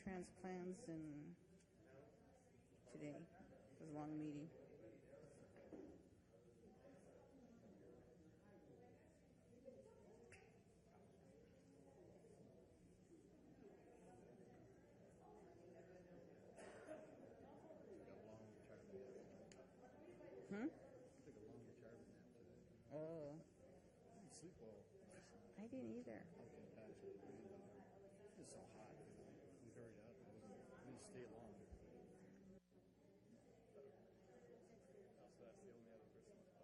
transplants and today. It was a long meeting. Took a long retirement nap today. Oh, I didn't sleep well last night. I didn't either. Okay, Patrick, it was so hot. We hurried up. We didn't stay long. Also, that's the only other person that's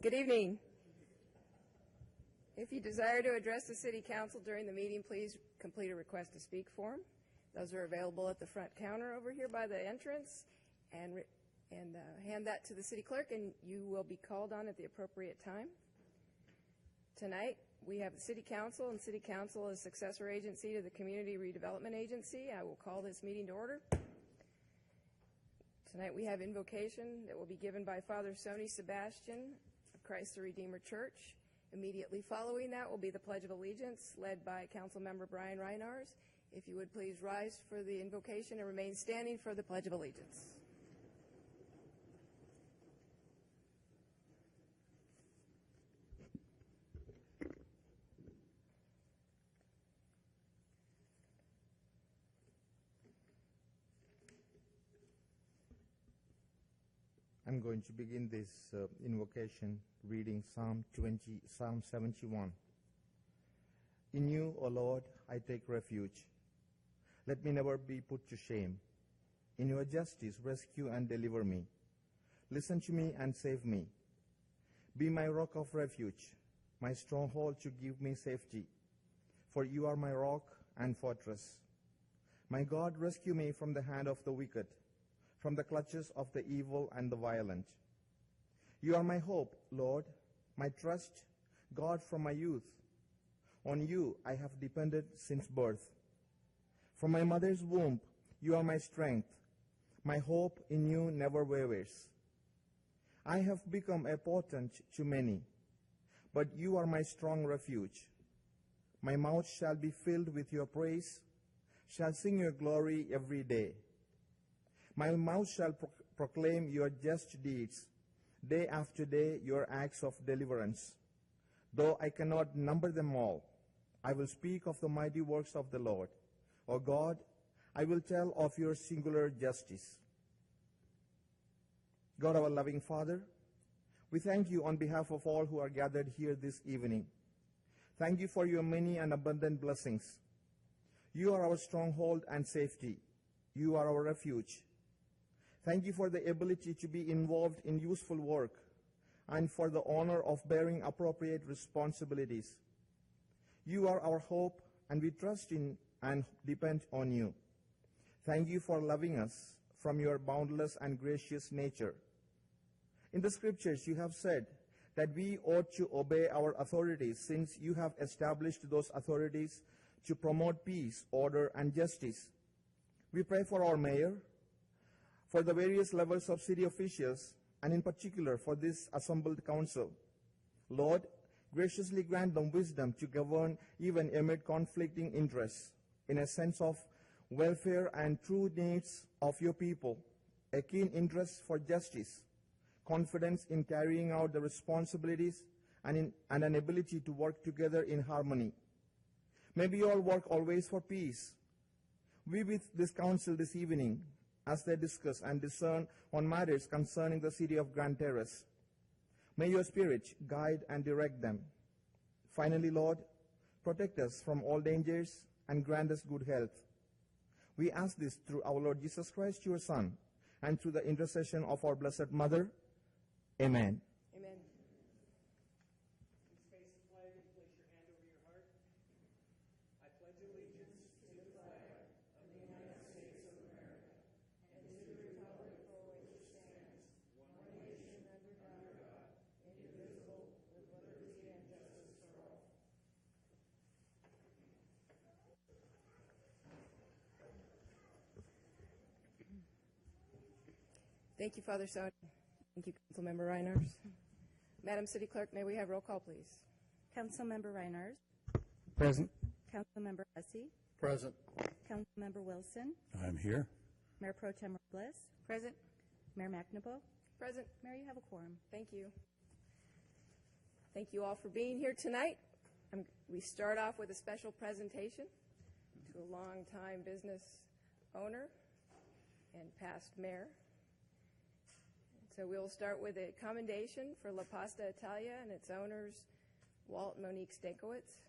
playing. Good evening. If you desire to address the City Council during the meeting, please complete a request to speak form. Those are available at the front counter over here by the entrance, and hand that to the City Clerk, and you will be called on at the appropriate time. Tonight, we have the City Council, and City Council is successor agency to the Community Redevelopment Agency. I will call this meeting to order. Tonight, we have invocation that will be given by Father Sony Sebastian of Christ the Redeemer Church. Immediately following that will be the Pledge of Allegiance, led by Council Member Brian Reinars. If you would please rise for the invocation and remain standing for the Pledge of Allegiance. I'm going to begin this invocation reading Psalm 71. In you, O Lord, I take refuge. Let me never be put to shame. In your justice, rescue and deliver me. Listen to me and save me. Be my rock of refuge, my stronghold to give me safety. For you are my rock and fortress. My God, rescue me from the hand of the wicked, from the clutches of the evil and the violent. You are my hope, Lord, my trust, God from my youth. On you I have depended since birth. From my mother's womb, you are my strength. My hope in you never wavers. I have become a portent to many, but you are my strong refuge. My mouth shall be filled with your praise, shall sing your glory every day. My mouth shall proclaim your just deeds, day after day your acts of deliverance. Though I cannot number them all, I will speak of the mighty works of the Lord. O God, I will tell of your singular justice. God, our loving Father, we thank you on behalf of all who are gathered here this evening. Thank you for your many and abundant blessings. You are our stronghold and safety. You are our refuge. Thank you for the ability to be involved in useful work and for the honor of bearing appropriate responsibilities. You are our hope, and we trust in and depend on you. Thank you for loving us from your boundless and gracious nature. In the scriptures, you have said that we ought to obey our authorities, since you have established those authorities to promote peace, order, and justice. We pray for our mayor, for the various levels of city officials, and in particular for this assembled council. Lord, graciously grant them wisdom to govern even amid conflicting interests, in a sense of welfare and true needs of your people, a keen interest for justice, confidence in carrying out the responsibilities, and an ability to work together in harmony. May we all work always for peace. We with this council this evening, as they discuss and discern on matters concerning the city of Grand Terrace. May your Spirit guide and direct them. Finally, Lord, protect us from all dangers and grant us good health. We ask this through our Lord Jesus Christ, your Son, and through the intercession of our Blessed Mother. Amen. Amen. Please face the flag and place your hand over your heart. Thank you, Father Sony. Thank you, Councilmember Reiners. Madam City Clerk, may we have roll call, please? Councilmember Reiners, Present. Councilmember Hussey, Present. Councilmember Wilson, I'm here. Mayor Pro Tem Robles, Present. Mayor McNabo. Present. Mayor, you have a quorum. Thank you. Thank you all for being here tonight. We start off with a special presentation to a longtime business owner and past mayor. So we'll start with a commendation for La Pasta Italia and its owners, Walt and Monique Stankowitz.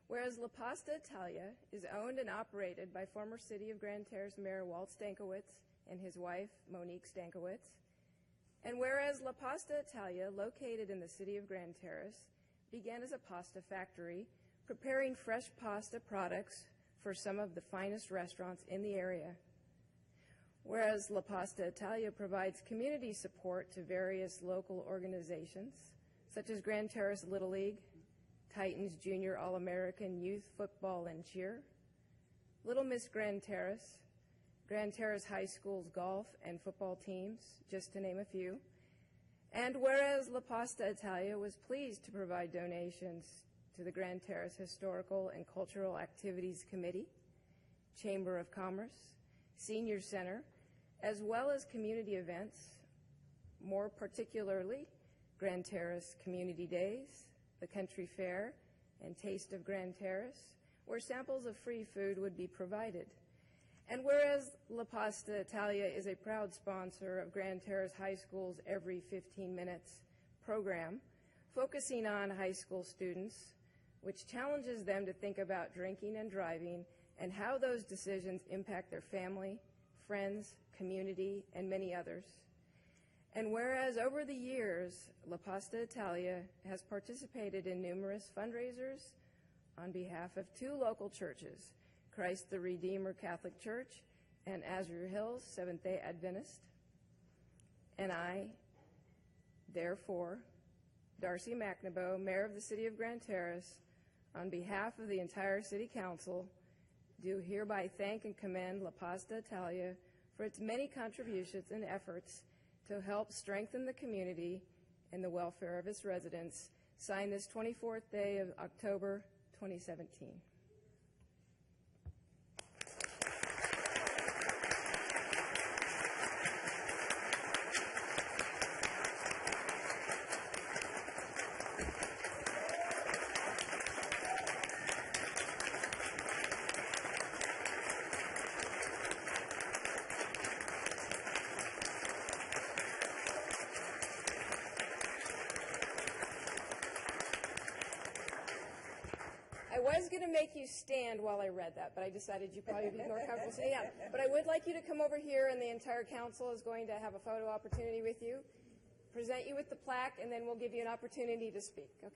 Whereas La Pasta Italia is owned and operated by former City of Grand Terrace Mayor Walt Stankowitz and his wife, Monique Stankowitz, and whereas La Pasta Italia, located in the City of Grand Terrace, began as a pasta factory, preparing fresh pasta products for some of the finest restaurants in the area. Whereas La Pasta Italia provides community support to various local organizations, such as Grand Terrace Little League, Titans Junior All-American Youth Football and Cheer, Little Miss Grand Terrace High School's golf and football teams, just to name a few. And whereas La Pasta Italia was pleased to provide donations to the Grand Terrace Historical and Cultural Activities Committee, Chamber of Commerce, Senior Center, as well as community events, more particularly Grand Terrace Community Days, the Country Fair, and Taste of Grand Terrace, where samples of free food would be provided. And whereas La Pasta Italia is a proud sponsor of Grand Terrace High School's Every 15 Minutes program, focusing on high school students, which challenges them to think about drinking and driving and how those decisions impact their family, friends, community, and many others. And whereas over the years, La Pasta Italia has participated in numerous fundraisers on behalf of two local churches, Christ the Redeemer Catholic Church and Azure Hills Seventh-day Adventist. And I, therefore, Darcy McNabo, Mayor of the City of Grand Terrace, on behalf of the entire City Council, do hereby thank and commend La Pasta Italia for its many contributions and efforts to help strengthen the community and the welfare of its residents. Signed this 24th day of October, 2017. I was going to make you stand while I read that, but I decided you'd probably be more comfortable saying yeah. But I would like you to come over here, and the entire council is going to have a photo opportunity with you, present you with the plaque, and then we'll give you an opportunity to speak. Okay.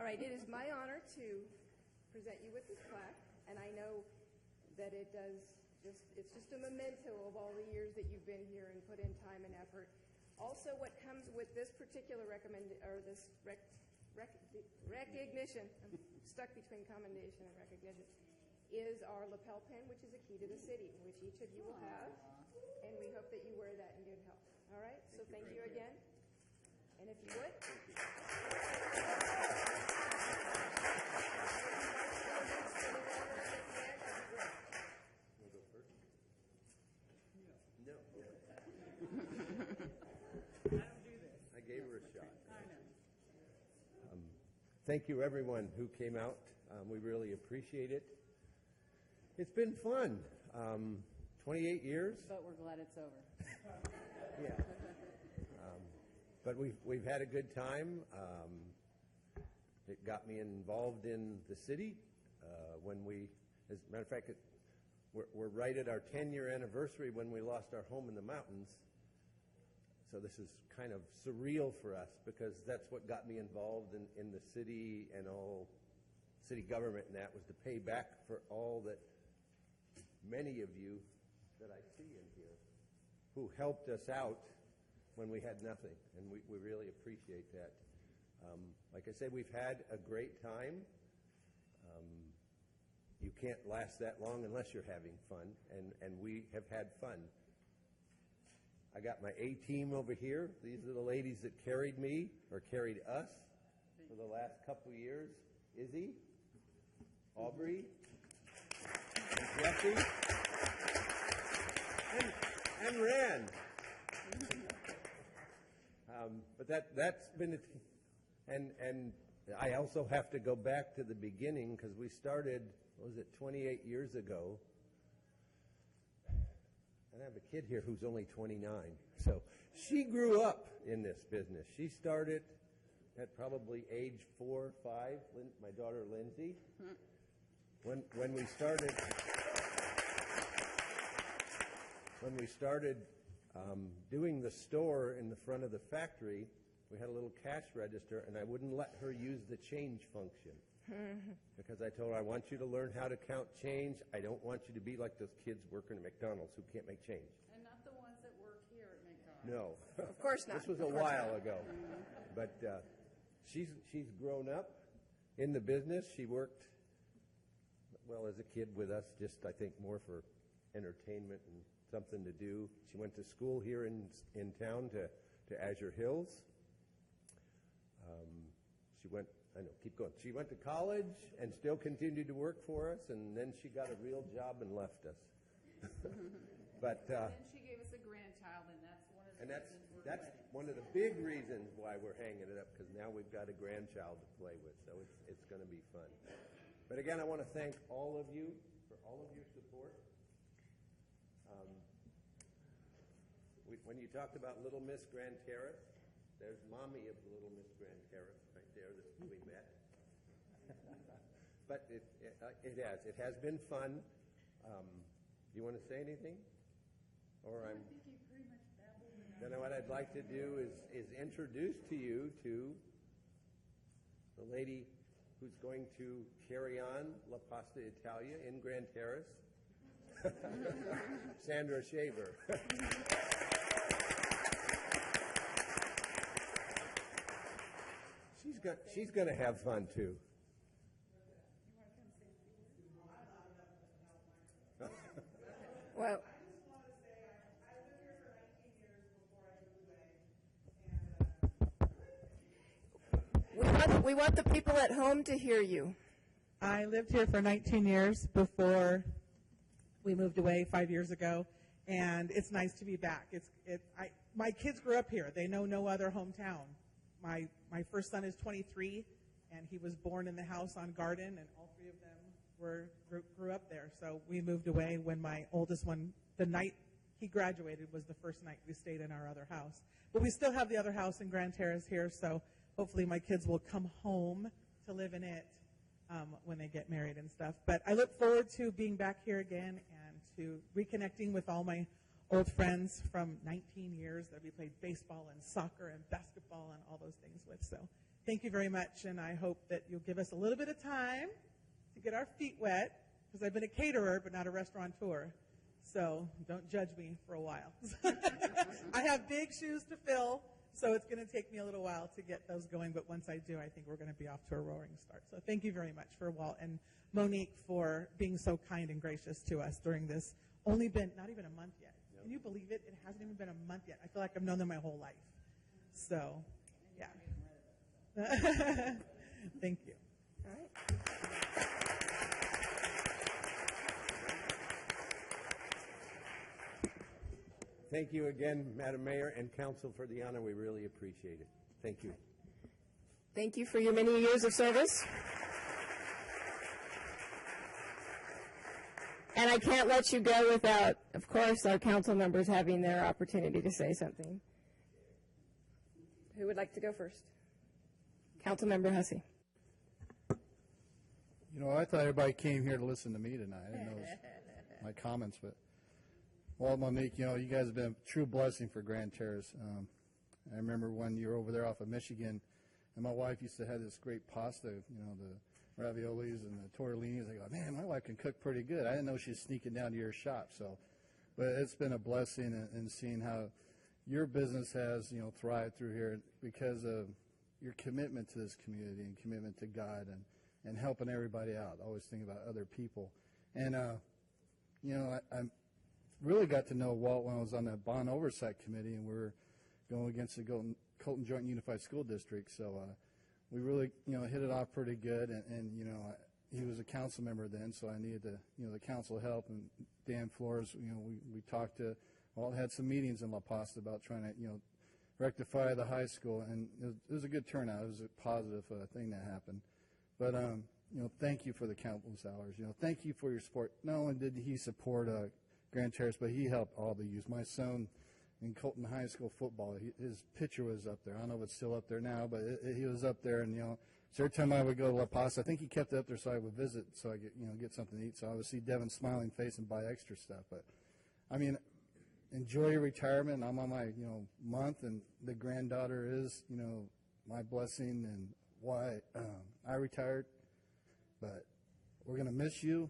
right, it is my honor to present you with this plaque, and I know that it's just a memento of all the years that you've been here and put in time and effort. Also, what comes with this particular recognition, I'm stuck between commendation and recognition, is our lapel pin, which is a key to the city, which each of you will have, and we hope that you wear that in good health. All right, so thank you again. And if you would. I gave her a shot. Thank you, everyone who came out. We really appreciate it. It's been fun. 28 years. But we're glad it's over. Yeah. But we've had a good time. It got me involved in the city when we, as a matter of fact, we're right at our 10-year anniversary when we lost our home in the mountains. So this is kind of surreal for us because that's what got me involved in the city and all city government, and that was to pay back for all that many of you that I see in here who helped us out when we had nothing, and we really appreciate that. Like I said, we've had a great time. You can't last that long unless you're having fun, and we have had fun. I got my A-team over here. These are the ladies that carried me, or carried us, for the last couple of years. Izzy, Aubrey, and Jesse, and Rand. But that's been and I also have to go back to the beginning because we started, what was it, 28 years ago. And I have a kid here who's only 29. So she grew up in this business. She started at probably age 4 or 5, my daughter Lindsay. When we started doing the store in the front of the factory, we had a little cash register, and I wouldn't let her use the change function because I told her, I want you to learn how to count change. I don't want you to be like those kids working at McDonald's who can't make change. And not the ones that work here at McDonald's. No. Of course not. This was a while ago. But she's grown up in the business. She worked, well, as a kid with us, just I think more for entertainment and something to do. She went to school here in town to Azure Hills. She went, I know, keep going. She went to college and still continued to work for us, and then she got a real job and left us. But then she gave us a grandchild, and that's one of the reasons we're that's ready. one of the big reasons why we're hanging it up, because now we've got a grandchild to play with, so it's going to be fun. But again, I want to thank all of you for all of your support. When you talked about Little Miss Grand Terrace, there's mommy of Little Miss Grand Terrace right there that we met. But it has been fun. Do you want to say anything? Or I think you pretty much babbled enough. then what I'd like to do is introduce to you to the lady who's going to carry on La Pasta Italia in Grand Terrace, Sandra Shaver. She's going to have fun too. Well, we want the people at home to hear you. I lived here for 19 years before we moved away 5 years ago, and it's nice to be back. My kids grew up here. They know no other hometown. My first son is 23, and he was born in the house on Garden, and all three of them grew up there. So we moved away when my oldest one, the night he graduated, was the first night we stayed in our other house. But we still have the other house in Grand Terrace here, so hopefully my kids will come home to live in it when they get married and stuff. But I look forward to being back here again and to reconnecting with all my old friends from 19 years that we played baseball and soccer and basketball and all those things with. So thank you very much, and I hope that you'll give us a little bit of time to get our feet wet, because I've been a caterer but not a restaurateur. So don't judge me for a while. I have big shoes to fill, so it's going to take me a little while to get those going. But once I do, I think we're going to be off to a roaring start. So thank you very much for Walt and Monique for being so kind and gracious to us during this. Only been not even a month yet. Can you believe it? It hasn't even been a month yet. I feel like I've known them my whole life. So, yeah. Thank you. All right. Thank you again, Madam Mayor and Council, for the honor. We really appreciate it. Thank you. Thank you for your many years of service. And I can't let you go without, of course, our council members having their opportunity to say something. Who would like to go first? Councilmember Hussey. You know, I thought everybody came here to listen to me tonight. I didn't know it was my comments, but Walt, Monique, you know, you guys have been a true blessing for Grand Terrace. I remember when you were over there off of Michigan, and my wife used to have this great pasta, you know, the raviolis and the tortellinis. I go, man, my wife can cook pretty good. I didn't know she was sneaking down to your shop. So, but it's been a blessing in seeing how your business has, you know, thrived through here because of your commitment to this community and commitment to God and helping everybody out. Always thinking about other people. And, you know, I'm really got to know Walt when I was on the Bond Oversight Committee, and we were going against the Colton Joint Unified School District. So we really, you know, hit it off pretty good. And you know, he was a council member then, so I needed the, you know, the council help. And Dan Flores, you know, we talked to, Walt had some meetings in La Paz about trying to, you know, rectify the high school, and it was a good turnout. It was a positive thing that happened. But you know, thank you for the countless hours. You know, thank you for your support. Not only did he support Grand Terrace, but he helped all the youth. My son in Colton High School football, his picture was up there. I don't know if it's still up there now, but he was up there. And, you know, so every time I would go to La Paz, I think he kept it up there so I would visit, so I get something to eat. So I would see Devin's smiling face and buy extra stuff. But, I mean, enjoy your retirement. I'm on my, you know, month, and the granddaughter is, you know, my blessing and why I retired. But we're going to miss you.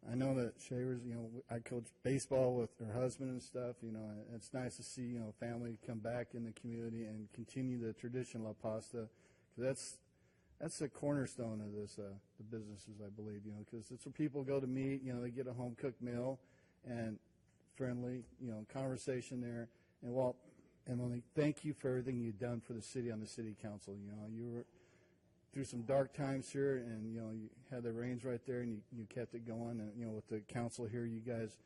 I know that Shavers, you know, I coach baseball with her husband and stuff, you know, and it's nice to see, you know, family come back in the community and continue the tradition La Pasta, because that's the cornerstone of this, the businesses, I believe, you know, because it's where people go to meet, you know, they get a home-cooked meal and friendly, you know, conversation there. And Walt, Emily, thank you for everything you've done for the city on the city council. You know, you were through some dark times here, and, you know, you had the reins right there, and you kept it going. And, you know, with the council here, you guys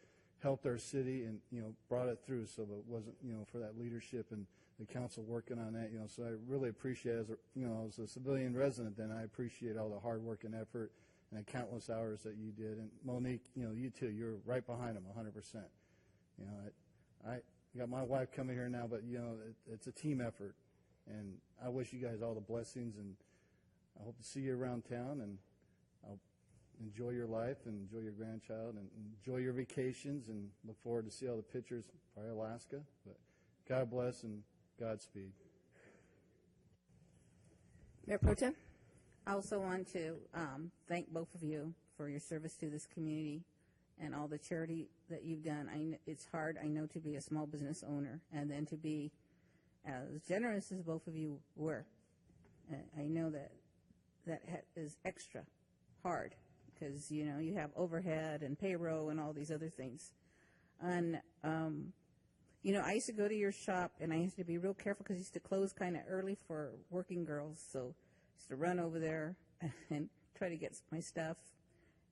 helped our city and, you know, brought it through. So it wasn't, you know, for that leadership and the council working on that, you know. So I really appreciate, as a, you know, as a civilian resident, then I appreciate all the hard work and effort and the countless hours that you did. And Monique, you know, you too, you're right behind them 100%. You know, I got my wife coming here now, but, you know, it's a team effort. And I wish you guys all the blessings, and I hope to see you around town, and I'll enjoy your life and enjoy your grandchild and enjoy your vacations, and look forward to see all the pictures by Alaska. But God bless and Godspeed. Mayor Pro Tem? I also want to thank both of you for your service to this community and all the charity that you've done. It's hard, I know, to be a small business owner and then to be as generous as both of you were. I know that is extra hard because, you know, you have overhead and payroll and all these other things. And, you know, I used to go to your shop, and I used to be real careful because I used to close kind of early for working girls. So I used to run over there and try to get my stuff.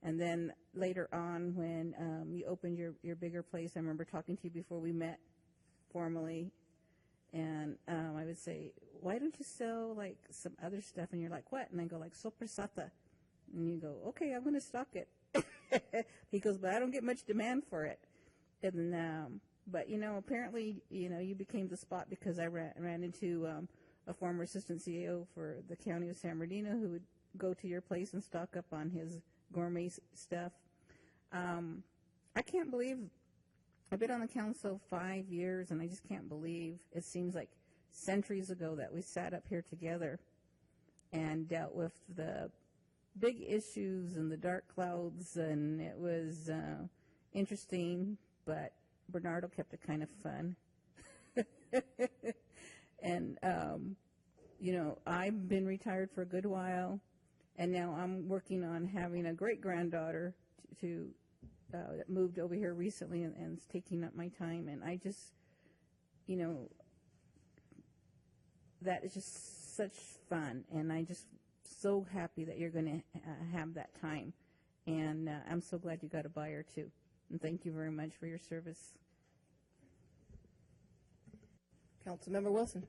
And then later on, when you opened your bigger place, I remember talking to you before we met formally, and I would say, why don't you sell, like, some other stuff? And you're like, what? And I go, like, soprasata. And you go, okay, I'm going to stock it. He goes, but I don't get much demand for it. And but, you know, apparently, you know, you became the spot because I ran into a former assistant CEO for the county of San Bernardino who would go to your place and stock up on his gourmet stuff. I can't believe I've been on the council 5 years, and I just can't believe it seems like centuries ago that we sat up here together and dealt with the big issues and the dark clouds, and it was interesting, but Bernardo kept it kind of fun. And, you know, I've been retired for a good while, and now I'm working on having a great-granddaughter that moved over here recently and is taking up my time. And I just, you know, that is just such fun, and I just so happy that you're going to have that time. And I'm so glad you got a buyer, too. And thank you very much for your service. Councilmember Wilson.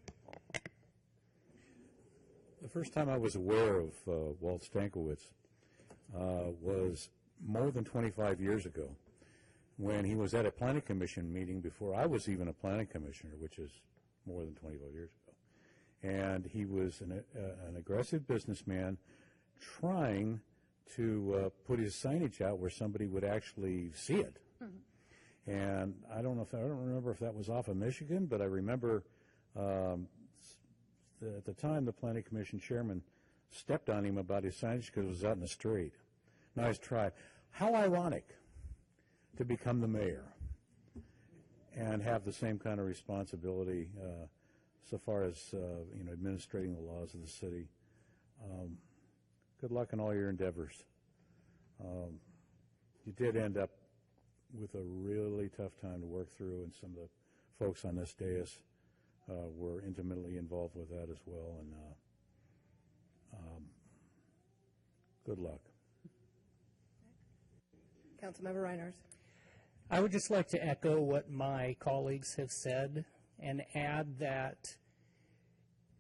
The first time I was aware of Walt Stankiewicz was more than 25 years ago when he was at a planning commission meeting before I was even a planning commissioner, which is more than 25 years ago. And he was an aggressive businessman trying to put his signage out where somebody would actually see it. And I don't remember if that was off of Michigan, but I remember at the time the planning commission chairman stepped on him about his signage because it was out in the street. Nice try. How ironic to become the mayor and have the same kind of responsibility so far as you know, administrating the laws of the city. Good luck in all your endeavors. You did end up with a really tough time to work through, and some of the folks on this dais were intimately involved with that as well, and good luck. Councilmember Reiners. I would just like to echo what my colleagues have said and add that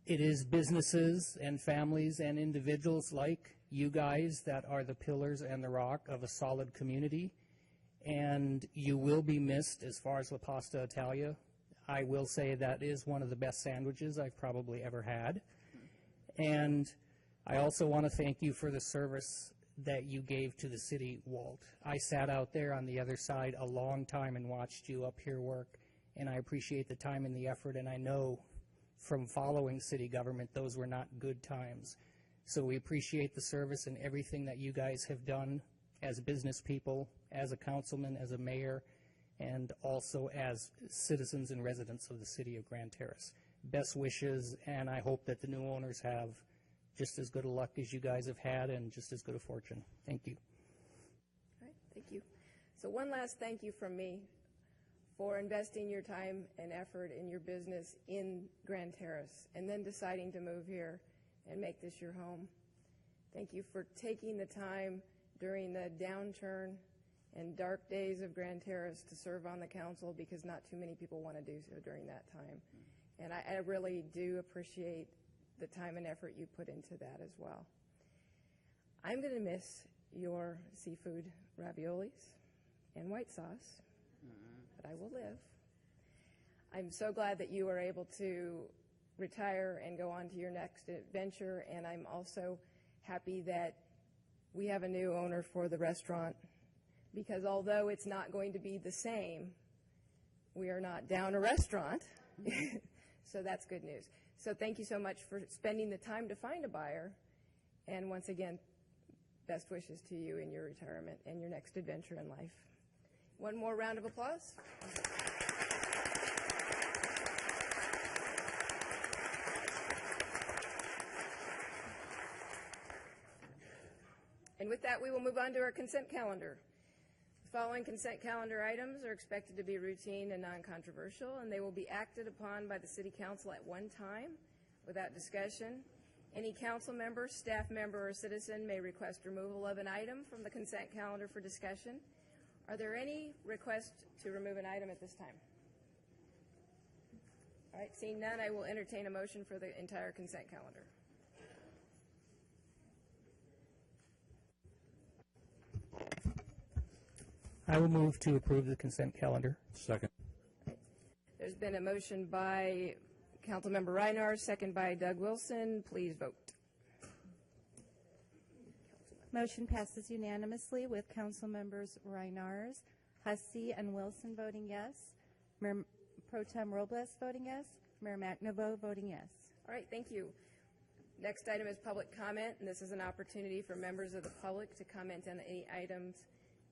it is businesses and families and individuals like you guys that are the pillars and the rock of a solid community. And you will be missed as far as La Pasta Italia. I will say that is one of the best sandwiches I've probably ever had. And I also want to thank you for the service that you gave to the city, Walt. I sat out there on the other side a long time and watched you up here work, and I appreciate the time and the effort, and I know from following city government those were not good times. So we appreciate the service and everything that you guys have done as business people, as a councilman, as a mayor, and also as citizens and residents of the city of Grand Terrace. Best wishes, and I hope that the new owners have just as good a luck as you guys have had and just as good a fortune. Thank you. All right, thank you. So one last thank you from me for investing your time and effort in your business in Grand Terrace and then deciding to move here and make this your home. Thank you for taking the time during the downturn and dark days of Grand Terrace to serve on the council, because not too many people want to do so during that time. And I really do appreciate the time and effort you put into that as well. I'm going to miss your seafood raviolis and white sauce, but I will live. I'm so glad that you are able to retire and go on to your next adventure, and I'm also happy that we have a new owner for the restaurant, because although it's not going to be the same, we are not down a restaurant. So that's good news. So thank you so much for spending the time to find a buyer. And once again, best wishes to you in your retirement and your next adventure in life. One more round of applause. And with that, we will move on to our consent calendar. The following consent calendar items are expected to be routine and non-controversial, and they will be acted upon by the City Council at one time without discussion. Any council member, staff member, or citizen may request removal of an item from the consent calendar for discussion. Are there any requests to remove an item at this time? All right, seeing none, I will entertain a motion for the entire consent calendar. I will move to approve the consent calendar. Second. There's been a motion by Councilmember Reinhardt, second by Doug Wilson. Please vote. Motion passes unanimously with Council Members Reinars, Hussey, and Wilson voting yes, Mayor Pro Tem Robles voting yes, Mayor McNevo voting yes. All right, thank you. Next item is public comment, and this is an opportunity for members of the public to comment on any items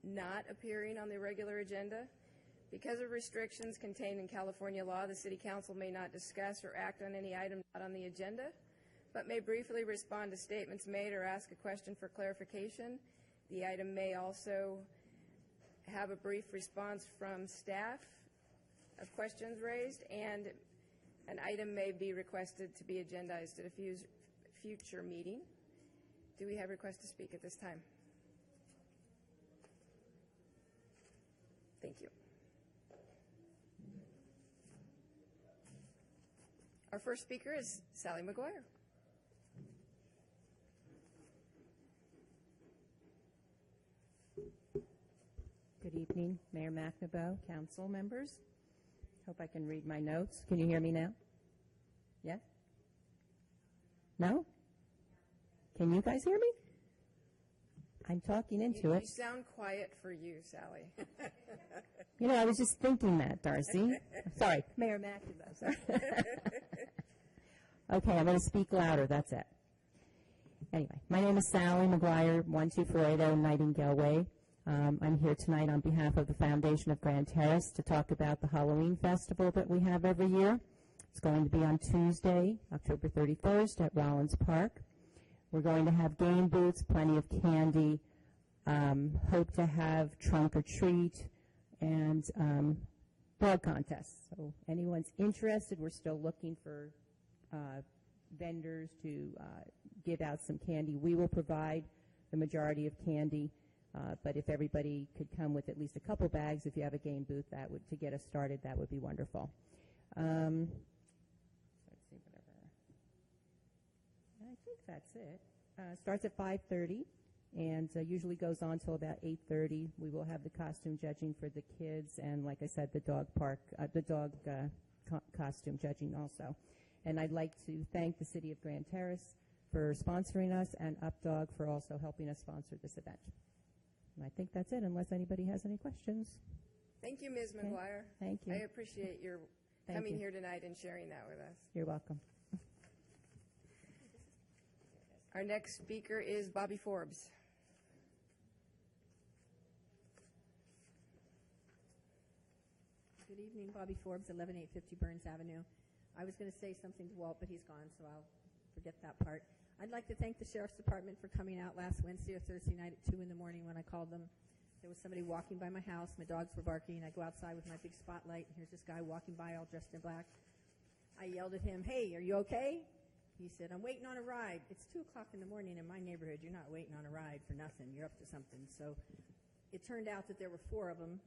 not appearing on the regular agenda. Because of restrictions contained in California law, the City Council may not discuss or act on any item not on the agenda, but may briefly respond to statements made or ask a question for clarification. The item may also have a brief response from staff of questions raised, and an item may be requested to be agendized at a future meeting. Do we have requests to speak at this time? Thank you. Our first speaker is Sally McGuire. Good evening, Mayor McNaboe, council members. Hope I can read my notes. Can you hear me now? Yes? No? Can you guys hear me? I'm talking into it. You sound quiet for you, Sally. You know, I was just thinking that, Darcy. Sorry, Mayor McNaboe. Sorry. Okay, I'm going to speak louder. That's it. Anyway, my name is Sally McGuire, 12480 Nightingale Way. I'm here tonight on behalf of the Foundation of Grand Terrace to talk about the Halloween festival that we have every year. It's going to be on Tuesday, October 31st at Rollins Park. We're going to have game booths, plenty of candy, hope to have trunk or treat, and dog contests. So anyone's interested, we're still looking for vendors to give out some candy. We will provide the majority of candy. But if everybody could come with at least a couple bags, if you have a game booth, that would, to get us started, that would be wonderful. Let's see, whatever. I think that's it. Starts at 5:30 and usually goes on till about 8:30. We will have the costume judging for the kids, and like I said, the dog park, costume judging also. And I'd like to thank the City of Grand Terrace for sponsoring us, and Updog for also helping us sponsor this event. And I think that's it, unless anybody has any questions. Thank you, Ms. McGuire. Thank you. I appreciate your coming here tonight and sharing that with us. You're welcome. Our next speaker is Bobby Forbes. Good evening, Bobby Forbes, 11850 Burns Avenue. I was going to say something to Walt, but he's gone, so I'll forget that part. I'd like to thank the Sheriff's Department for coming out last Wednesday or Thursday night at 2 in the morning when I called them. There was somebody walking by my house. My dogs were barking. I go outside with my big spotlight, and here's this guy walking by all dressed in black. I yelled at him, "Hey, are you okay?" He said, "I'm waiting on a ride." It's 2 o'clock in the morning in my neighborhood. You're not waiting on a ride for nothing. You're up to something. So it turned out that there were 4 of them,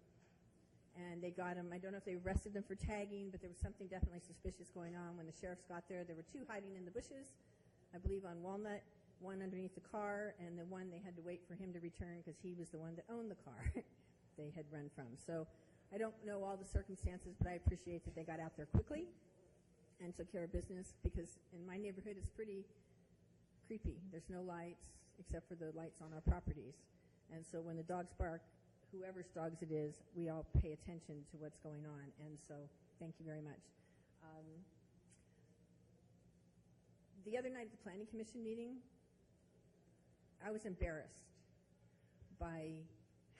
and they got him. I don't know if they arrested them for tagging, but there was something definitely suspicious going on. When the sheriffs got there were 2 hiding in the bushes, I believe on Walnut, one underneath the car, and the one they had to wait for him to return because he was the one that owned the car they had run from. So I don't know all the circumstances, but I appreciate that they got out there quickly and took care of business, because in my neighborhood it's pretty creepy. There's no lights except for the lights on our properties. And so when the dogs bark, whoever's dogs it is, we all pay attention to what's going on. And so thank you very much. The other night at the Planning Commission meeting, I was embarrassed by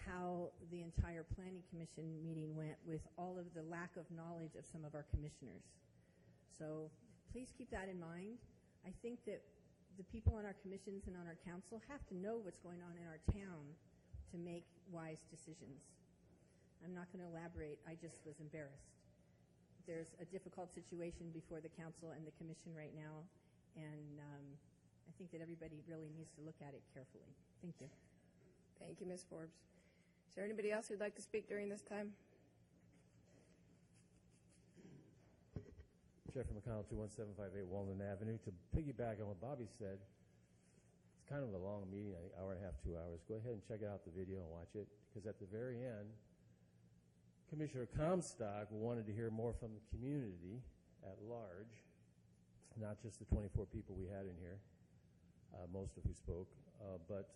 how the entire Planning Commission meeting went with all of the lack of knowledge of some of our commissioners. So please keep that in mind. I think that the people on our commissions and on our council have to know what's going on in our town to make wise decisions. I'm not going to elaborate. I just was embarrassed. There's a difficult situation before the council and the commission right now, and I think that everybody really needs to look at it carefully. Thank you. Thank you, Ms. Forbes. Is there anybody else who'd like to speak during this time? Jeffrey McConnell, 21758 Walnut Avenue. To piggyback on what Bobby said, it's kind of a long meeting, I think hour and a half, 2 hours. Go ahead and check out the video and watch it, because at the very end, Commissioner Comstock wanted to hear more from the community at large, not just the 24 people we had in here, most of who spoke, but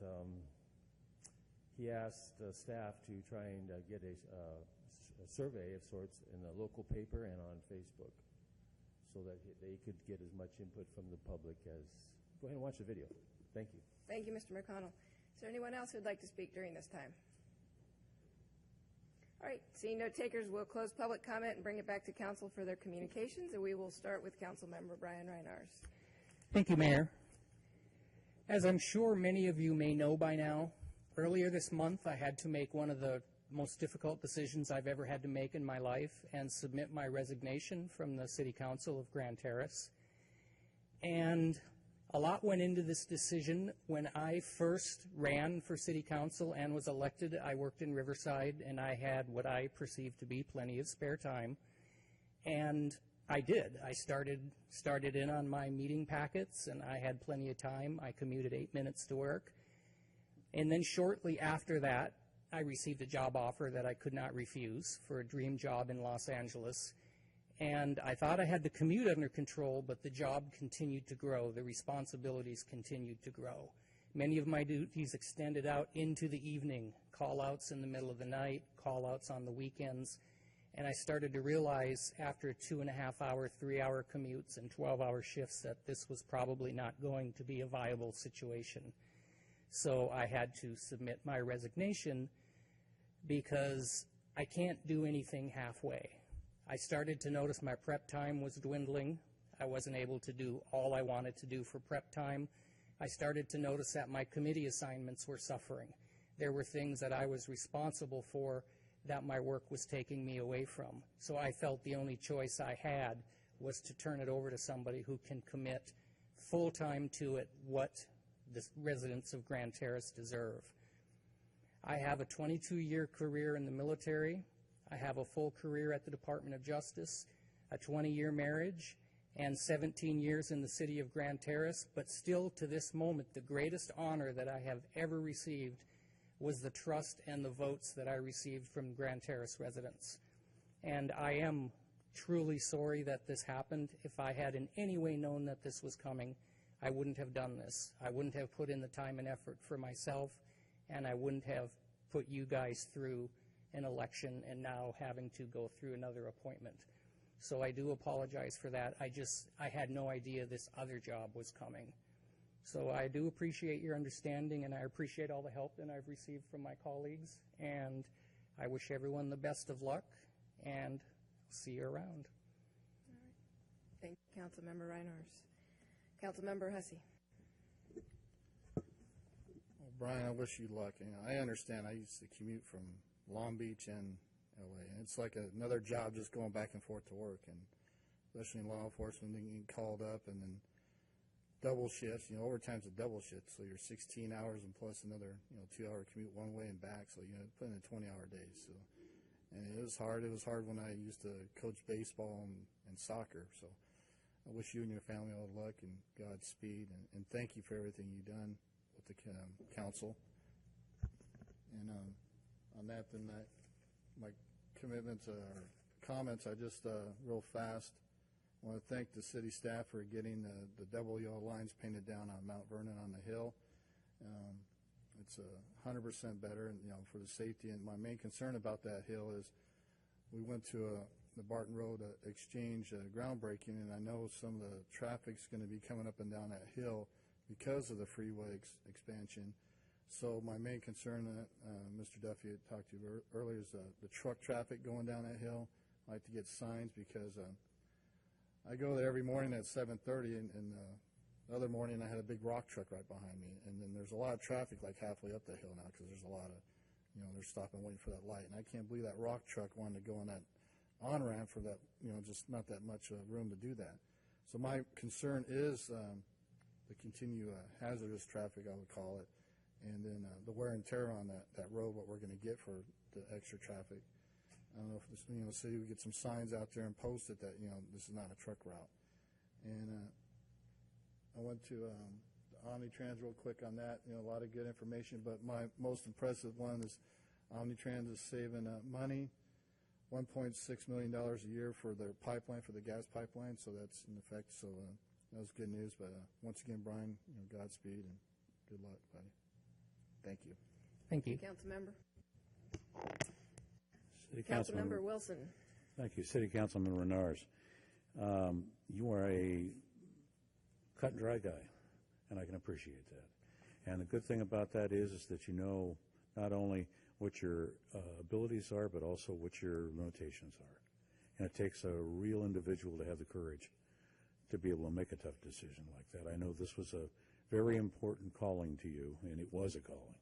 he asked staff to try and get a survey of sorts in the local paper and on Facebook, so that they could get as much input from the public as go ahead and watch the video. Thank you. Thank you, Mr. McConnell. Is there anyone else who'd like to speak during this time? All right, seeing no takers, we'll close public comment and bring it back to council for their communications, and we will start with Councilmember Brian Reinars. Thank you, Mayor. As I'm sure many of you may know by now, earlier this month I had to make one of the most difficult decisions I've ever had to make in my life and submit my resignation from the City Council of Grand Terrace. And a lot went into this decision. When I first ran for City Council and was elected, I worked in Riverside, and I had what I perceived to be plenty of spare time. And I did. I started in on my meeting packets, and I had plenty of time. I commuted 8 minutes to work. And then shortly after that, I received a job offer that I could not refuse for a dream job in Los Angeles. And I thought I had the commute under control, but the job continued to grow. The responsibilities continued to grow. Many of my duties extended out into the evening, call-outs in the middle of the night, call-outs on the weekends. And I started to realize after 2.5-hour, 3-hour commutes and 12-hour shifts that this was probably not going to be a viable situation. So I had to submit my resignation because I can't do anything halfway. I started to notice my prep time was dwindling. I wasn't able to do all I wanted to do for prep time. I started to notice that my committee assignments were suffering. There were things that I was responsible for that my work was taking me away from. So I felt the only choice I had was to turn it over to somebody who can commit full-time to it, what the residents of Grand Terrace deserve. I have a 22-year career in the military. I have a full career at the Department of Justice, a 20-year marriage, and 17 years in the city of Grand Terrace, but still to this moment, the greatest honor that I have ever received was the trust and the votes that I received from Grand Terrace residents. And I am truly sorry that this happened. If I had in any way known that this was coming, I wouldn't have done this. I wouldn't have put in the time and effort for myself, and I wouldn't have put you guys through an election and now having to go through another appointment. So I do apologize for that. I had no idea this other job was coming. So I do appreciate your understanding, and I appreciate all the help that I've received from my colleagues, and I wish everyone the best of luck, and see you around. Thank you, Councilmember Reinars. Councilmember Hussey. Well, Brian, I wish you luck. I understand. I used to commute from Long Beach and LA. And it's like another job just going back and forth to work, and especially in law enforcement, getting called up and then double shifts. Overtime's a double shift, so you're 16 hours and plus another 2-hour commute one way and back. So put in 20-hour days. So, and it was hard. It was hard when I used to coach baseball and soccer. So I wish you and your family all the luck and Godspeed, and thank you for everything you've done with the council. And on that, then my commitments or comments, I just real fast want to thank the city staff for getting the double yellow lines painted down on Mount Vernon on the hill. It's 100% better, and for the safety. And my main concern about that hill is we went to the Barton Road Exchange groundbreaking, and I know some of the traffic's going to be coming up and down that hill because of the freeway expansion. So my main concern that Mr. Duffy had talked to you earlier is the truck traffic going down that hill. I like to get signs because I go there every morning at 7:30, and the other morning I had a big rock truck right behind me. And then there's a lot of traffic like halfway up the hill now because there's a lot of, they're stopping waiting for that light. And I can't believe that rock truck wanted to go on that on-ramp for that, just not that much room to do that. So my concern is the continued hazardous traffic, I would call it. And then the wear and tear on that road, what we're going to get for the extra traffic. I don't know if this, the city would get some signs out there and post it that, this is not a truck route. And I went to the Omnitrans real quick on that, a lot of good information, but my most impressive one is Omnitrans is saving money, $1.6 million a year for their pipeline, for the gas pipeline, so that's in effect. So that was good news, but once again, Brian, Godspeed and good luck, buddy. Thank you. Thank you. Councilmember. City Councilmember Wilson. Thank you. City Councilman Reinars. You are a cut and dry guy. and I can appreciate that. And the good thing about that is that you know not only what your abilities are, but also what your limitations are. And it takes a real individual to have the courage to be able to make a tough decision like that. I know this was a very important calling to you, and it was a calling.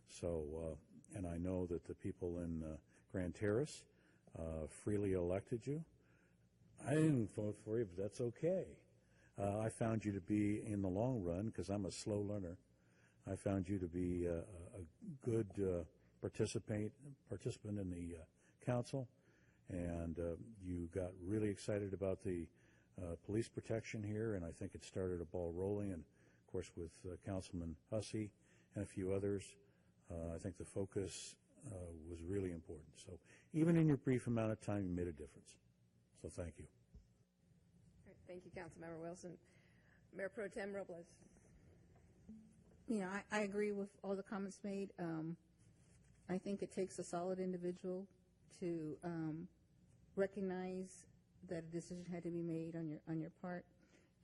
So, and I know that the people in Grand Terrace freely elected you. I didn't vote for you, but that's okay. I found you to be, in the long run, because I'm a slow learner, I found you to be a good participant in the council, and you got really excited about the police protection here, and I think it started a ball rolling, and of course with Councilman Hussey and a few others, I think the focus was really important. So even in your brief amount of time, you made a difference. So thank you. All right, thank you, Councilmember Wilson. Mayor Pro Tem Robles. You know, I agree with all the comments made. I think it takes a solid individual to recognize that a decision had to be made on your part.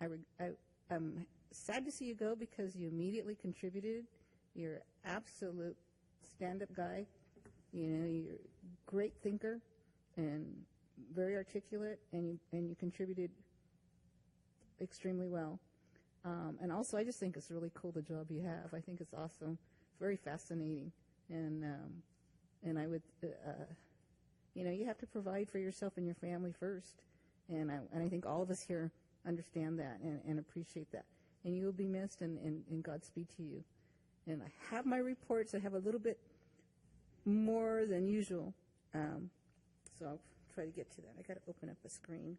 I'm sad to see you go because you immediately contributed. You're absolute stand-up guy. You know, you're a great thinker and very articulate, and you contributed extremely well. And also, I just think it's really cool the job you have. I think it's awesome, very fascinating, and I would, you know, you have to provide for yourself and your family first, and I think all of us here understand that and appreciate that. And you will be missed, and Godspeed to you. And I have my reports. I have a little bit more than usual, so I'll try to get to that. I got to open up a screen.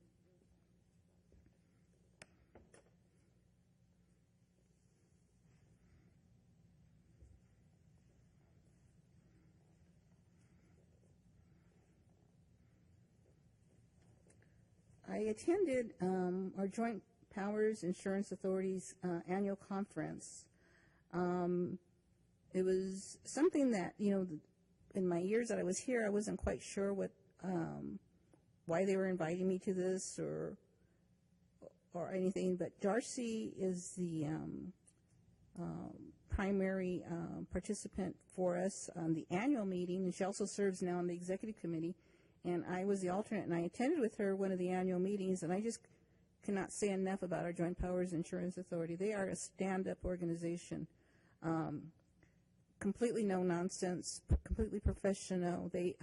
I attended our Joint Powers Insurance Authority's annual conference. It was something that, you know, in my years that I was here, I wasn't quite sure what, why they were inviting me to this or anything. But Darcy is the primary participant for us on the annual meeting, and she also serves now on the executive committee. And I was the alternate, and I attended with her one of the annual meetings, and I just cannot say enough about our Joint Powers Insurance Authority. They are a stand-up organization, completely no nonsense, completely professional. They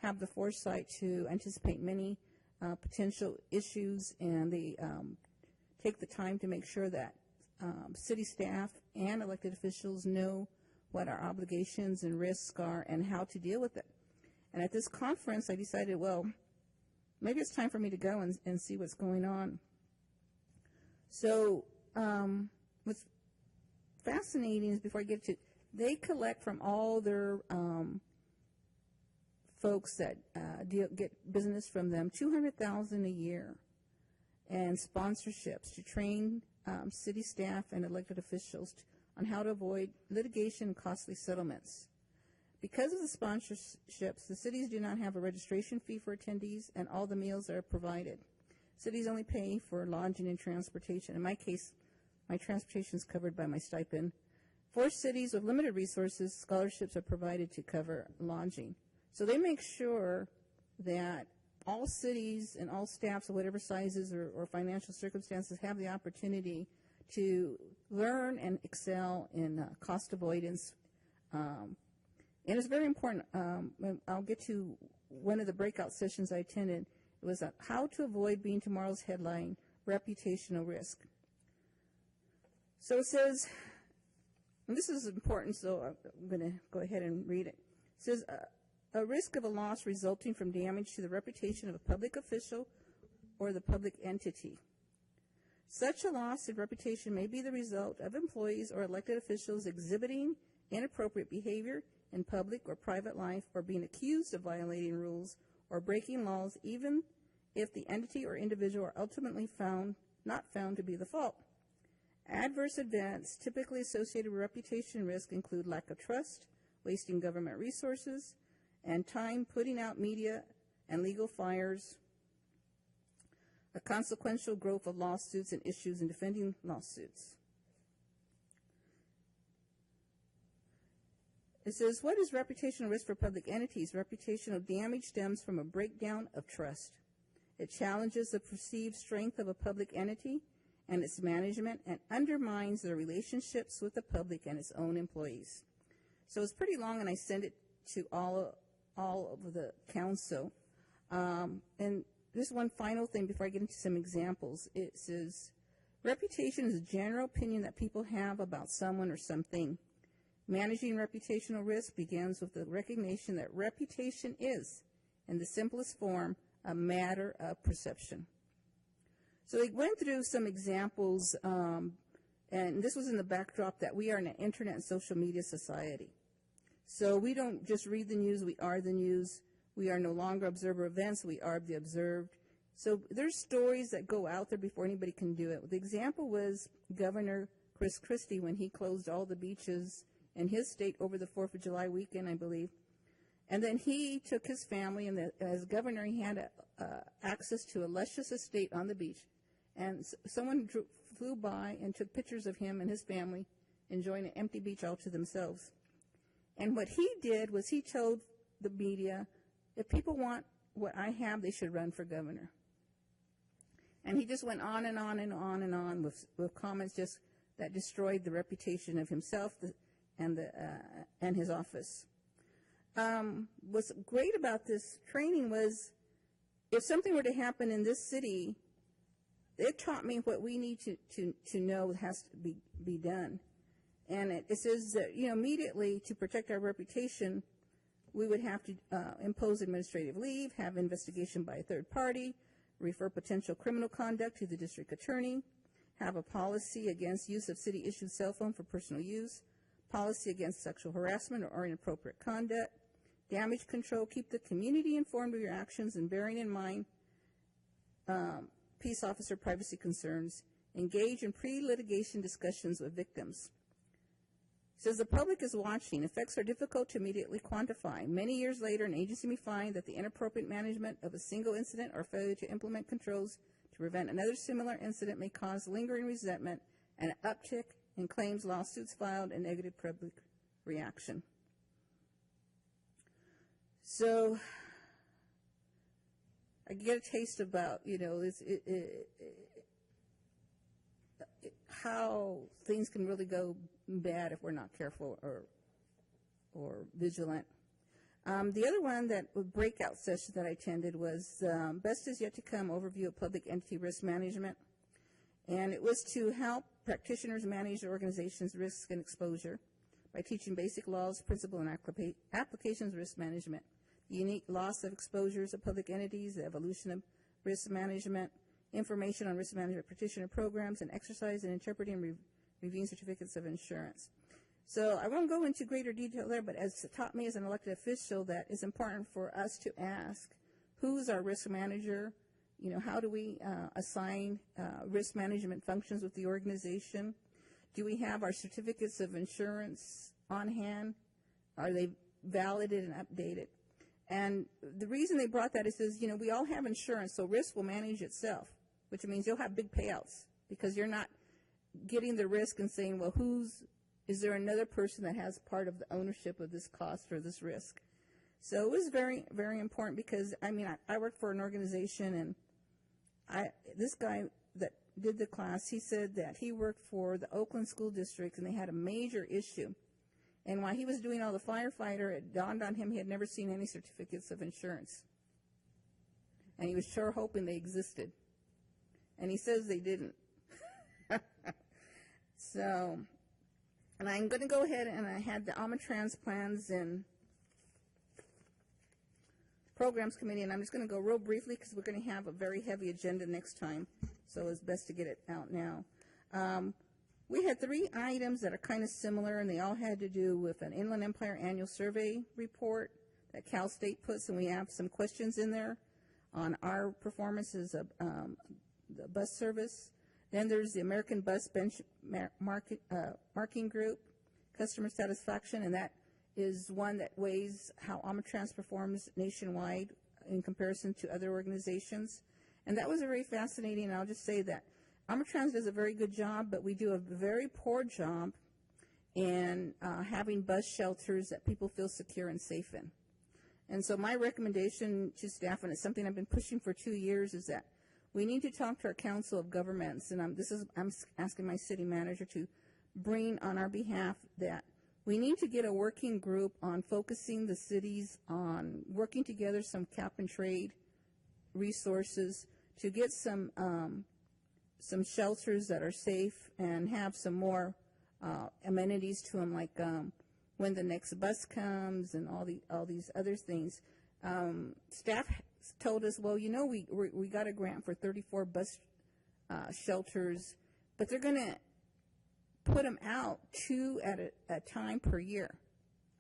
have the foresight to anticipate many potential issues, and they take the time to make sure that city staff and elected officials know what our obligations and risks are and how to deal with it. And at this conference, I decided, well, maybe it's time for me to go and see what's going on. So what's fascinating is, before I get to, they collect from all their folks that get business from them, $200,000 a year, and sponsorships to train city staff and elected officials on how to avoid litigation and costly settlements. Because of the sponsorships, the cities do not have a registration fee for attendees, and all the meals are provided. Cities only pay for lodging and transportation. In my case, my transportation is covered by my stipend. For cities with limited resources, scholarships are provided to cover lodging. So they make sure that all cities and all staffs of whatever sizes or financial circumstances have the opportunity to learn and excel in cost avoidance. And it's very important. I'll get to one of the breakout sessions I attended. It was how to avoid being tomorrow's headline, reputational risk. So it says, and this is important, so I'm going to go ahead and read it. It says, a risk of a loss resulting from damage to the reputation of a public official or the public entity. Such a loss in reputation may be the result of employees or elected officials exhibiting inappropriate behavior in public or private life, or being accused of violating rules or breaking laws, even if the entity or individual are ultimately not found to be the fault. Adverse events typically associated with reputation risk include lack of trust, wasting government resources and time, putting out media and legal fires, a consequential growth of lawsuits and issues in defending lawsuits. It says, what is reputational risk for public entities? Reputational damage stems from a breakdown of trust. It challenges the perceived strength of a public entity and its management and undermines the relationships with the public and its own employees. So it's pretty long, and I sent it to all of the council. And just one final thing before I get into some examples. It says, reputation is a general opinion that people have about someone or something. Managing reputational risk begins with the recognition that reputation is, in the simplest form, a matter of perception. So they went through some examples, and this was in the backdrop that we are an internet and social media society. So we don't just read the news, we are the news. We are no longer observer events, we are the observed. So there's stories that go out there before anybody can do it. The example was Governor Chris Christie when he closed all the beaches in his state over the 4th of July weekend, I believe. And then he took his family, and as governor, he had access to a luscious estate on the beach. And someone flew by and took pictures of him and his family enjoying an empty beach all to themselves. And what he did was he told the media, if people want what I have, they should run for governor. And he just went on and on and on and on with comments just that destroyed the reputation of himself and his office. What's great about this training was if something were to happen in this city, it taught me what we need to know has to be done. And it says that, immediately to protect our reputation, we would have to impose administrative leave, have investigation by a third party, refer potential criminal conduct to the district attorney, have a policy against use of city-issued cell phone for personal use, policy against sexual harassment or inappropriate conduct, damage control, keep the community informed of your actions and bearing in mind peace officer privacy concerns, engage in pre-litigation discussions with victims. It says the public is watching. Effects are difficult to immediately quantify. Many years later, an agency may find that the inappropriate management of a single incident or failure to implement controls to prevent another similar incident may cause lingering resentment and an uptick in claims, lawsuits filed, and negative public reaction. So I get a taste about, how things can really go bad if we're not careful or vigilant. The other one, that breakout session that I attended, was Best Is Yet to Come overview of public entity risk management. And it was to help practitioners manage their organization's risk and exposure by teaching basic laws, principles, and applications of risk management, the unique loss of exposures of public entities, the evolution of risk management, information on risk management practitioner programs, and exercise in interpreting and reviewing certificates of insurance. So I won't go into greater detail there, but as it taught me as an elected official that it's important for us to ask, who's our risk manager? How do we assign risk management functions with the organization? Do we have our certificates of insurance on hand? Are they validated and updated? And the reason they brought that is, we all have insurance, so risk will manage itself, which means you'll have big payouts because you're not getting the risk and saying, well, is there another person that has part of the ownership of this cost or this risk? So it was very, very important because, I work for an organization, and this guy that did the class, he said that he worked for the Oakland School District, and they had a major issue. And while he was doing all the firefighter, it dawned on him he had never seen any certificates of insurance. And he was sure hoping they existed. And he says they didn't. So, and I'm going to go ahead, and I had the Almatrans plans and programs committee, and I'm just going to go real briefly because we're going to have a very heavy agenda next time, so it's best to get it out now. We had 3 items that are kind of similar, and they all had to do with an Inland Empire annual survey report that Cal State puts, and we have some questions in there on our performances of the bus service. Then there's the American Bus Benchmarking Group, customer satisfaction, and that is one that weighs how Almatrans performs nationwide in comparison to other organizations. And that was very fascinating, and I'll just say that Almatrans does a very good job, but we do a very poor job in having bus shelters that people feel secure and safe in. And so my recommendation to staff, and it's something I've been pushing for 2 years, is that we need to talk to our Council of Governments, and I'm asking my city manager to bring on our behalf that we need to get a working group on focusing the cities on working together, some cap and trade resources to get some shelters that are safe and have some more amenities to them, like when the next bus comes and all these other things. Staff told us, well, you know, we got a grant for 34 bus shelters, but they're going to put them out 2 at a time per year.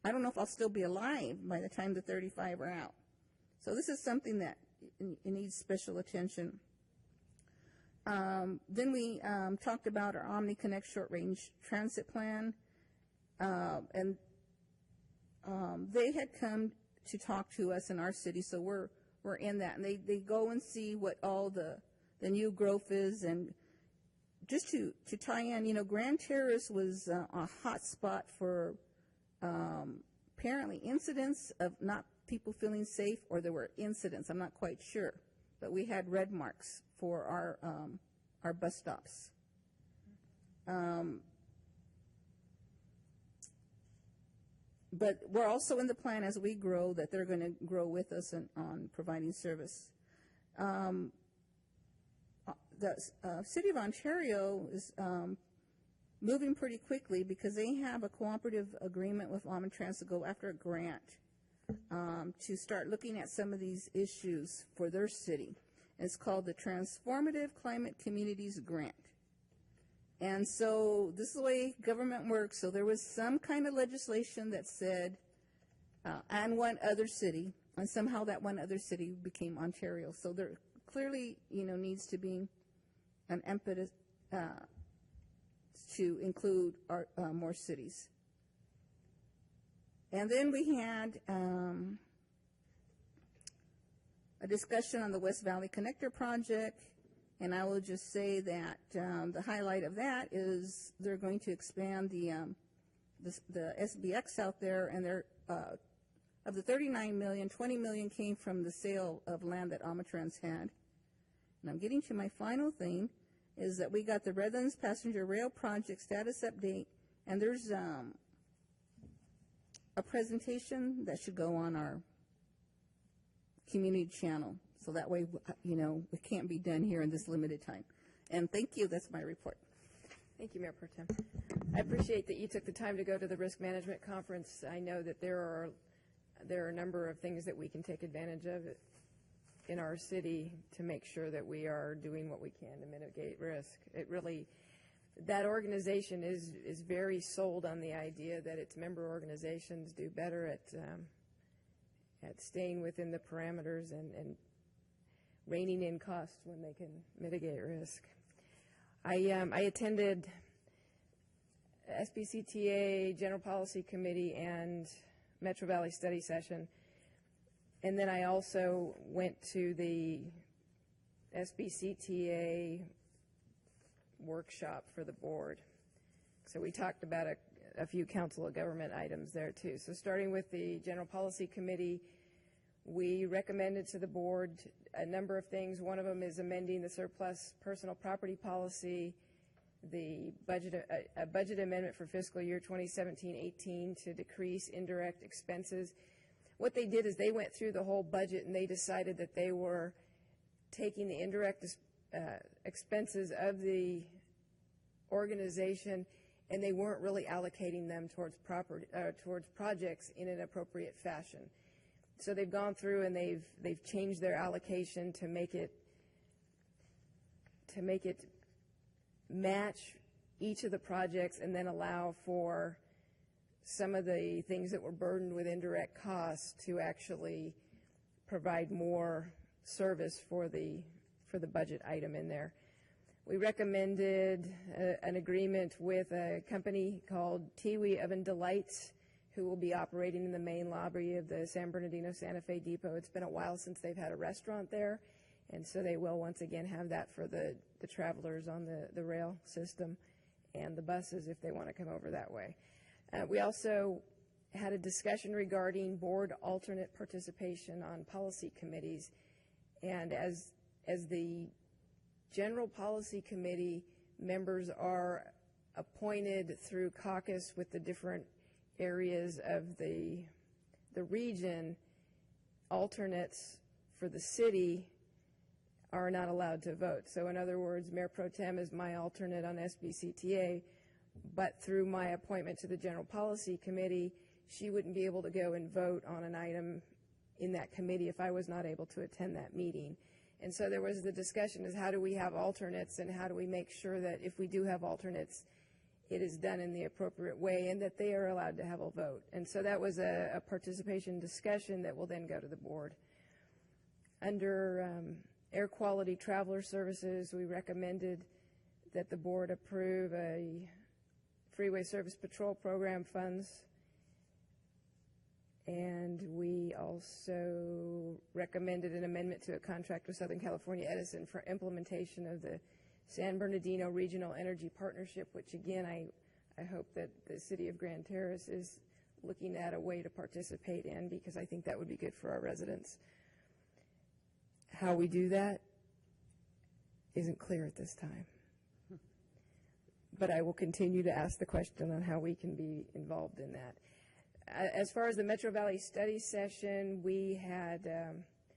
I don't know if I'll still be alive by the time the 35 are out. So this is something that it needs special attention. Then we talked about our OmniConnect short-range transit plan, and they had come to talk to us in our city, so we're in that. And they go and see what all the new growth is. And just to tie in, you know, Grand Terrace was a hot spot for apparently incidents of not people feeling safe, or there were incidents, I'm not quite sure. But we had red marks for our bus stops. But we're also in the plan as we grow that they're going to grow with us on providing service. The City of Ontario is moving pretty quickly because they have a cooperative agreement with Omnitrans to go after a grant to start looking at some of these issues for their city. It's called the Transformative Climate Communities Grant. And so this is the way government works. So there was some kind of legislation that said, and one other city, and somehow that one other city became Ontario. So there clearly, you know, needs to be an impetus to include our, more cities. And then we had a discussion on the West Valley Connector project. And I will just say that the highlight of that is they're going to expand the SBX out there, and they're of the 39 million, 20 million came from the sale of land that Omnitrans had. And I'm getting to my final thing, is that we got the Redlands Passenger Rail Project status update, and there's a presentation that should go on our community channel. So that way, you know, it can't be done here in this limited time. And thank you. That's my report. Thank you, Mayor Pro Tem. I appreciate that you took the time to go to the Risk Management Conference. I know that there are a number of things that we can take advantage of in our city to make sure that we are doing what we can to mitigate risk. It really, that organization is very sold on the idea that its member organizations do better at staying within the parameters and reining in costs when they can mitigate risk. I attended SBCTA General Policy Committee and Metro Valley Study Session, and then I also went to the SBCTA workshop for the board. So we talked about a few Council of Government items there too. So starting with the General Policy Committee, we recommended to the board a number of things. One of them is amending the surplus personal property policy, the a budget amendment for fiscal year 2017-18 to decrease indirect expenses. What they did is they went through the whole budget and they decided that they were taking the indirect expenses of the organization, and they weren't really allocating them towards projects in an appropriate fashion. So they've gone through and they've changed their allocation to make it match each of the projects, and then allow for some of the things that were burdened with indirect costs to actually provide more service for the budget item in there. We recommended an agreement with a company called Tiwi Oven Delights, who will be operating in the main lobby of the San Bernardino Santa Fe Depot. It's been a while since they've had a restaurant there, and so they will once again have that for the travelers on the rail system and the buses if they want to come over that way. We also had a discussion regarding board alternate participation on policy committees. And as the general policy committee members are appointed through caucus with the different areas of the region, alternates for the city are not allowed to vote. So in other words, Mayor Pro Tem is my alternate on SBCTA, but through my appointment to the General Policy Committee, she wouldn't be able to go and vote on an item in that committee if I was not able to attend that meeting. And so there was the discussion is how do we have alternates and how do we make sure that if we do have alternates, it is done in the appropriate way and that they are allowed to have a vote. And so that was a participation discussion that will then go to the board. Under air quality traveler services, we recommended that the board approve a freeway service patrol program funds. And we also recommended an amendment to a contract with Southern California Edison for implementation of the San Bernardino Regional Energy Partnership, which again, I hope that the city of Grand Terrace is looking at a way to participate in, because I think that would be good for our residents. How we do that isn't clear at this time. But I will continue to ask the question on how we can be involved in that. As far as the Metro Valley study session, we had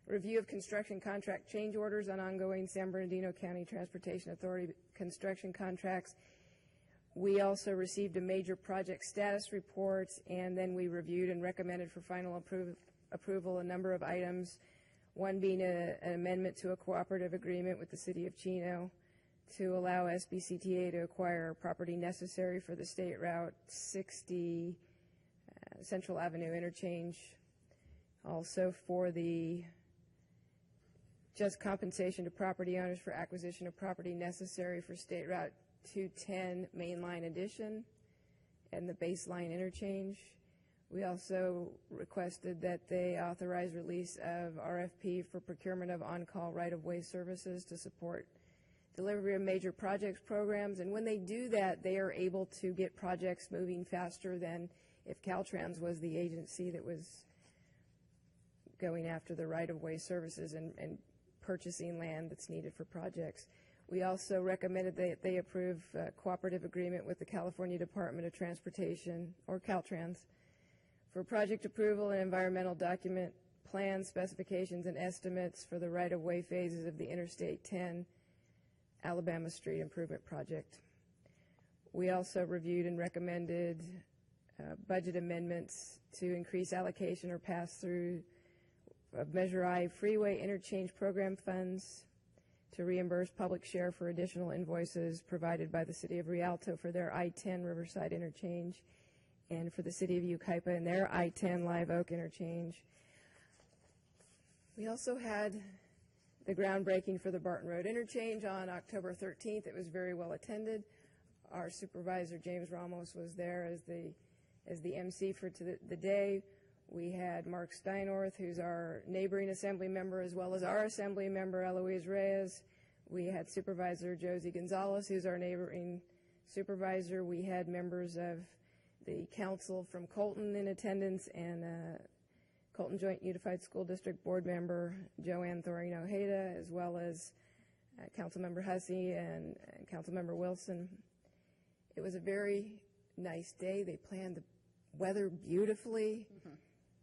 review of construction contract change orders on ongoing San Bernardino County Transportation Authority construction contracts. We also received a major project status report, and then we reviewed and recommended for final approval a number of items, one being an amendment to a cooperative agreement with the City of Chino to allow SBCTA to acquire property necessary for the State Route 60 Central Avenue interchange. Also for the just compensation to property owners for acquisition of property necessary for State Route 210 mainline addition and the baseline interchange. We also requested that they authorize release of RFP for procurement of on-call right-of-way services to support delivery of major projects programs. And when they do that, they are able to get projects moving faster than if Caltrans was the agency that was going after the right-of-way services and purchasing land that's needed for projects. We also recommended that they approve a cooperative agreement with the California Department of Transportation, or Caltrans, for project approval and environmental document plans, specifications, and estimates for the right-of-way phases of the Interstate 10 Alabama Street Improvement Project. We also reviewed and recommended budget amendments to increase allocation or pass-through of Measure I freeway interchange program funds to reimburse public share for additional invoices provided by the City of Rialto for their I-10 Riverside interchange and for the City of Yucaipa and their I-10 Live Oak interchange. We also had the groundbreaking for the Barton Road interchange on October 13th. It was very well attended. Our supervisor, James Ramos, was there as the MC for the day. We had Mark Steinorth, who's our neighboring assembly member, as well as our assembly member, Eloise Reyes. We had Supervisor Josie Gonzalez, who's our neighboring supervisor. We had members of the council from Colton in attendance, and Colton Joint Unified School District Board member Joanne Thorino Heda, as well as Councilmember Hussey and Councilmember Wilson. It was a very nice day. They planned the weather beautifully,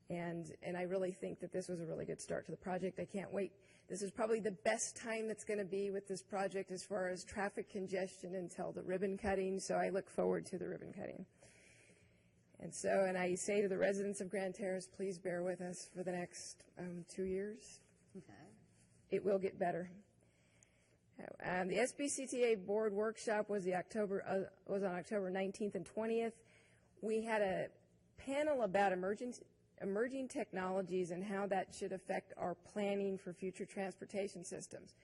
and I really think that this was a really good start to the project. I can't wait. This is probably the best time that's going to be with this project as far as traffic congestion until the ribbon cutting, so I look forward to the ribbon cutting. And I say to the residents of Grand Terrace, please bear with us for the next 2 years. It will get better. The SBCTA board workshop was on October 19th and 20th. We had a panel about emerging technologies and how that should affect our planning for future transportation systems.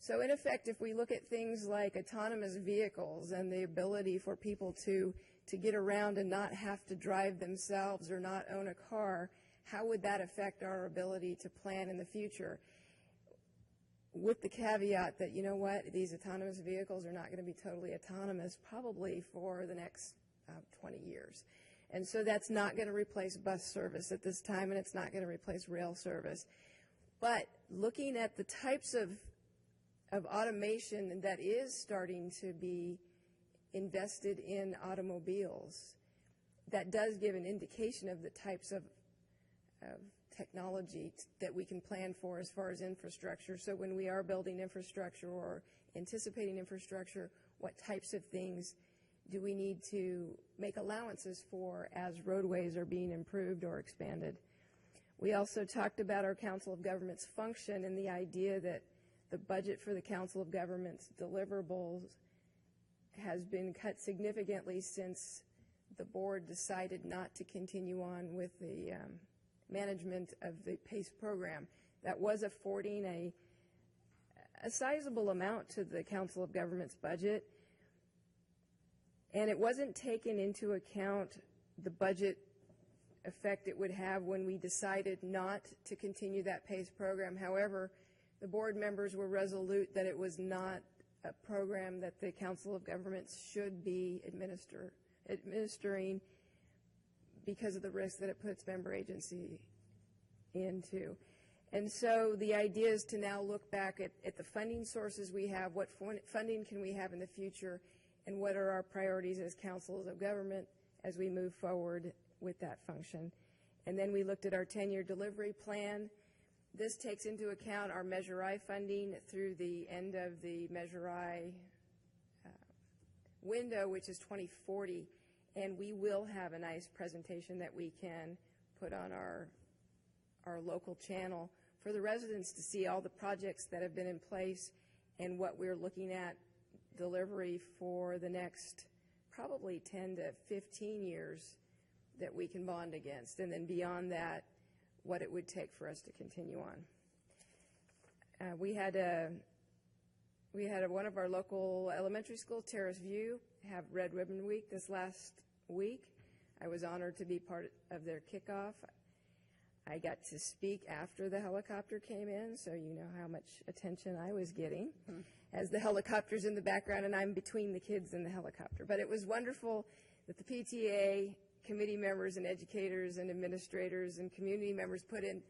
So in effect, if we look at things like autonomous vehicles and the ability for people to get around and not have to drive themselves or not own a car, how would that affect our ability to plan in the future? With the caveat that, you know what, these autonomous vehicles are not going to be totally autonomous probably for the next 20 years. And so that's not going to replace bus service at this time, and it's not going to replace rail service. But looking at the types of automation that is starting to be invested in automobiles, that does give an indication of the types of technology that we can plan for as far as infrastructure. So when we are building infrastructure or anticipating infrastructure, what types of things do we need to make allowances for as roadways are being improved or expanded? We also talked about our Council of Governments function and the idea that the budget for the Council of Governments deliverables has been cut significantly since the board decided not to continue on with the management of the PACE program. That was affording a sizable amount to the Council of Governments budget, and it wasn't taken into account the budget effect it would have when we decided not to continue that PACE program. However, the board members were resolute that it was not a program that the Council of Governments should be administering because of the risk that it puts member agency into. And so the idea is to now look back at the funding sources we have, what funding can we have in the future, and what are our priorities as councils of government as we move forward with that function. And then we looked at our 10-year delivery plan. This takes into account our Measure I funding through the end of the Measure I window, which is 2040. And we will have a nice presentation that we can put on our local channel for the residents to see all the projects that have been in place and what we're looking at delivery for the next probably 10 to 15 years that we can bond against. And then beyond that, what it would take for us to continue on. We had one of our local elementary schools, Terrace View, have Red Ribbon Week this last week. I was honored to be part of their kickoff. I got to speak after the helicopter came in, so you know how much attention I was getting as the helicopter's in the background and I'm between the kids and the helicopter. But it was wonderful that the PTA committee members and educators and administrators and community members put in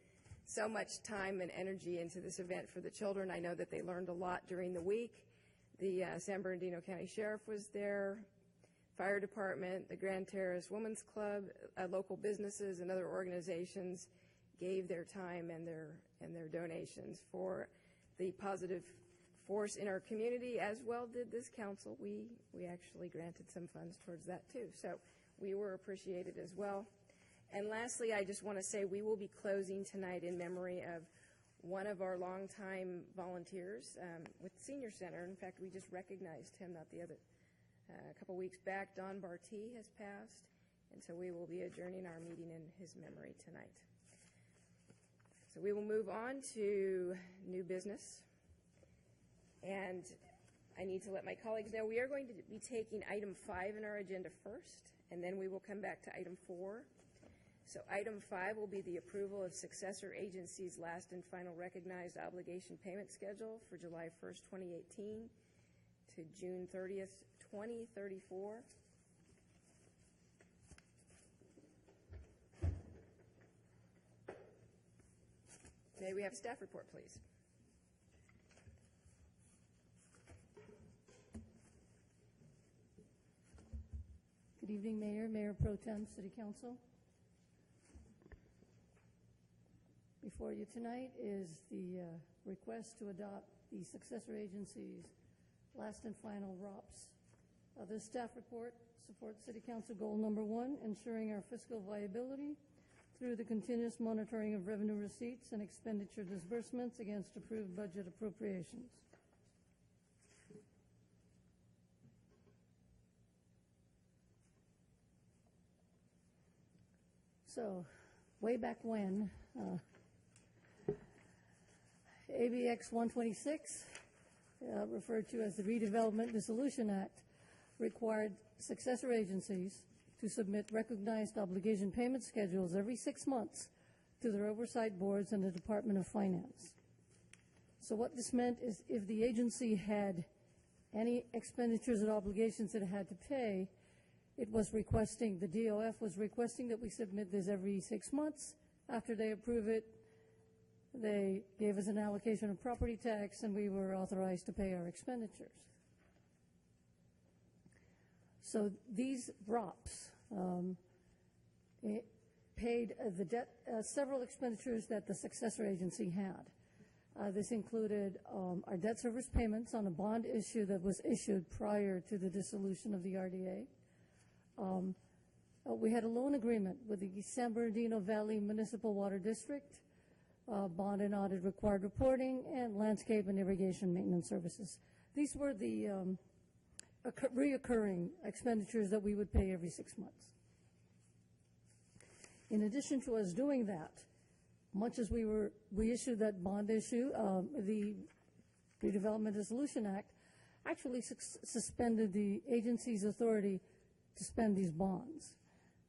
so much time and energy into this event for the children. I know that they learned a lot during the week. The San Bernardino County Sheriff was there, Fire Department, the Grand Terrace Women's Club, local businesses and other organizations gave their time and their donations for the positive force in our community, as well did this council. We actually granted some funds towards that too. So we were appreciated as well. And lastly, I just want to say we will be closing tonight in memory of one of our longtime volunteers with the Senior Center. In fact, we just recognized him a couple weeks back. Don Bartee has passed, and so we will be adjourning our meeting in his memory tonight. So we will move on to new business. And I need to let my colleagues know we are going to be taking item 5 in our agenda first, and then we will come back to item 4. So item 5 will be the approval of successor agencies' last and final recognized obligation payment schedule for July 1st, 2018 to June 30th, 2034. May we have a staff report, please? Good evening, Mayor, Mayor Pro Tem, City Council. Before you tonight is the request to adopt the successor agency's last and final ROPS. This staff report supports City Council goal number 1, ensuring our fiscal viability through the continuous monitoring of revenue receipts and expenditure disbursements against approved budget appropriations. So, way back when, ABX 126, referred to as the Redevelopment Dissolution Act, required successor agencies to submit recognized obligation payment schedules every 6 months to their oversight boards and the Department of Finance. So what this meant is if the agency had any expenditures and obligations that it had to pay, it was requesting, the DOF was requesting that we submit this every 6 months. After they approve it, they gave us an allocation of property tax, and we were authorized to pay our expenditures. So these ROPS paid the debt, several expenditures that the successor agency had. This included our debt service payments on a bond issue that was issued prior to the dissolution of the RDA. We had a loan agreement with the San Bernardino Valley Municipal Water District, bond and audit required reporting, and landscape and irrigation maintenance services. These were the reoccurring expenditures that we would pay every 6 months. In addition to us doing that, much as we issued that bond issue, the Redevelopment Dissolution Act actually suspended the agency's authority to spend these bonds.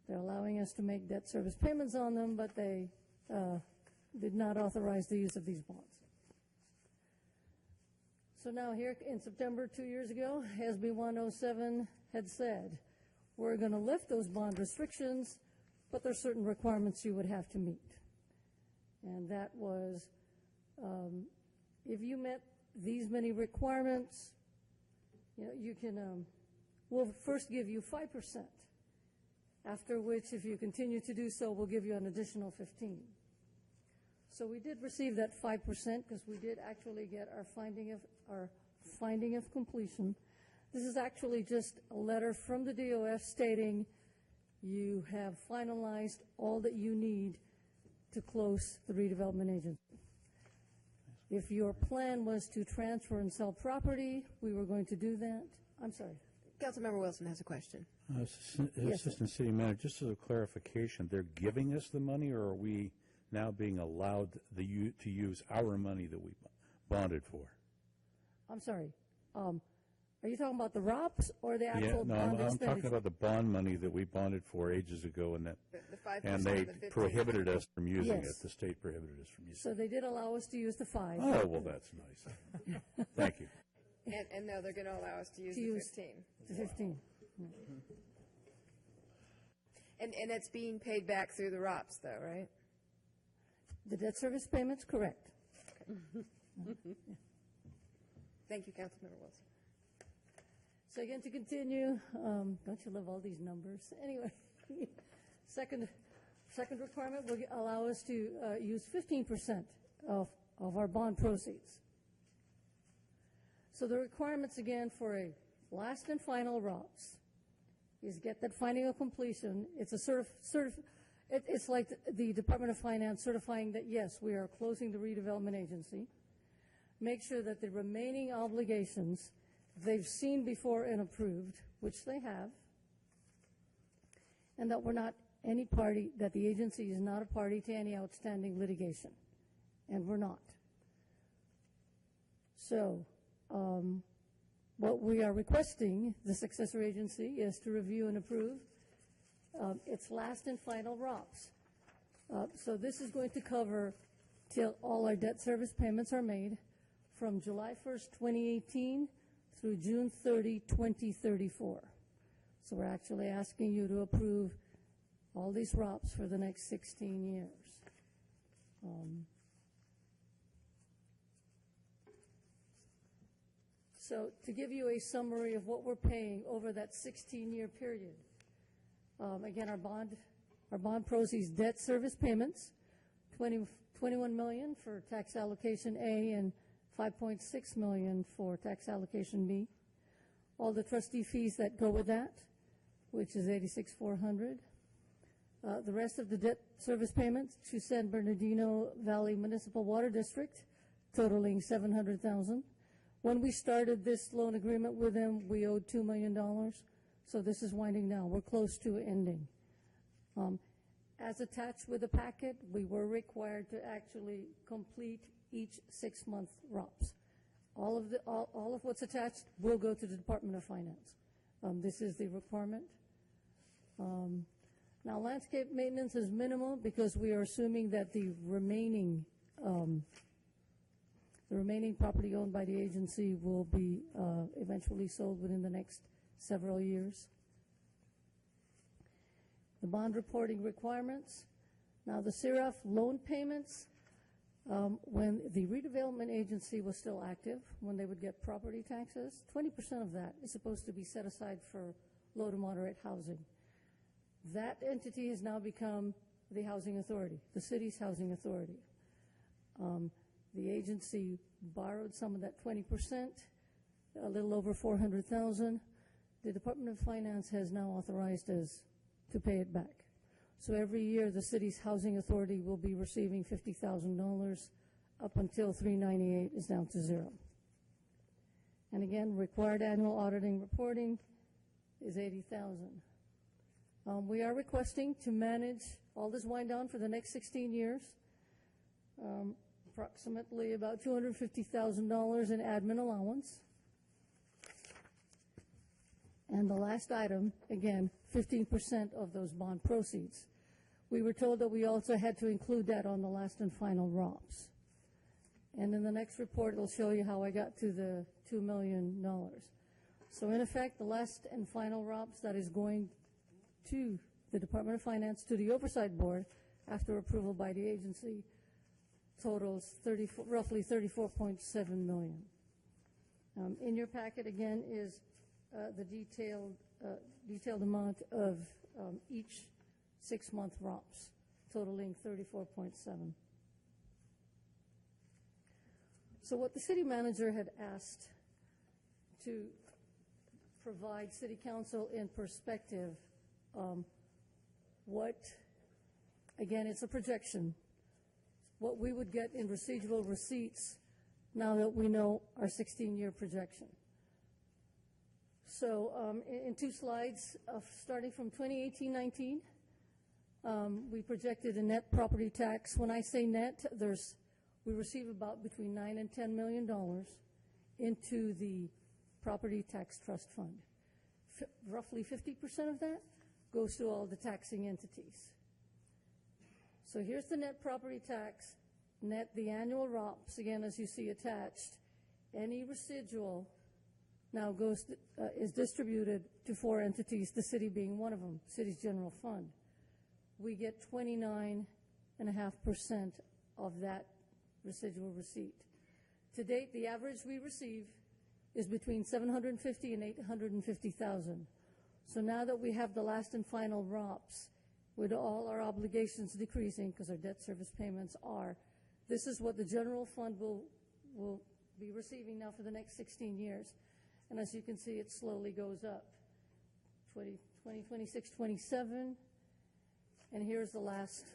They're allowing us to make debt service payments on them, but they did not authorize the use of these bonds. So now here in September 2 years ago, SB 107 had said, we're going to lift those bond restrictions, but there's certain requirements you would have to meet. And that was, if you met these many requirements, you can, we'll first give you 5%, after which, if you continue to do so, we'll give you an additional 15%. So we did receive that 5% because we did actually get our finding of completion. This is actually just a letter from the DOF stating you have finalized all that you need to close the redevelopment agency. If your plan was to transfer and sell property, we were going to do that. I'm sorry. Councilmember Wilson has a question. Assistant City Manager, just as a clarification, they're giving us the money, or are we now being allowed to use our money that we bonded for? I'm sorry. Are you talking about the ROPS or the actual bond I'm expenditure? talking about the bond money that we bonded for ages ago, and that, The 5% and they of the 15. prohibited us from using Yes. it. The state prohibited us from using So they did allow us to use the 5. it. Oh, well, that's nice. Thank you. And no, they're going to allow us to use To the use 15. The 15. And it's being paid back through the ROPS, though, right? The debt service payments, correct. Thank you, Councilmember Wilson. So again, to continue, don't you love all these numbers? Anyway, second requirement will allow us to use 15% of our bond proceeds. So the requirements again for a last and final ROPS is get that finding of completion. It's a it's like the Department of Finance certifying that yes, we are closing the redevelopment agency. Make sure that the remaining obligations they've seen before and approved, which they have, and that we're not any party, that the agency is not a party to any outstanding litigation, and we're not. So what we are requesting, the successor agency, is to review and approve its last and final ROPS. So this is going to cover till all our debt service payments are made from July 1st, 2018 through June 30, 2034. So we're actually asking you to approve all these ROPS for the next 16 years. So to give you a summary of what we're paying over that 16-year period, again, our bond proceeds debt service payments, $21 million for tax allocation A and $5.6 million for tax allocation B. All the trustee fees that go with that, which is $86,400. The rest of the debt service payments to San Bernardino Valley Municipal Water District, totaling $700,000. When we started this loan agreement with them, we owed $2 million. So this is winding down. We're close to ending. As attached with the packet, we were required to actually complete each 6-month ROPS. All of what's attached will go to the Department of Finance. This is the requirement. Now, landscape maintenance is minimal because we are assuming that the remaining property owned by the agency will be eventually sold within the next several years. the bond reporting requirements. Now, the CRF loan payments, when the redevelopment agency was still active, when they would get property taxes, 20% of that is supposed to be set aside for low to moderate housing. That entity has now become the housing authority, the city's housing authority. The agency borrowed some of that 20%, a little over $400,000. The Department of Finance has now authorized us to pay it back. So every year, the city's housing authority will be receiving $50,000 up until 398 is down to zero. And again, required annual auditing reporting is $80,000. We are requesting to manage all this wind down for the next 16 years, approximately about $250,000 in admin allowance. And the last item, again, 15% of those bond proceeds. We were told that we also had to include that on the last and final ROPS. And in the next report, it'll show you how I got to the $2 million. So in effect, the last and final ROPS that is going to the Department of Finance, to the Oversight Board, after approval by the agency, totals roughly $34.7 million. In your packet, again, is the detailed amount of each 6-month ROPS, totaling 34.7. So what the city manager had asked to provide city council in perspective, again, it's a projection, what we would get in residual receipts now that we know our 16-year projection. So in 2 slides, starting from 2018-19, we projected a net property tax. When I say net, we receive about between $9 and $10 million into the property tax trust fund. Roughly 50% of that goes to all the taxing entities. So here's the net property tax, net the annual ROPS, again, as you see attached. Any residual now is distributed to 4 entities, the city being one of them, city's general fund. We get 29.5% of that residual receipt. To date, the average we receive is between $750,000 and $850,000. So now that we have the last and final ROPS, with all our obligations decreasing, because our debt service payments are, this is what the general fund will be receiving now for the next 16 years. And as you can see, it slowly goes up. 26, 27, and here's the last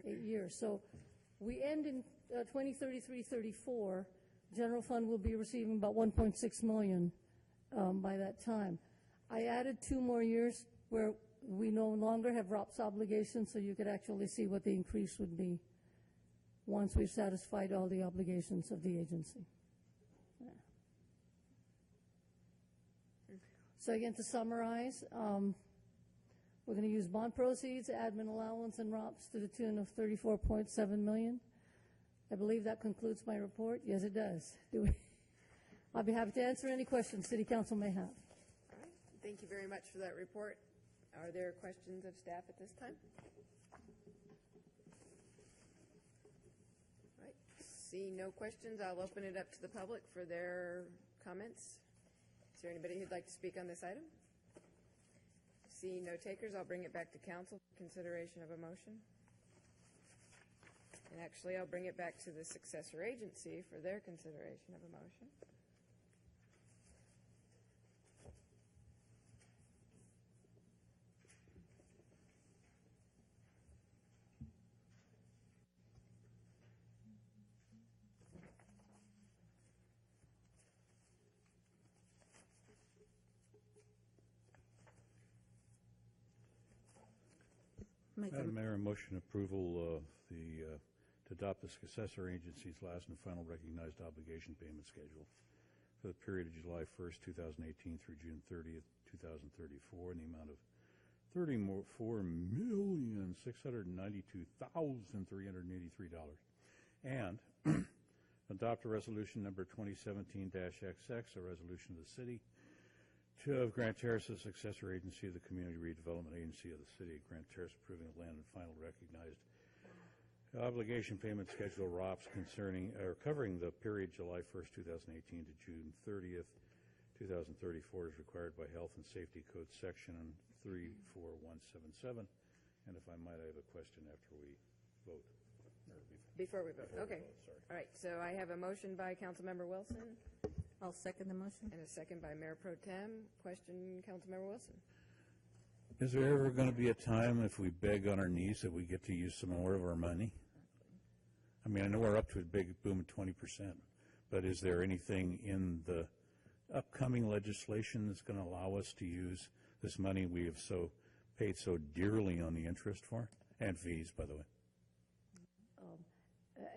8 years. So we end in 2033, 34. General fund will be receiving about $1.6 million by that time. I added 2 more years where we no longer have ROPS obligations, so you could actually see what the increase would be once we've satisfied all the obligations of the agency. Yeah. So again, to summarize, we're going to use bond proceeds, admin allowance, and ROPS to the tune of $34.7 million. I believe that concludes my report. Yes, it does. I'll be happy to answer any questions City Council may have. All right. Thank you very much for that report. Are there questions of staff at this time? All right. Seeing no questions, I'll open it up to the public for their comments. Is there anybody who'd like to speak on this item? Seeing no takers, I'll bring it back to council for consideration of a motion. And actually, I'll bring it back to the successor agency for their consideration of a motion. Madam Mayor, motion approval to adopt the successor agency's last and final recognized obligation payment schedule for the period of July 1st, 2018 through June 30th, 2034 in the amount of $34,692,383. And adopt a resolution number 2017-XX, a resolution of the city of Grant Terrace, a successor agency of the Community Redevelopment Agency of the City of Grant Terrace, approving the land and final recognized obligation payment schedule ROPS covering the period July 1st, 2018 to June 30th, 2034 is required by Health and Safety Code Section 34177. And if I might, I have a question after we vote. Before we vote, okay. Sorry. All right, so I have a motion by Councilmember Wilson I'll second the motion. and a second by Mayor Pro Tem. Question, Councilmember Wilson. Is there ever going to be a time if we beg on our knees that we get to use some more of our money? I mean, I know we're up to a big boom of 20%, but is there anything in the upcoming legislation that's going to allow us to use this money we have paid so dearly on the interest for, and fees, by the way?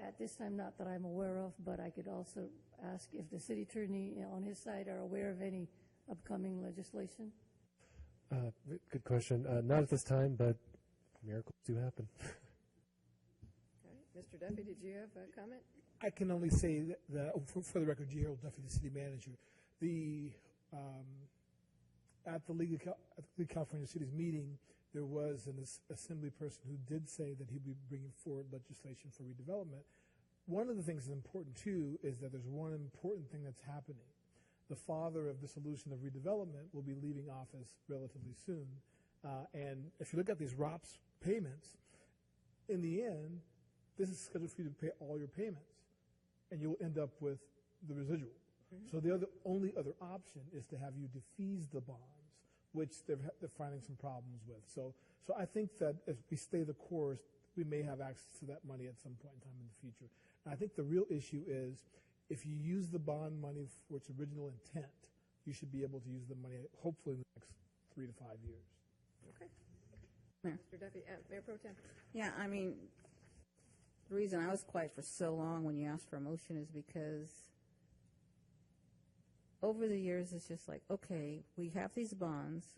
At this time, not that I'm aware of, but I could also ask if the city attorney on his side are aware of any upcoming legislation. Good question. Not at this time, but miracles do happen. All right, Mr. Duffy, did you have a comment? I can only say that for the record, G. Harold Duffy, the city manager, at the League of California Cities meeting, there was an assembly person who did say that he'd be bringing forward legislation for redevelopment. One of the things that's important, too, is that there's one important thing that's happening. The father of the solution of redevelopment will be leaving office relatively soon. And if you look at these ROPS payments, in the end, this is scheduled for you to pay all your payments, and you'll end up with the residual. So the only other option is to have you defease the bonds, which they're finding some problems with. So I think that if we stay the course, we may have access to that money at some point in time in the future. And I think the real issue is if you use the bond money for its original intent, you should be able to use the money hopefully in the next 3 to 5 years. Okay. Mayor. Mr. Duffy, Mayor Pro Tem. Yeah, I mean, the reason I was quiet for so long when you asked for a motion is because over the years, it's just like, okay, we have these bonds.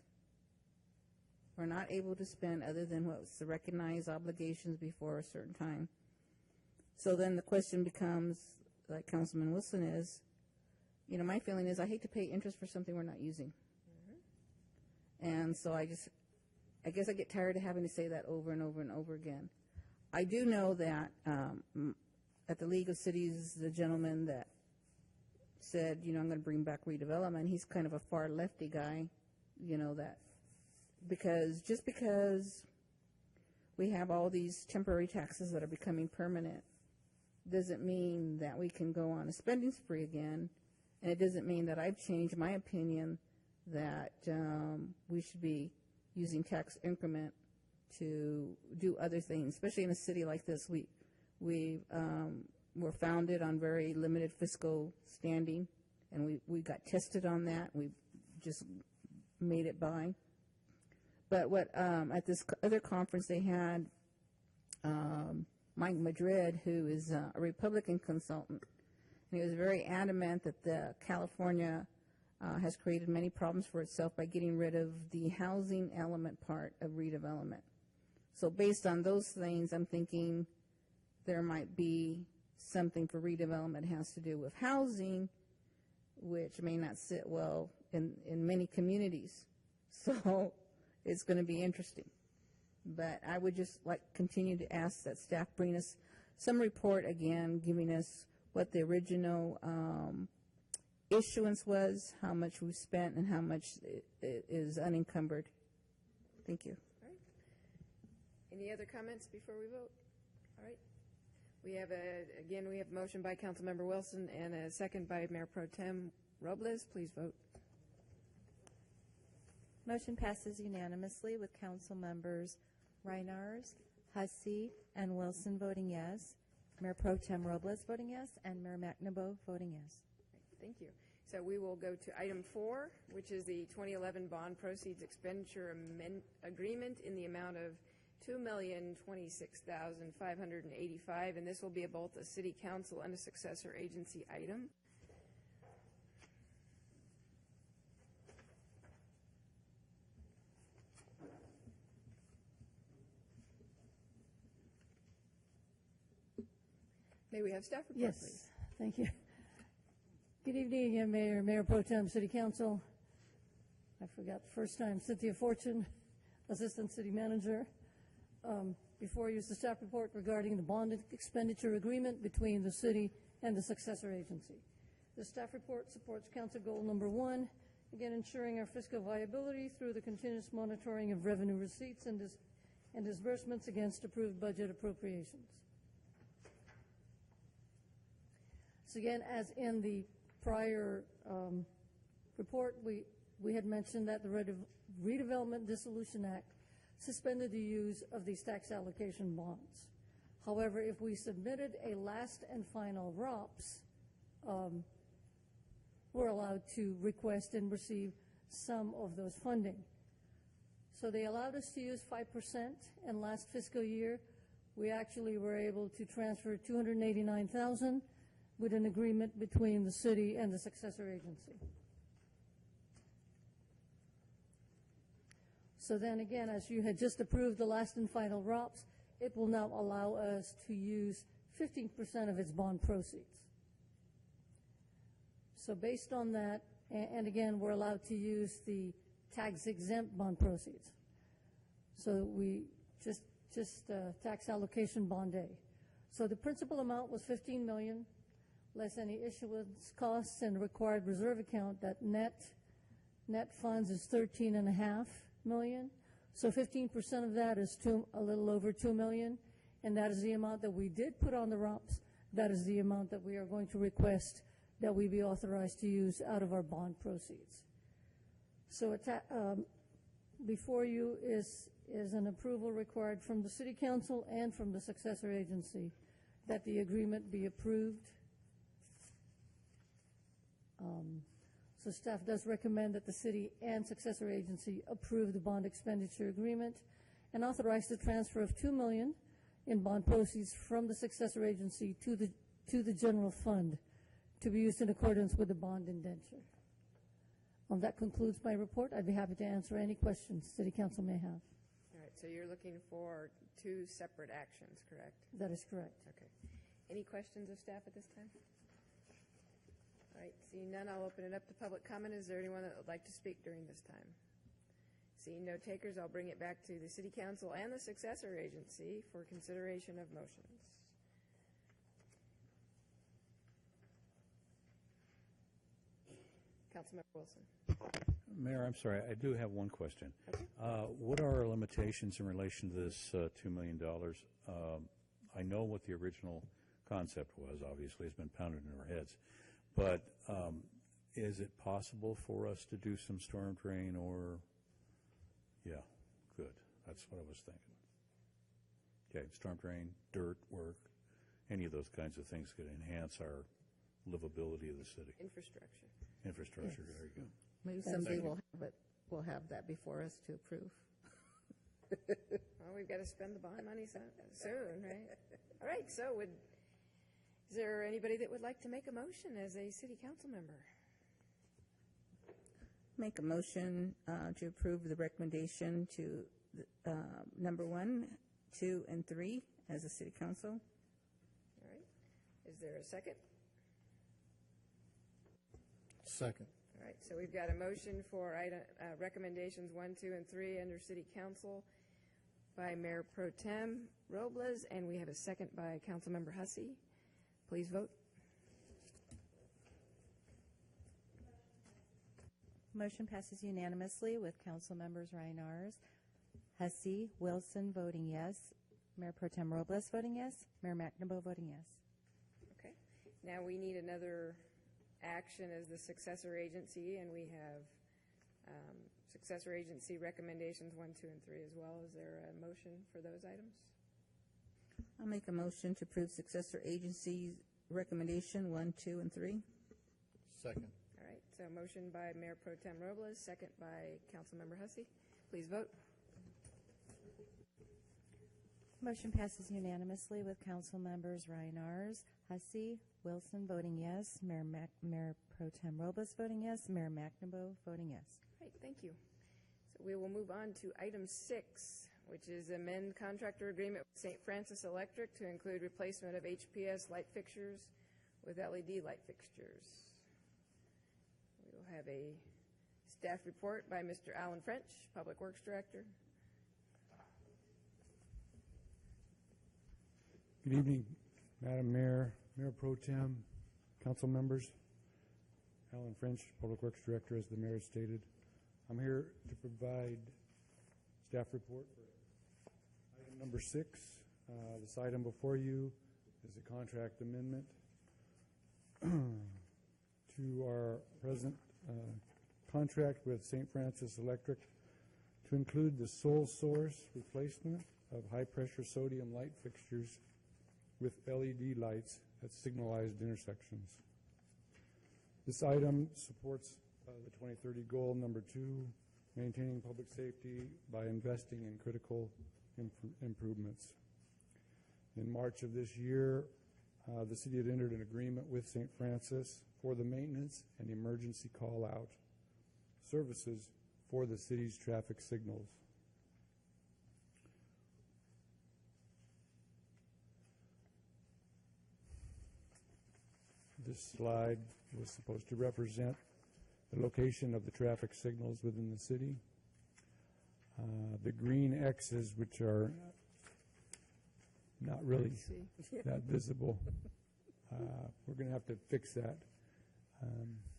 We're not able to spend other than what's the recognized obligations before a certain time. So then the question becomes, like Councilman Wilson is, my feeling is I hate to pay interest for something we're not using. And so I guess I get tired of having to say that over and over and over again. I do know that at the League of Cities, the gentleman that said, I'm going to bring back redevelopment, he's kind of a far lefty guy, that because we have all these temporary taxes that are becoming permanent doesn't mean that we can go on a spending spree again, and it doesn't mean that I've changed my opinion that we should be using tax increment to do other things, especially in a city like this. We're founded on very limited fiscal standing, and we got tested on that. We just made it by. But what at this other conference they had Mike Madrid, who is a Republican consultant, and he was very adamant that the California has created many problems for itself by getting rid of the housing element part of redevelopment. So based on those things, I'm thinking there might be something for redevelopment has to do with housing, which may not sit well in many communities. So it's going to be interesting. But I would just like continue to ask that staff bring us some report again, giving us what the original issuance was, how much we spent, and how much is unencumbered. Thank you. All right. Any other comments before we vote? All right. We have a motion by Councilmember Wilson and a second by Mayor Pro Tem Robles. Please vote. Motion passes unanimously with Council Members Reinars, Hussey, and Wilson voting yes, Mayor Pro Tem Robles voting yes, and Mayor McNaboe voting yes. Thank you. So we will go to item 4, which is the 2011 bond proceeds expenditure agreement in the amount of $2,026,585, and this will be both a city council and a successor agency item. May we have staff report, please? Yes, thank you. Good evening again, Mayor Pro Tem, City Council. I forgot the first time, Cynthia Fortune, Assistant City Manager. Before you is the staff report regarding the bond expenditure agreement between the city and the successor agency. The staff report supports council goal number 1, again ensuring our fiscal viability through the continuous monitoring of revenue receipts and disbursements against approved budget appropriations. So again, as in the prior report, we had mentioned that the Redevelopment Dissolution Act suspended the use of these tax allocation bonds. However, if we submitted a last and final ROPS, we're allowed to request and receive some of those funding. So they allowed us to use 5%, and last fiscal year, we actually were able to transfer $289,000 with an agreement between the city and the successor agency. So then again, as you had just approved the last and final ROPS, it will now allow us to use 15% of its bond proceeds. So based on that, and again, we're allowed to use the tax-exempt bond proceeds. So we just tax allocation bond A. So the principal amount was $15 million, less any issuance costs and required reserve account. That net funds is $13.5 million. So 15% of that is a little over $2 million, and that is the amount that we did put on the ROPS. That is the amount that we are going to request that we be authorized to use out of our bond proceeds. So before you is an approval required from the City Council and from the successor agency that the agreement be approved. So staff does recommend that the city and successor agency approve the bond expenditure agreement and authorize the transfer of $2 million in bond proceeds from the successor agency to the general fund to be used in accordance with the bond indenture. That concludes my report. I'd be happy to answer any questions City Council may have. All right, so you're looking for 2 separate actions, correct? That is correct. Okay. Any questions of staff at this time? All right, seeing none, I'll open it up to public comment. Is there anyone that would like to speak during this time? Seeing no takers, I'll bring it back to the City Council and the successor agency for consideration of motions. Councilmember Wilson. Mayor, I'm sorry, I do have one question. Okay. What are our limitations in relation to this $2 million? I know what the original concept was, obviously, it's been pounded in our heads. But is it possible for us to do some storm drain or, yeah, good. That's what I was thinking. Okay, storm drain, dirt work, any of those kinds of things could enhance our livability of the city. Infrastructure. Infrastructure, Yes. there you go. Maybe someday we'll have that before us to approve. Well, we've got to spend the bond money soon, right? All right, so is there anybody that would like to make a motion as a City Council member? Make a motion to approve the recommendation to number 1, 2, and 3 as a City Council. All right. Is there a second? Second. All right, so we've got a motion for recommendations 1, 2, and 3 under City Council by Mayor Pro Tem Robles, and we have a second by Councilmember Hussey. Please vote. Motion passes unanimously with Council Members Reinars, Hussey, Wilson voting yes, Mayor Pro Tem Robles voting yes, Mayor McNaboe voting yes. Okay. Now we need another action as the successor agency, and we have successor agency recommendations 1, 2, and 3 as well. Is there a motion for those items? I'll make a motion to approve successor agency recommendation 1, 2, and 3. Second. All right, so motion by Mayor Pro Tem Robles, second by Councilmember Hussey. Please vote. Motion passes unanimously with Council Members Reinars, Hussey, Wilson voting yes, Mayor Pro Tem Robles voting yes, Mayor McNaboe voting yes. Great, thank you. So we will move on to item 6, which is amend contractor agreement with St. Francis Electric to include replacement of HPS light fixtures with LED light fixtures. We will have a Staff report by Mr. Alan French, Public Works Director. Good evening, Madam Mayor, Mayor Pro Tem, council members. Alan French, Public Works Director, as the mayor stated. I'm here to provide staff report for item number 6. This item before you is a contract amendment to our present contract with St. Francis Electric to include the sole source replacement of high-pressure sodium light fixtures with LED lights at signalized intersections. This item supports the 2030 goal number 2, maintaining public safety by investing in critical improvements. In March of this year, the city had entered an agreement with St. Francis for the maintenance and emergency call-out services for the city's traffic signals. This slide was supposed to represent the location of the traffic signals within the city. The green X's, which are not really that visible, we're going to have to fix that.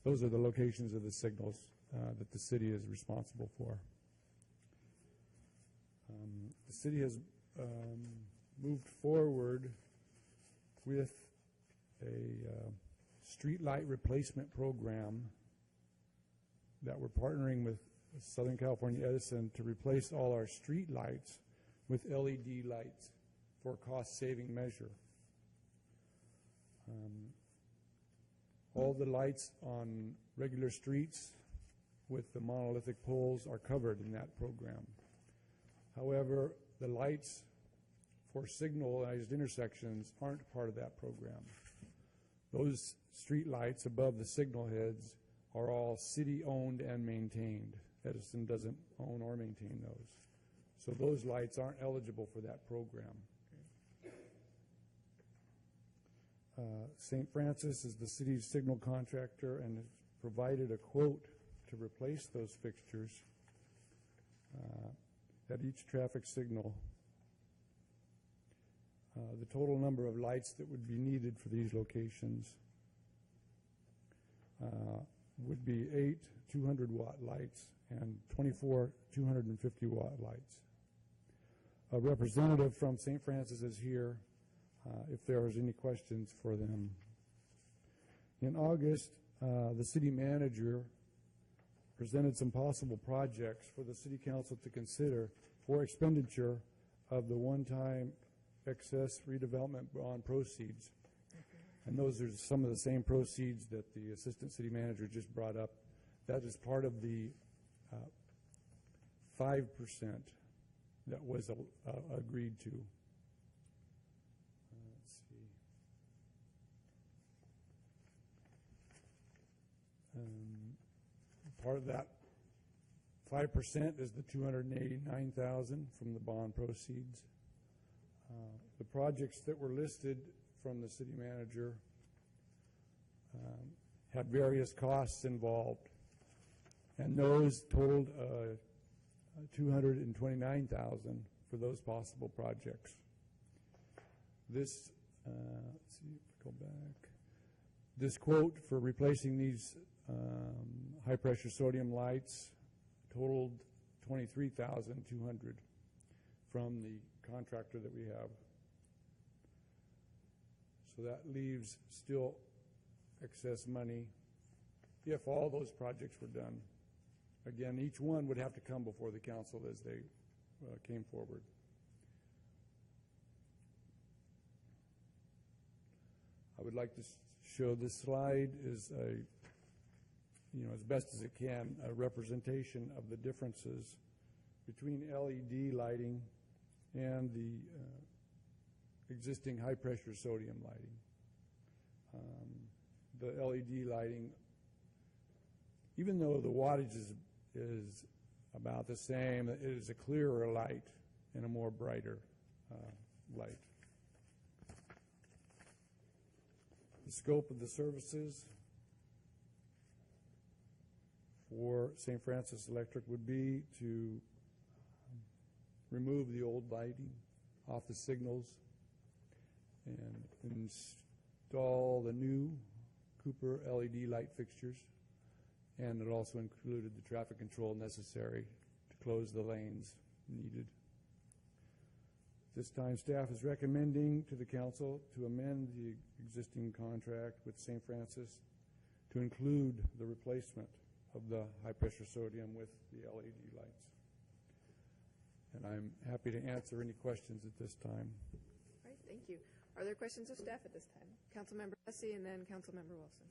Those are the locations of the signals that the city is responsible for. The city has moved forward with a street light replacement program that we're partnering with Southern California Edison to replace all our street lights with LED lights for a cost-saving measure. All the lights on regular streets with the monolithic poles are covered in that program. However, the lights for signalized intersections aren't part of that program. Those street lights above the signal heads are all city-owned and maintained. Edison doesn't own or maintain those. So those lights aren't eligible for that program. St. Francis is the city's signal contractor and has provided a quote to replace those fixtures at each traffic signal. The total number of lights that would be needed for these locations would be 8 200-watt lights and 24 250-watt lights. A representative from St. Francis is here if there is any questions for them. In August, the city manager presented some possible projects for the city council to consider for expenditure of the one-time excess redevelopment bond proceeds. And those are some of the same proceeds that the assistant city manager just brought up. That is part of the 5% that was agreed to. Let's see. Part of that 5% is the $289,000 from the bond proceeds. The projects that were listed from the city manager had various costs involved, and those totaled $229,000 for those possible projects. This, let's see, go back. This quote for replacing these high-pressure sodium lights totaled $23,200 from the contractor that we have. So that leaves still excess money if all those projects were done. Again, each one would have to come before the council as they came forward. I would like to show this slide is as best as it can, a representation of the differences between LED lighting and the existing high-pressure sodium lighting. The LED lighting, even though the wattage is about the same, it is a clearer light and a more brighter light. The scope of the services for St. Francis Electric would be to remove the old lighting off the signals and install the new Cooper LED light fixtures. And it also included the traffic control necessary to close the lanes needed. This time, staff is recommending to the council to amend the existing contract with St. Francis to include the replacement of the high-pressure sodium with the LED lights. And I'm happy to answer any questions at this time. All right, thank you. Are there questions of staff at this time? Councilmember Hussey and then Councilmember Wilson.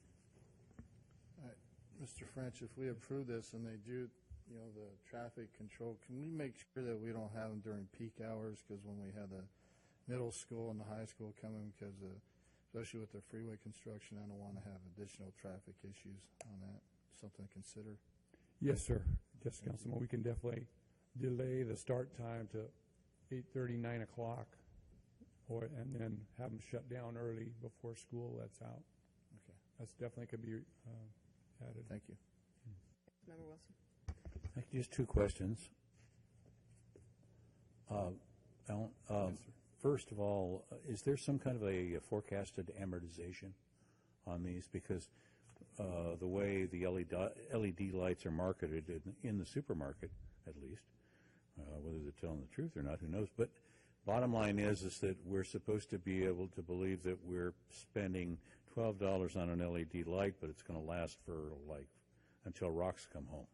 Mr. French, if we approve this and they do, the traffic control, can we make sure that we don't have them during peak hours? Because when we have the middle school and the high school coming, because especially with the freeway construction, I don't want to have additional traffic issues on that. Something to consider. Yes, sir. Yes, Councilman. We can definitely delay the start time to 8:30, 9 o'clock, and then have them shut down early before school lets out. Okay. That's definitely could be added. Thank you. Member Wilson. Just two questions. Alan, first of all, is there some kind of a forecasted amortization on these? Because the way the LED lights are marketed in the supermarket, at least, whether they're telling the truth or not, who knows? But bottom line is that we're supposed to be able to believe that we're spending $12 on an LED light, but it's going to last for until rocks come home.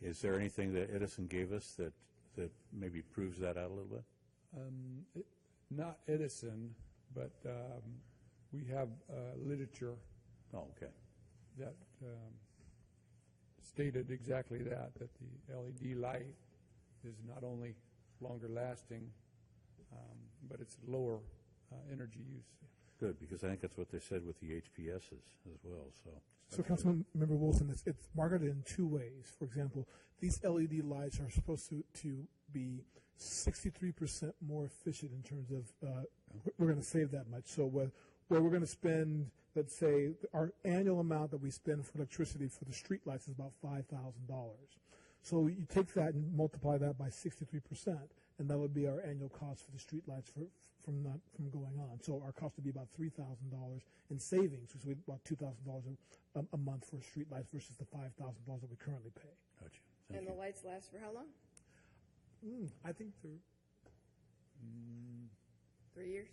Is there anything that Edison gave us that maybe proves that out a little bit? Not Edison, but we have literature. Oh, okay. That stated exactly that the LED light is not only longer lasting, but it's lower energy use. Good, because I think that's what they said with the HPSs as well. So Councilmember Wilson, it's marketed in two ways. For example, these LED lights are supposed to be 63% more efficient in terms of, we're going to save that much. So where we're going to spend, let's say, our annual amount that we spend for electricity for the street lights is about $5,000. So you take that and multiply that by 63%, and that would be our annual cost for the street lights from going on. So our cost would be about $3,000 in savings, which would be about $2,000 a month for street lights versus the $5,000 that we currently pay. Gotcha. And the lights last for how long? I think they're 3 years?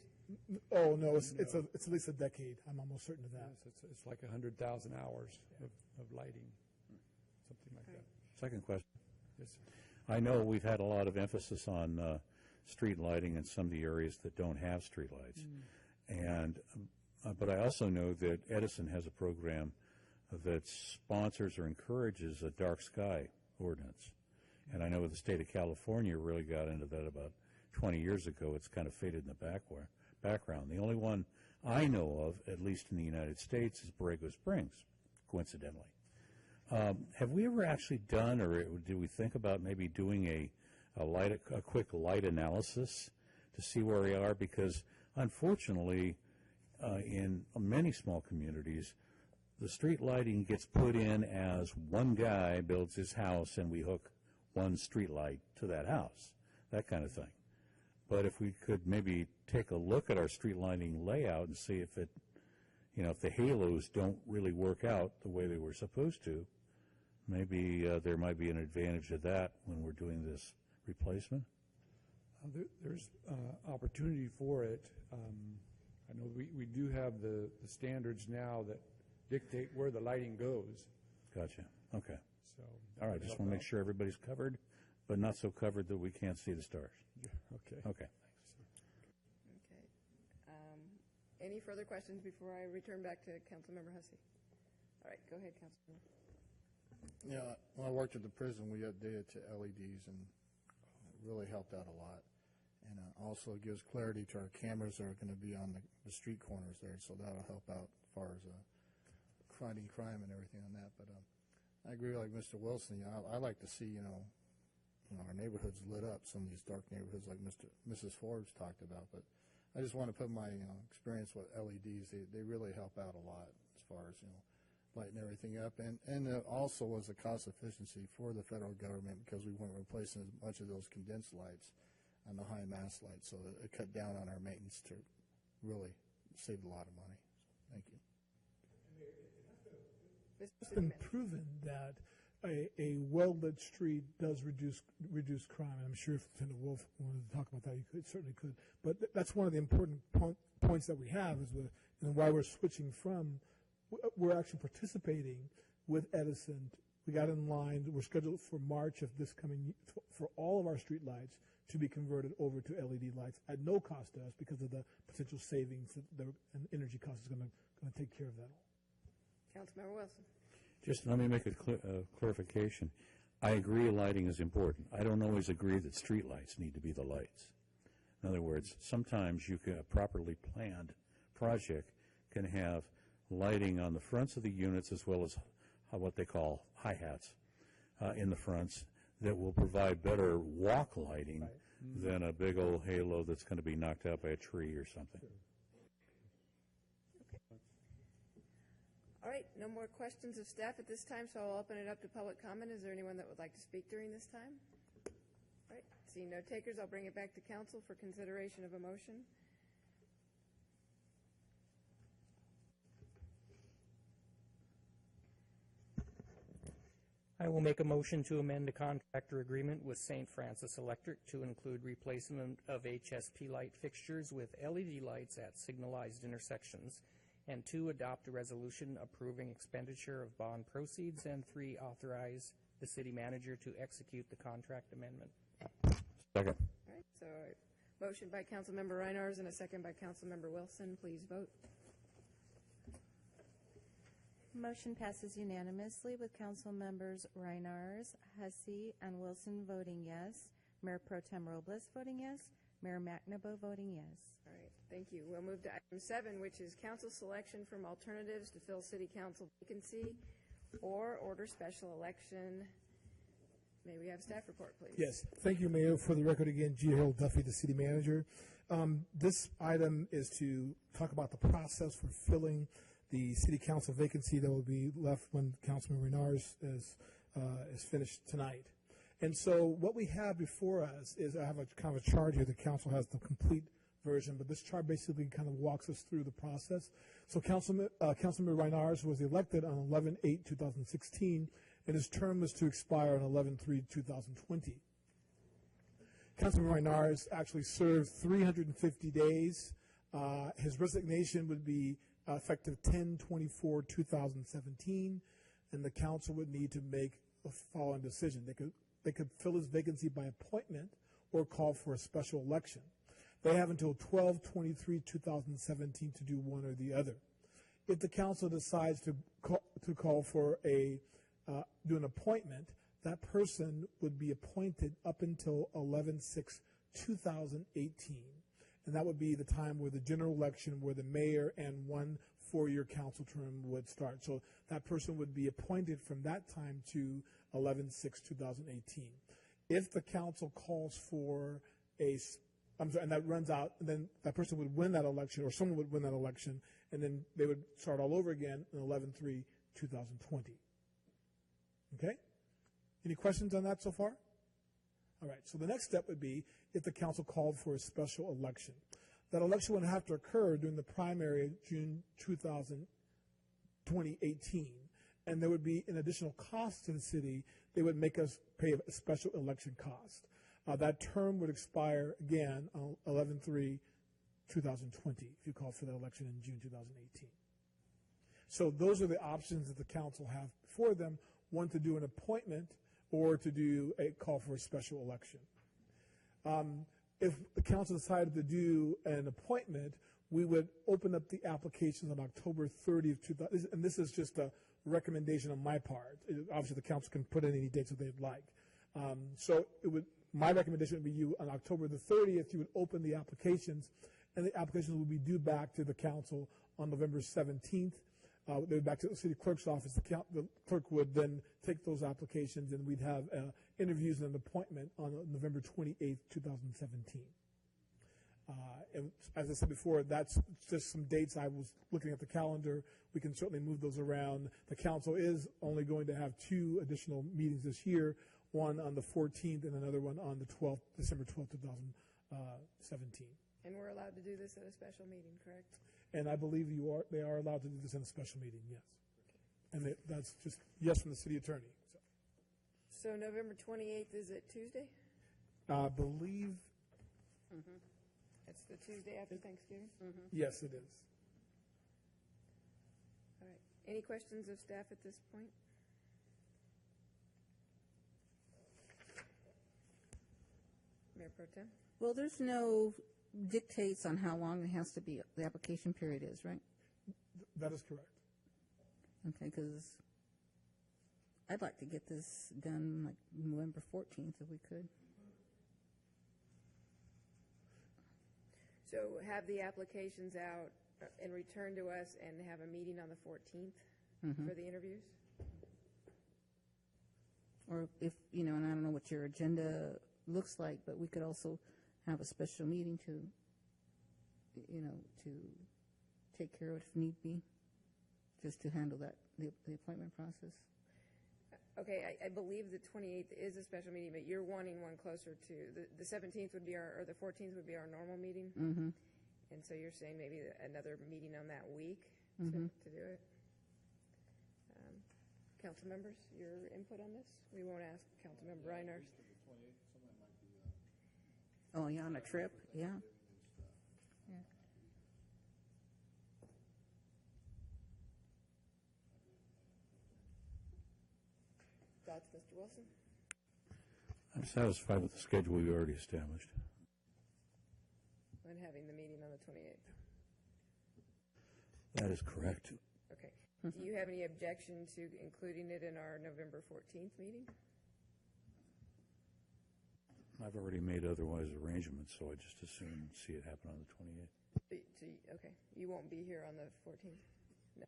Oh no, it's at least a decade. I'm almost certain of that. Yes, it's like 100,000 hours of lighting, something like that. Second question. Yes, sir. I know we've had a lot of emphasis on street lighting in some of the areas that don't have street lights. But I also know that Edison has a program that sponsors or encourages a dark sky ordinance. And I know the state of California really got into that about 20 years ago. It's kind of faded in the background. The only one I know of, at least in the United States, is Borrego Springs, coincidentally. Have we ever actually done, or do we think about maybe doing a quick light analysis to see where we are? Because unfortunately, in many small communities, the street lighting gets put in as one guy builds his house and we hook one street light to that house, that kind of thing. But if we could maybe take a look at our street lighting layout and see if if the halos don't really work out the way they were supposed to, maybe there might be an advantage of that when we're doing this replacement. There's opportunity for it. I know we do have the standards now that dictate where the lighting goes. Gotcha. Okay. So all right, just want to make sure everybody's covered, but not so covered that we can't see the stars. Okay. Okay. Okay. Any further questions before I return back to Councilmember Hussey? All right, go ahead, Councilmember. Yeah, when I worked at the prison, we updated to LEDs, and it really helped out a lot. And also it gives clarity to our cameras that are going to be on the street corners there, so that'll help out as far as fighting crime and everything on that. But I agree with Mr. Wilson. I like to see our neighborhoods lit up. Some of these dark neighborhoods, like Mrs. Forbes talked about. But I just want to put my experience with LEDs. They really help out a lot as far as lighting everything up. And it also was a cost efficiency for the federal government because we weren't replacing as much of those condensed lights on the high mast lights. So it cut down on our maintenance to really save a lot of money. Thank you. It's been proven that a well-lit street does reduce crime. I'm sure if Lieutenant Wolf wanted to talk about that, you certainly could. But that's one of the important points that we have is and why we're switching from. We're actually participating with Edison. We got in line. We're scheduled for March of this coming year for all of our street lights to be converted over to LED lights at no cost to us because of the potential savings and energy cost is going to take care of that all. Councilmember Wilson. Just let me make a clarification. I agree lighting is important. I don't always agree that street lights need to be the lights. In other words, sometimes a properly planned project can have lighting on the fronts of the units as well as what they call hi-hats in the fronts that will provide better walk lighting than a big old halo that's going to be knocked out by a tree or something. All right, no more questions of staff at this time, so I'll open it up to public comment. Is there anyone that would like to speak during this time? All right, seeing no takers, I'll bring it back to council for consideration of a motion. I will make a motion to amend the contractor agreement with St. Francis Electric to include replacement of HSP light fixtures with LED lights at signalized intersections, and 2, adopt a resolution approving expenditure of bond proceeds, and 3, authorize the city manager to execute the contract amendment. Second. All right, so motion by Councilmember Reinars and a second by Councilmember Wilson. Please vote. Motion passes unanimously with Council Members Reinars, Hussey, and Wilson voting yes, Mayor Pro Tem Robles voting yes, Mayor McNabo voting yes. All right, thank you. We'll move to item 7, which is council selection from alternatives to fill city council vacancy or order special election. May we have staff report, please? Yes. Thank you, Mayor. For the record again, G. Harold Duffy, the city manager. This item is to talk about the process for filling the city council vacancy that will be left when Councilman Reinars is finished tonight. And so what we have before us is I have a kind of a chart here. The council has the complete version, but this chart basically kind of walks us through the process. So Councilman Reinars was elected on 11/8/2016, and his term was to expire on 11/3/2020. Councilman Reinars actually served 350 days. His resignation would be effective 10/24/2017, and the council would need to make the following decision. They could fill his vacancy by appointment or call for a special election. They have until 12/23/2017 to do one or the other. If the council decides to call for do an appointment, that person would be appointed up until 11/6/2018. And that would be the time where the general election, where the mayor and 1 4-year council term would start. So that person would be appointed from that time to 11/6/2018. If the council calls for and that runs out, and then that person would win that election, or someone would win that election, and then they would start all over again in 11/3/2020. Okay? Any questions on that so far? All right, so the next step would be if the council called for a special election. That election would have to occur during the primary June 2018, and there would be an additional cost to the city. They would make us pay a special election cost. That term would expire again on 11/3/2020 if you call for that election in June 2018. So those are the options that the council have before them, one to do an appointment or to do a call for a special election. If the council decided to do an appointment, we would open up the applications on October 30th, and this is just a recommendation on my part. Obviously, the council can put in any dates that they'd like. My recommendation would be on October the 30th, you would open the applications, and the applications would be due back to the council on November 17th. They would be back to the city clerk's office. The clerk would then take those applications, and we'd have interviews and an appointment on November 28th, 2017. And as I said before, that's just some dates. I was looking at the calendar. We can certainly move those around. The council is only going to have 2 additional meetings this year, one on the 14th and another one on the 12th, December 12th, 2017. And we're allowed to do this at a special meeting, correct? And I believe they are allowed to do this in a special meeting, yes. And that's just yes from the city attorney. So November 28th, is it Tuesday? I believe, It's the Tuesday after Thanksgiving? yes, it is. All right. Any questions of staff at this point? Mayor Pro Tem? Well, there's no dictates on how long it has to be, the application period is, right? That is correct. Okay, because I'd like to get this done like November 14th if we could. So have the applications out and return to us and have a meeting on the 14th for the interviews? Or if, and I don't know what your agenda looks like, but we could also have a special meeting to take care of it if need be, just to handle that, the appointment process. Okay, I believe the 28th is a special meeting, but you're wanting one closer to, the 17th would be or the 14th would be our normal meeting? Mm-hmm. And so you're saying maybe another meeting on that week to do it? Council members, your input on this? We won't ask Councilmember Reiners. Oh, yeah, on a trip, yeah. Thoughts, Mr. Wilson? I'm satisfied with the schedule we already established. When having the meeting on the 28th. That is correct. Okay. Do you have any objection to including it in our November 14th meeting? I've already made otherwise arrangements, so I just assume see it happen on the 28th. Okay. You won't be here on the 14th? No.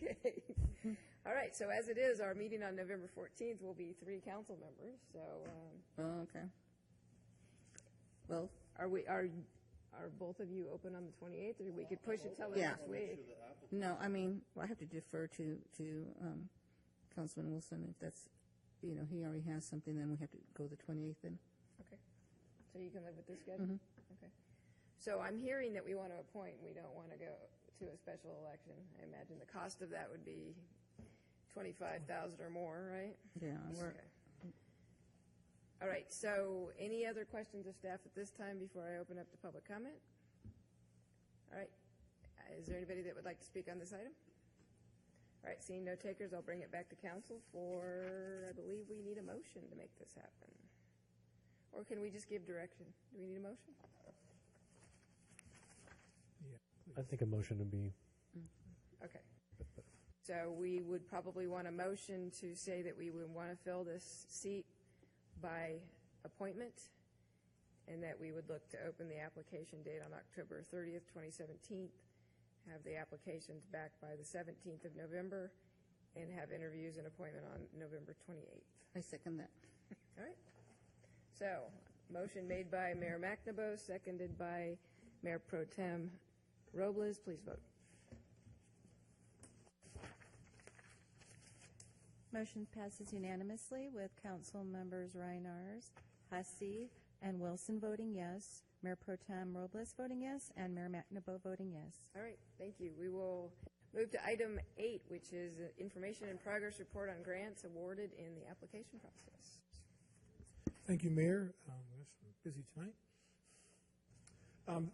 Okay. All right. So as it is, our meeting on November 14th will be 3 council members. So. Okay. Well, are both of you open on the 28th, or we could push it till the next week? No, I mean, I have to defer to Councilman Wilson if that's, he already has something, then we have to go the 28th then. Okay. So you can live with this schedule? Okay. So I'm hearing that we want to appoint, we don't want to go to a special election. I imagine the cost of that would be $25,000 or more, right? Yeah. Okay. All right, so any other questions of staff at this time before I open up to public comment? All right, is there anybody that would like to speak on this item? All right, seeing no takers, I'll bring it back to council for, I believe we need a motion to make this happen. Or can we just give direction? Do we need a motion? I think a motion would be. Okay. So we would probably want a motion to say that we would want to fill this seat by appointment, and that we would look to open the application date on October 30th, 2017, have the applications back by the 17th of November, and have interviews and appointment on November 28th. I second that. All right. So, motion made by Mayor McNaboe, seconded by Mayor Pro Tem Robles. Please vote. Motion passes unanimously with Council Members Reinars, Hussey, and Wilson voting yes, Mayor Pro Tem Robles voting yes, and Mayor McNaboe voting yes. All right, thank you. We will move to item 8, which is information and progress report on grants awarded in the application process. Thank you, Mayor. We're busy tonight.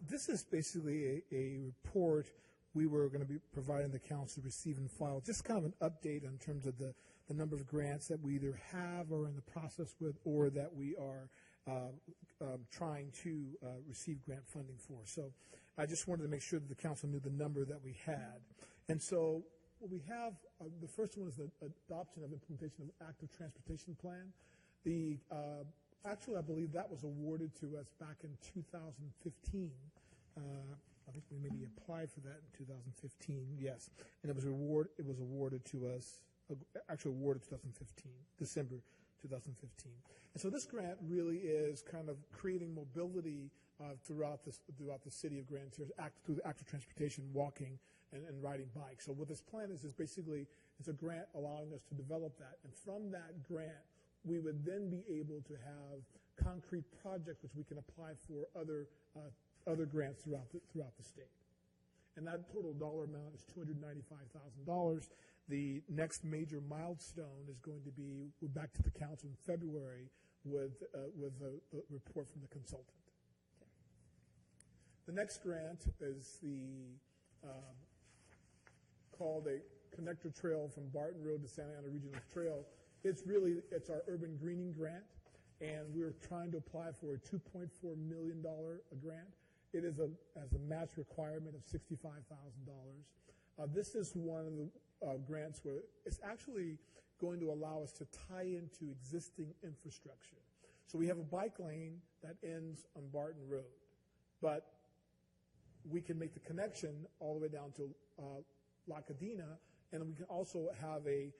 This is basically a report we were going to be providing the council to receive and file, just kind of an update in terms of the number of grants that we either have or in the process with, or that we are trying to receive grant funding for. So I just wanted to make sure that the council knew the number that we had. And so what we have, the first one is the adoption of implementation of active transportation plan. Actually, I believe that was awarded to us back in 2015. I think we maybe applied for that in 2015, yes. And it was awarded to us, actually awarded 2015, December 2015. And so this grant really is kind of creating mobility throughout the city of Grand Terrace, through the active transportation, walking, and riding bikes. So what this plan is basically it's a grant allowing us to develop that, and from that grant, we would then be able to have concrete projects which we can apply for other grants throughout the state. And that total dollar amount is $295,000. The next major milestone is going to be back to the council in February with a report from the consultant. Okay. The next grant is called a Connector Trail from Barton Road to Santa Ana Regional Trail. It's our urban greening grant, and we're trying to apply for a $2.4 million grant. It has a match requirement of $65,000. This is one of the grants where it's actually going to allow us to tie into existing infrastructure. So we have a bike lane that ends on Barton Road, but we can make the connection all the way down to La Cadena, and we can also have a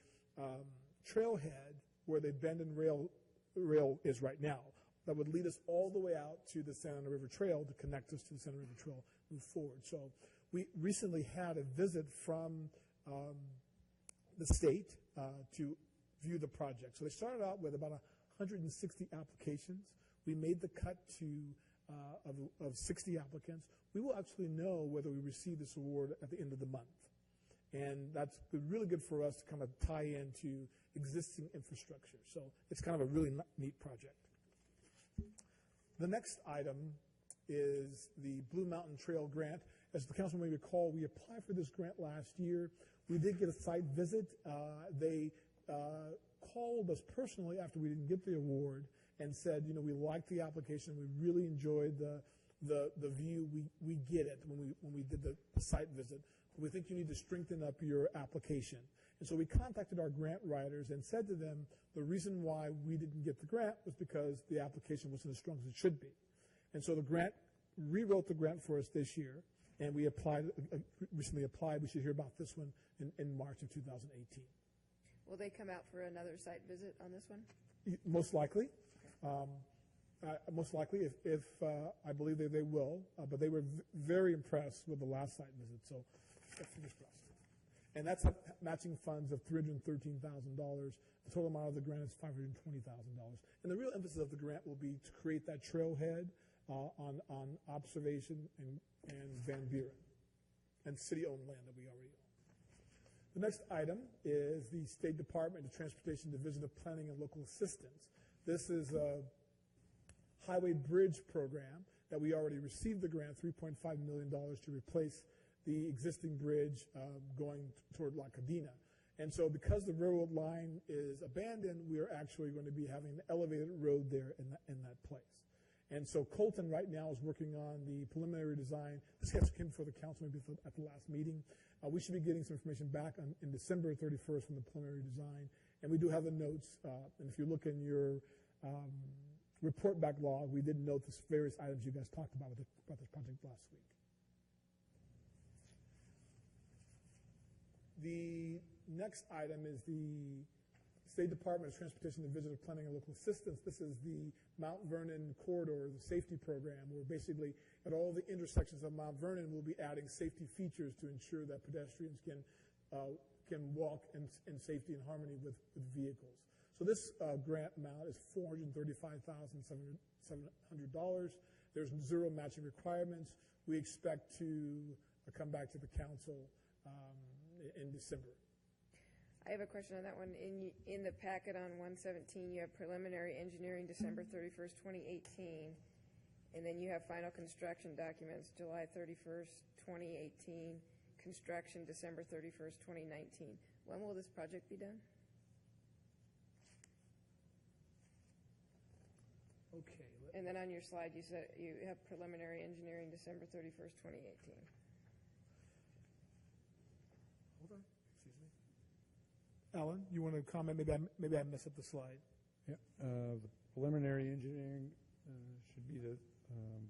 trailhead where the bend and rail is right now. That would lead us all the way out to the Santa Ana River Trail to connect us to the Santa Ana River Trail, move forward. So we recently had a visit from the state to view the project. So they started out with about 160 applications. We made the cut of 60 applicants. We will actually know whether we receive this award at the end of the month. And that's really good for us to kind of tie into existing infrastructure. So it's kind of a really neat project. The next item is the Blue Mountain Trail Grant. As the council may recall, we applied for this grant last year. We did get a site visit. They called us personally after we didn't get the award and said, we liked the application. We really enjoyed the view. We get it when we did the site visit. We think you need to strengthen up your application. And so we contacted our grant writers and said to them, the reason why we didn't get the grant was because the application wasn't as strong as it should be. And so the grant rewrote the grant for us this year, and we recently applied. We should hear about this one in March of 2018. Will they come out for another site visit on this one? Most likely. Most likely, if I believe they will. But they were very impressed with the last site visit, so fingers crossed. And that's matching funds of $313,000. The total amount of the grant is $520,000. And the real emphasis of the grant will be to create that trailhead on Observation and Van Buren, and city-owned land that we already own. The next item is the State Department of Transportation Division of Planning and Local Assistance. This is a highway bridge program that we already received the grant, $3.5 million, to replace the existing bridge going toward La Cadena. And so because the railroad line is abandoned, we are actually going to be having an elevated road there in that place. And so Colton right now is working on the preliminary design. This came before the council maybe at the last meeting. We should be getting some information back in December 31st from the preliminary design. And we do have the notes. And if you look in your report back log, we did note the various items you guys talked about this project last week. The next item is the State Department of Transportation Division of Planning and Local Assistance. This is the Mount Vernon Corridor, the safety program, where basically at all the intersections of Mount Vernon we'll be adding safety features to ensure that pedestrians can walk in safety and harmony with vehicles. So this grant amount is $435,700. There's zero matching requirements. We expect to come back to the council in December. I have a question on that one. In the packet on 117, you have preliminary engineering December 31st, 2018, and then you have final construction documents July 31st, 2018, construction December 31st, 2019. When will this project be done? Okay. And then on your slide, you said you have preliminary engineering December 31st, 2018. Hold on. Excuse me. Alan, you want to comment? Maybe I messed up the slide. Yeah. The preliminary engineering should be the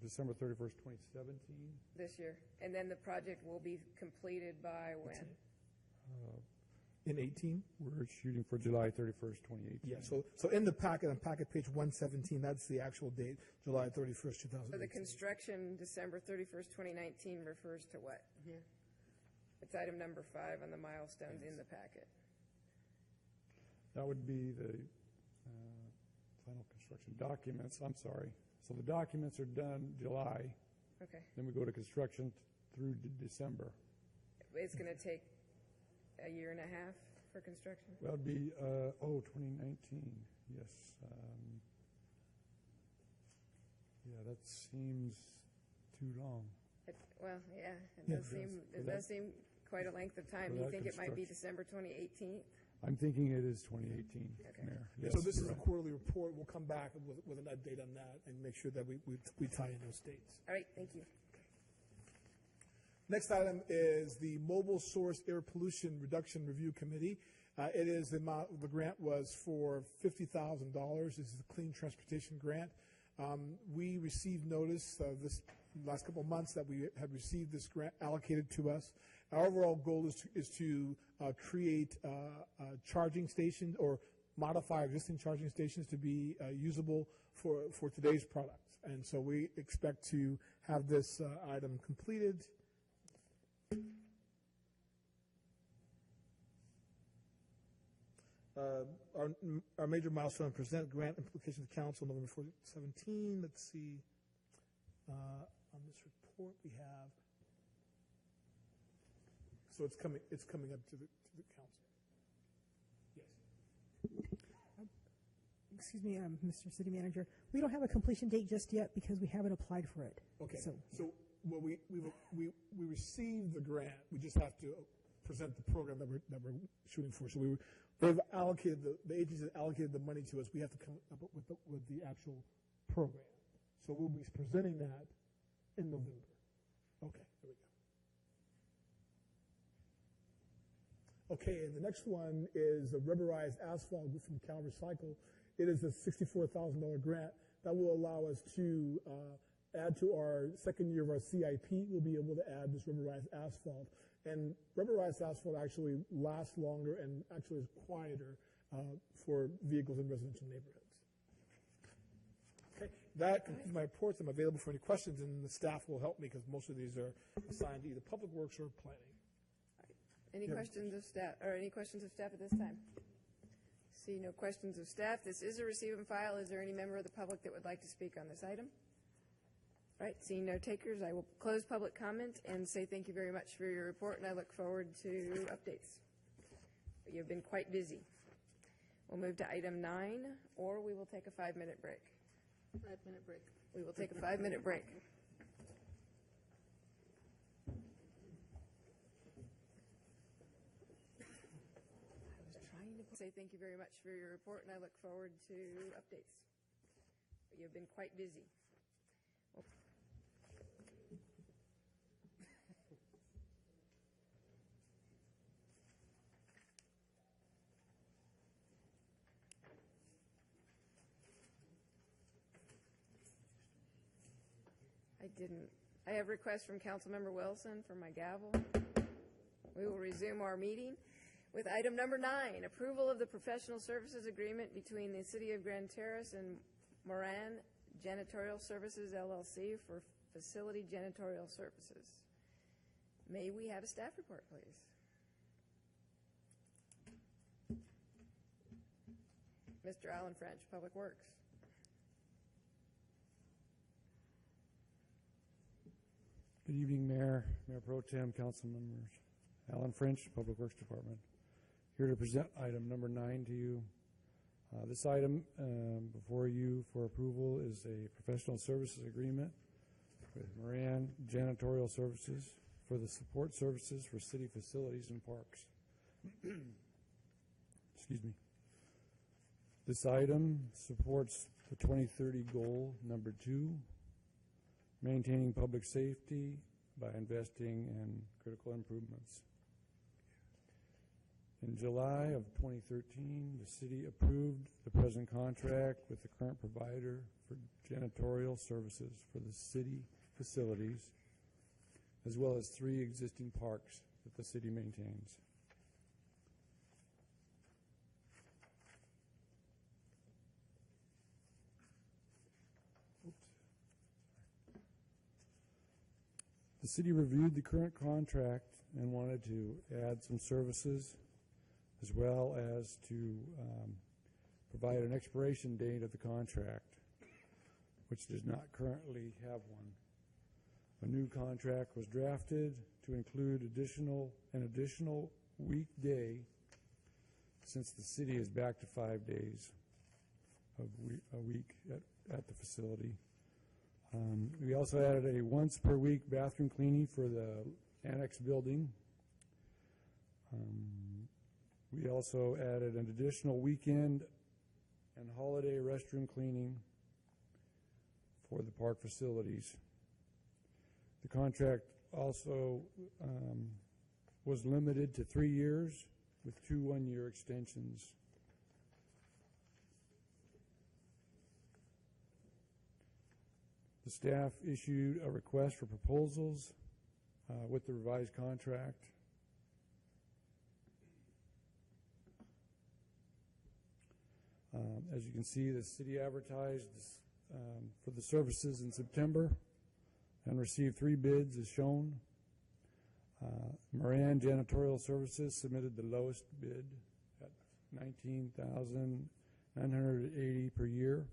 December 31st, 2017. This year. And then the project will be completed by when? in 18? We're shooting for July 31st, 2018. Yeah, so in the packet, on packet page 117, that's the actual date, July 31st, 2018. So the construction, December 31st, 2019 refers to what? It's item number 5 on the milestones in the packet. That would be the final construction documents, I'm sorry. So the documents are done July, Okay. then we go to construction through December. It's going to take a year and a half for construction? That would be, 2019, yes. Yeah, that seems too long. Well, yeah, Yeah, it does seem quite a length of time. for Do you that think it might be construction. December 2018? I'm thinking it is 2018, Okay. Mayor. So Yes, this is you're a right. quarterly report. We'll come back with an update on that and make sure that we tie in those dates. All right, thank you. Next item is the Mobile Source Air Pollution Reduction Review Committee. It is the amount, the grant was for $50,000. This is a clean transportation grant. We received notice this last couple of months that we had received this grant allocated to us. Our overall goal is to create charging stations or modify existing charging stations to be usable for today's products. And so we expect to have this item completed. Our major milestone, present grant implication to council November 17. Let's see. On this report we have. So it's coming up to the council. Yes. Excuse me, Mr. City Manager. We don't have a completion date just yet because we haven't applied for it. Okay. So Well, we received the grant. We just have to present the program that we're shooting for. So they've allocated the agency has allocated the money to us. We have to come up with the actual program. So we'll be presenting that in November. Okay, there we go. Okay, and the next one is the rubberized asphalt from Cal Recycle. It is a $64,000 grant that will allow us to add to our second year of our CIP. We'll be able to add this rubberized asphalt. And rubberized asphalt actually lasts longer and actually is quieter for vehicles in residential neighborhoods. Okay, that concludes my reports. I'm available for any questions, and the staff will help me because most of these are assigned to either Public Works or Planning. Any Yeah. questions of staff, or any questions of staff at this time? See no questions of staff. This is a receive and file. Is there any member of the public that would like to speak on this item? All right, seeing no takers, I will close public comment and say thank you very much for your report, and I look forward to updates. You've been quite busy. We'll move to item 9, or we will take a 5-minute break. 5-minute break. We will take a 5-minute break. I was trying to say thank you very much for your report, and I look forward to updates. You've been quite busy. I have requests from Councilmember Wilson for my gavel. We will resume our meeting with item number 9, approval of the professional services agreement between the City of Grand Terrace and Moran Janitorial Services, LLC for facility janitorial services. May we have a staff report, please? Mr. Alan French, Public Works. Good evening, Mayor, Mayor Pro Tem, council members. Alan French, Public Works Department. Here to present item number 9 to you. This item before you for approval is a professional services agreement with Moran Janitorial Services for the support services for city facilities and parks. Excuse me. This item supports the 2030 goal number 2, maintaining public safety by investing in critical improvements. In July of 2013, the city approved the present contract with the current provider for janitorial services for the city facilities, as well as 3 existing parks that the city maintains. The city reviewed the current contract and wanted to add some services as well as to provide an expiration date of the contract, which does not currently have one. A new contract was drafted to include an additional weekday, since the city is back to 5 days a week at the facility. We also added a once per week bathroom cleaning for the annex building. We also added an additional weekend and holiday restroom cleaning for the park facilities. The contract also was limited to 3 years with 2 one-year extensions. The staff issued a request for proposals with the revised contract. As you can see, the city advertised for the services in September and received 3 bids as shown. Moran Janitorial Services submitted the lowest bid at $19,980 per year.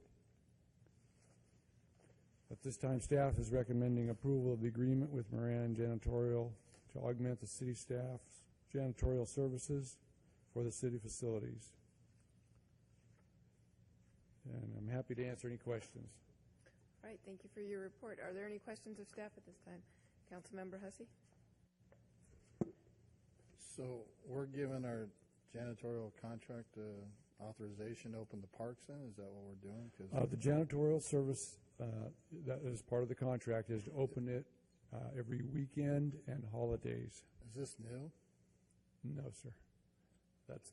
At this time, staff is recommending approval of the agreement with Moran Janitorial to augment the city staff's janitorial services for the city facilities. And I'm happy to answer any questions. All right, thank you for your report. Are there any questions of staff at this time? Councilmember Hussey? So we're giving our janitorial contract authorization to open the parks then? Is that what we're doing? 'Cause The janitorial service that is part of the contract is to open it every weekend and holidays. Is this new? No, sir.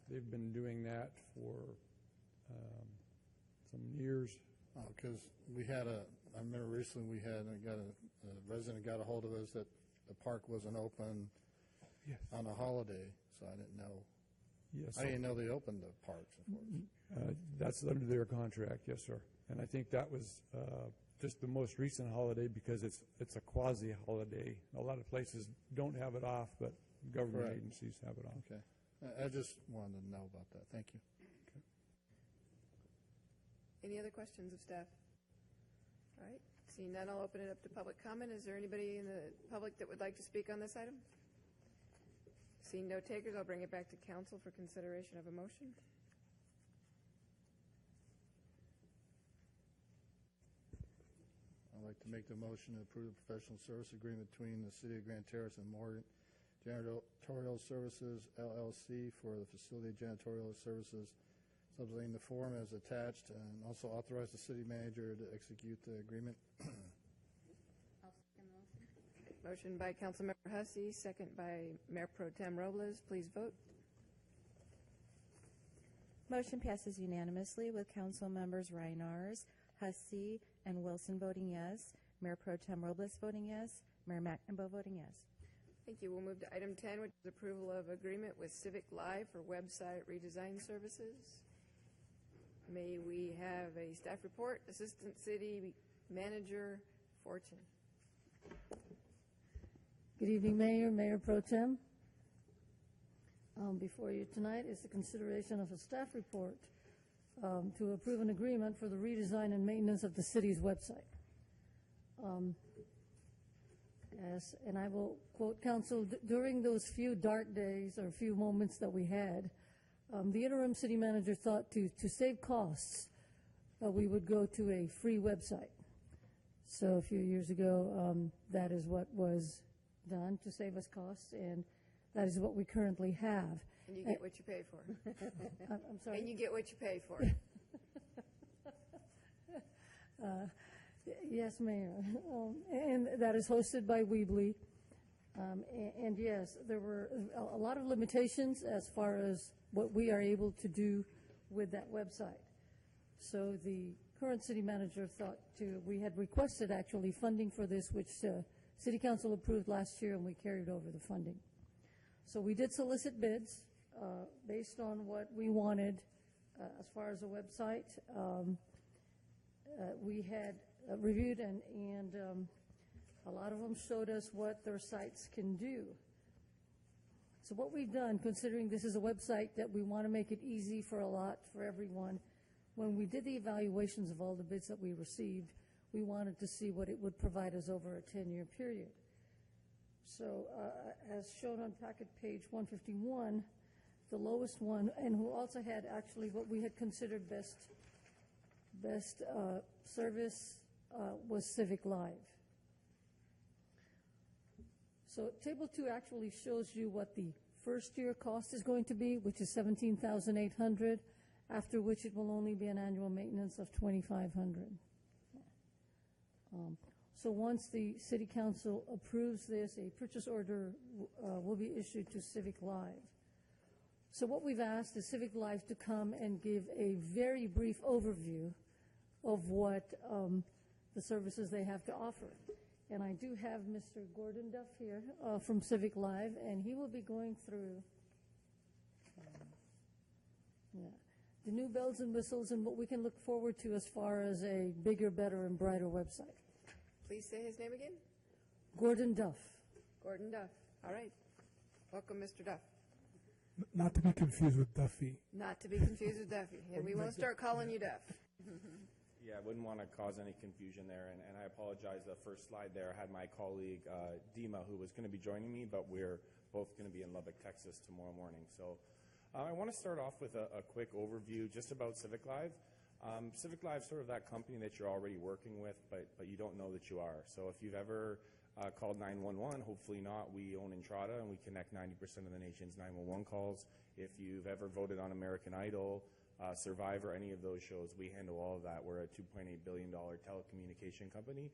They've been doing that for some years. Oh, because I remember recently we had a resident got a hold of us that the park wasn't open on a holiday, so I didn't know. Yes, I didn't know they opened the parks. That's under their contract, yes, sir. And I think that was just the most recent holiday because it's a quasi-holiday. A lot of places don't have it off, but government Correct. agencies have it off. Okay. I just wanted to know about that. Thank you. Any other questions of staff? All right, seeing none, I'll open it up to public comment. Is there anybody in the public that would like to speak on this item? Seeing no takers, I'll bring it back to council for consideration of a motion. I'd like to make the motion to approve the professional service agreement between the City of Grand Terrace and Morgan Janitorial Services, LLC, for the facility janitorial services, subletting the form as attached, and also authorize the city manager to execute the agreement. Motion by Councilmember Hussey, second by Mayor Pro Tem Robles. Please vote. Motion passes unanimously with council members Reinars, Hussey, and Wilson voting yes, Mayor Pro Tem Robles voting yes, Mayor McNamara voting yes. Thank you. We'll move to item 10, which is approval of agreement with Civic Live for website redesign services. May we have a staff report? Assistant City Manager Fortune. Good evening, Mayor, Mayor Pro Tem. Before you tonight is the consideration of a staff report to approve an agreement for the redesign and maintenance of the city's website. Yes, and I will quote council, during those few dark days or few moments that we had, the interim city manager thought to save costs, we would go to a free website. So a few years ago, that is what was done to save us costs, and that is what we currently have. And you get what you pay for. I'm sorry? And you get what you pay for. Yes, Mayor. And that is hosted by Weebly. And yes, there were a lot of limitations as far as what we are able to do with that website. So the current city manager thought we had requested actually funding for this, which City Council approved last year, and we carried over the funding. So we did solicit bids based on what we wanted as far as a website. We had reviewed and A lot of them showed us what their sites can do. So what we've done, considering this is a website that we want to make it easy for everyone, when we did the evaluations of all the bids that we received, we wanted to see what it would provide us over a 10-year period. So as shown on packet page 151, the lowest one, and who also had actually what we had considered best service was Civic Live. So table 2 actually shows you what the first year cost is going to be, which is $17,800, after which it will only be an annual maintenance of $2,500. So once the City Council approves this, a purchase order will be issued to Civic Live. So what we've asked is Civic Live to come and give a very brief overview of what the services they have to offer. And I do have Mr. Gordon Duff here from Civic Live, and he will be going through the new bells and whistles and what we can look forward to as far as a bigger, better, and brighter website. Please say his name again. Gordon Duff. Gordon Duff. All right. Welcome, Mr. Duff. Not to be confused with Duffy. Not to be confused with Duffy. And we won't start calling you Duff. Yeah, I wouldn't want to cause any confusion there, and I apologize. The first slide there had my colleague Dima, who was going to be joining me, but we're both going to be in Lubbock, Texas tomorrow morning. So I want to start off with a quick overview just about Civic Live. Civic Live is sort of that company that you're already working with, but you don't know that you are. So if you've ever called 911, hopefully not, we own Entrada, and we connect 90% of the nation's 911 calls. If you've ever voted on American Idol, Survivor, any of those shows, we handle all of that. We're a $2.8 billion telecommunication company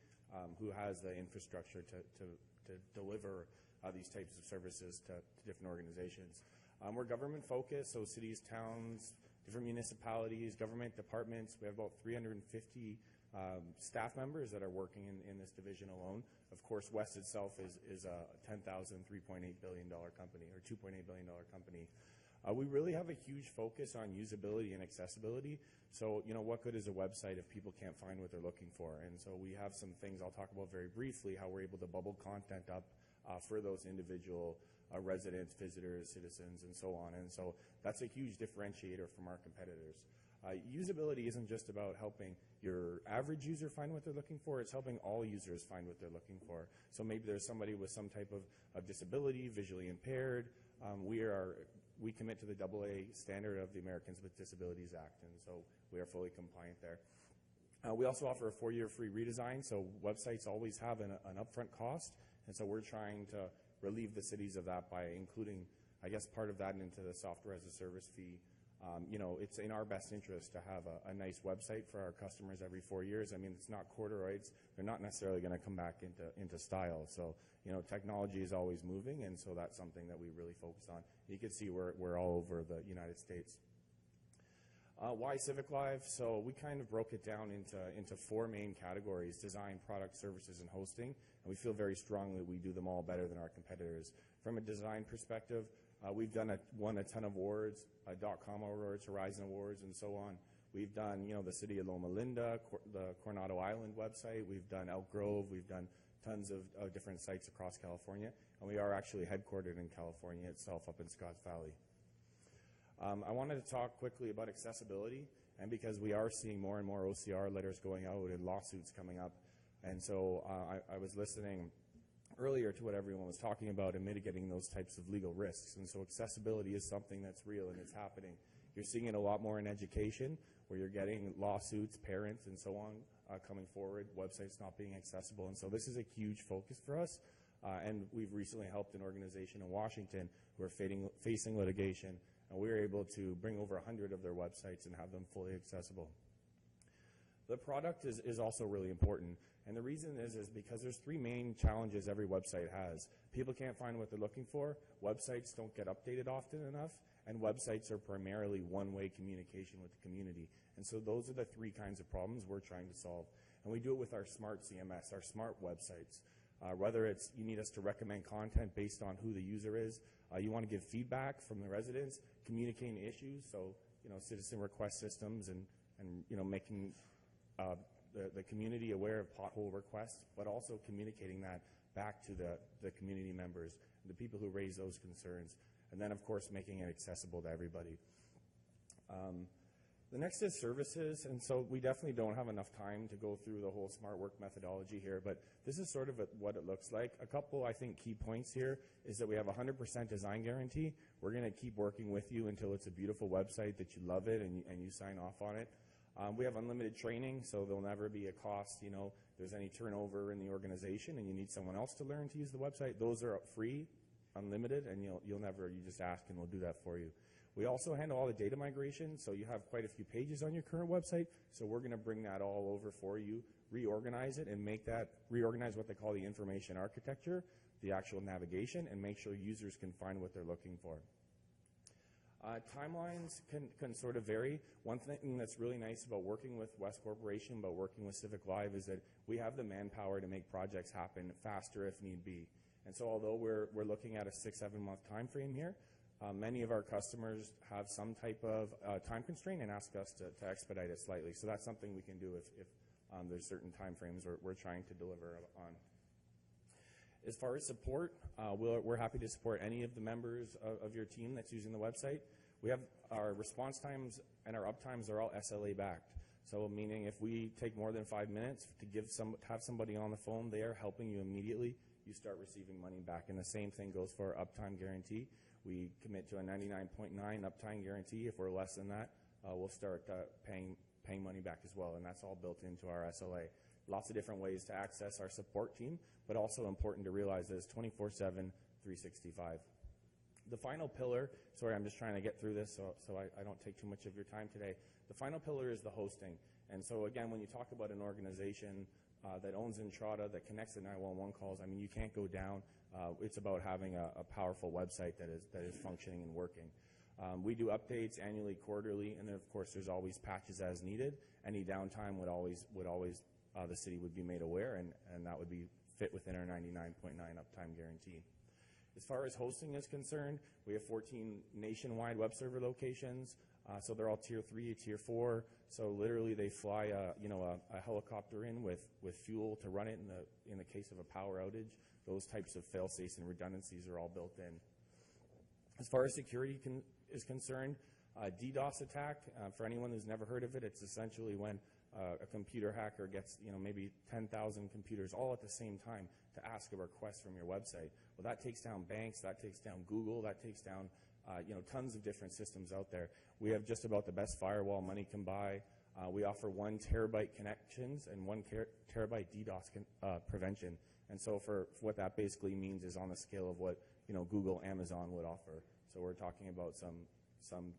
who has the infrastructure to deliver these types of services to different organizations. We're government focused, so cities, towns, different municipalities, government departments. We have about 350 staff members that are working in this division alone. Of course, West itself is a $10,000, $3.8 billion company, or $2.8 billion company. We really have a huge focus on usability and accessibility. So, what good is a website if people can't find what they're looking for? And so we have some things I'll talk about very briefly, how we're able to bubble content up for those individual residents, visitors, citizens, and so on. And so that's a huge differentiator from our competitors. Usability isn't just about helping your average user find what they're looking for, it's helping all users find what they're looking for. So maybe there's somebody with some type of disability, visually impaired. We commit to the AA standard of the Americans with Disabilities Act, and so we are fully compliant there. We also offer a 4-year free redesign, so websites always have an upfront cost, and so we're trying to relieve the cities of that by including, I guess, part of that into the software as a service fee. It's in our best interest to have a nice website for our customers every 4 years. I mean, it's not corduroys. They're not necessarily going to come back into style. So, technology is always moving, and so that's something that we really focus on. You can see we're all over the United States. Why Civic Live? So we kind of broke it down into 4 main categories: design, product, services, and hosting. And we feel very strongly we do them all better than our competitors. From a design perspective, we've won a ton of awards, .com awards, Horizon Awards, and so on. We've done, the city of Loma Linda, the Coronado Island website. We've done Elk Grove. We've done tons of different sites across California. And we are actually headquartered in California itself, up in Scotts Valley. I wanted to talk quickly about accessibility, and because we are seeing more and more OCR letters going out and lawsuits coming up. And so I was listening earlier to what everyone was talking about and mitigating those types of legal risks. And so accessibility is something that's real and it's happening. You're seeing it a lot more in education, where you're getting lawsuits, parents, and so on coming forward, websites not being accessible. And so this is a huge focus for us. And we've recently helped an organization in Washington who are facing litigation, and we were able to bring over 100 of their websites and have them fully accessible. The product is also really important. And the reason is because there's 3 main challenges every website has. People can't find what they're looking for, websites don't get updated often enough, and websites are primarily one-way communication with the community. And so those are the 3 kinds of problems we're trying to solve. And we do it with our smart CMS, our smart websites. Whether it's you need us to recommend content based on who the user is, you want to give feedback from the residents, communicating issues, so citizen request systems and making the community aware of pothole requests, but also communicating that back to the community members, the people who raise those concerns, and then, of course, making it accessible to everybody. The next is services, and so we definitely don't have enough time to go through the whole smart work methodology here, but this is sort of what it looks like. A couple, I think, key points here is that we have a 100% design guarantee. We're going to keep working with you until it's a beautiful website that you love it and you sign off on it. We have unlimited training, so there'll never be a cost, if there's any turnover in the organization and you need someone else to learn to use the website. Those are free, unlimited, and you just ask and we'll do that for you. We also handle all the data migration, so you have quite a few pages on your current website, so we're going to bring that all over for you, reorganize it, and reorganize what they call the information architecture, the actual navigation, and make sure users can find what they're looking for. Timelines can sort of vary. One thing that's really nice about working with West Corporation, about working with Civic Live, is that we have the manpower to make projects happen faster if need be. And so although we're looking at a 6-7 month time frame here, many of our customers have some type of time constraint and ask us to expedite it slightly. So that's something we can do if there's certain time frames we're trying to deliver on. As far as support, we're happy to support any of the members of your team that's using the website. We have our response times and our uptimes are all SLA backed. So meaning if we take more than 5 minutes to have somebody on the phone, they are helping you immediately. You start receiving money back. And the same thing goes for our uptime guarantee. We commit to a 99.9 uptime guarantee. If we're less than that, we'll start paying money back as well, and that's all built into our SLA. Lots of different ways to access our support team, but also important to realize that it's 24/7, 365. The final pillar, sorry, I'm just trying to get through this so I don't take too much of your time today. The final pillar is the hosting. And so again, when you talk about an organization that owns Entrada, that connects the 911 calls, I mean, you can't go down. It's about having a powerful website that is functioning and working. We do updates annually, quarterly, and then of course there's always patches as needed. Any downtime would always the city would be made aware, and that would be fit within our 99.9 uptime guarantee. As far as hosting is concerned, we have 14 nationwide web server locations. So they're all tier 3, tier 4. So literally they fly a helicopter in with fuel to run it in the case of a power outage. Those types of fail-safes and redundancies are all built in. As far as security is concerned, DDoS attack, for anyone who's never heard of it, it's essentially when a computer hacker gets maybe 10,000 computers all at the same time to ask a request from your website. Well, that takes down banks, that takes down Google, that takes down tons of different systems out there. We have just about the best firewall money can buy. We offer 1 terabyte connections and 1 terabyte DDoS prevention. And so for what that basically means is on the scale of what Google, Amazon would offer. So we're talking about some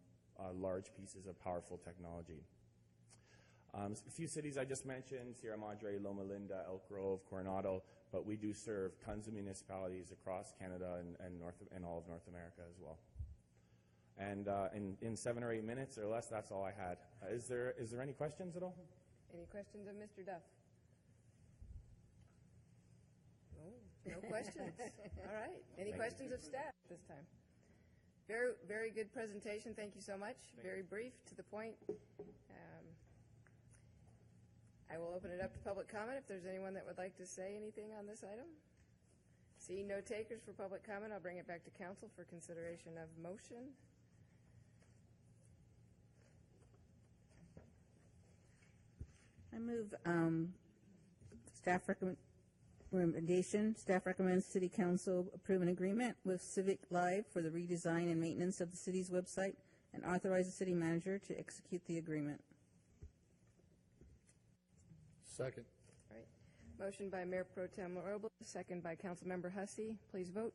large pieces of powerful technology. A few cities I just mentioned: Sierra Madre, Loma Linda, Elk Grove, Coronado, but we do serve tons of municipalities across Canada and all of North America as well. And in 7 or 8 minutes or less, that's all I had. Is there any questions at all? Any questions of Mr. Duff? No questions. All right. Any questions of staff this time? Very, very good presentation. Thank you so much. Very brief, to the point. I will open it up to public comment if there's anyone that would like to say anything on this item. Seeing no takers for public comment, I'll bring it back to council for consideration of motion. I move staff recommendation. Staff recommends City Council approve an agreement with Civic Live for the redesign and maintenance of the city's website and authorize the city manager to execute the agreement. Second. All right. Motion by Mayor Pro Tem Robles, second by Councilmember Hussey. Please vote.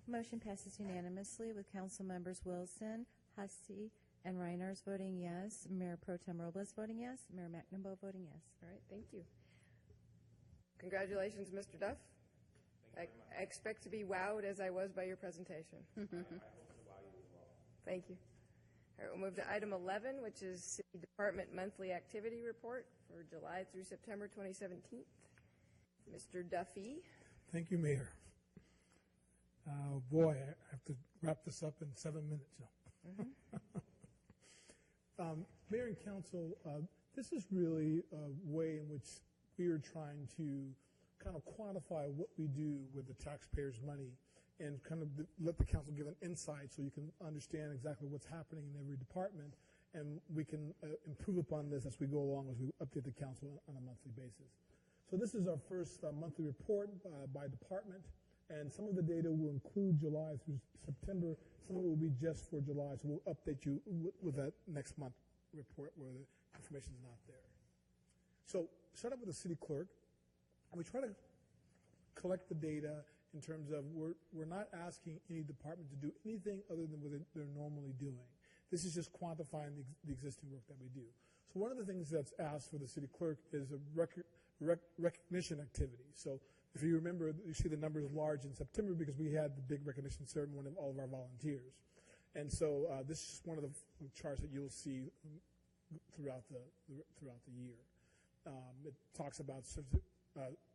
Motion passes unanimously with Council Members Wilson, Hussey, and Reiners voting yes, Mayor Pro Tem Robles voting yes, Mayor McNamara voting yes. All right, thank you. Congratulations, Mr. Duff. I expect to be wowed as I was by your presentation. Thank you. All right, we'll move to item 11, which is City Department Monthly Activity Report for July through September 2017. Mr. Duffy. Thank you, Mayor. Boy, I have to wrap this up in 7 minutes. Mm-hmm. Mayor and Council, This is really a way in which we are trying to kind of quantify what we do with the taxpayers' money and kind of let the council give an insight so you can understand exactly what's happening in every department, and we can improve upon this as we go along, as we update the council on a monthly basis. So this is our first monthly report by department, and some of the data will include July through September. Some of it will be just for July, so we'll update you with that next month report where the information is not there. So start up with the city clerk, and we try to collect the data in terms of we're not asking any department to do anything other than what they're normally doing. This is just quantifying the existing work that we do. So one of the things that's asked for the city clerk is a recognition activity. So if you remember, you see the numbers large in September because we had the big recognition ceremony of all of our volunteers. And so this is one of the charts that you'll see throughout the year. It talks about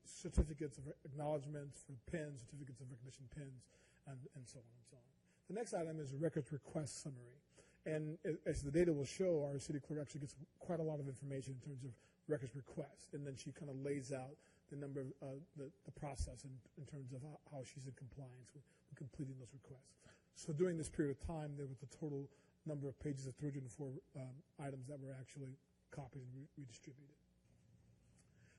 certificates of acknowledgments for pins, certificates of recognition pins, and so on and so on. The next item is a records request summary. And as the data will show, our city clerk actually gets quite a lot of information in terms of records requests. And then she kind of lays out the number of the process in terms of how she's in compliance with completing those requests. So during this period of time, there was a total number of pages of 304 items that were actually copied and redistributed.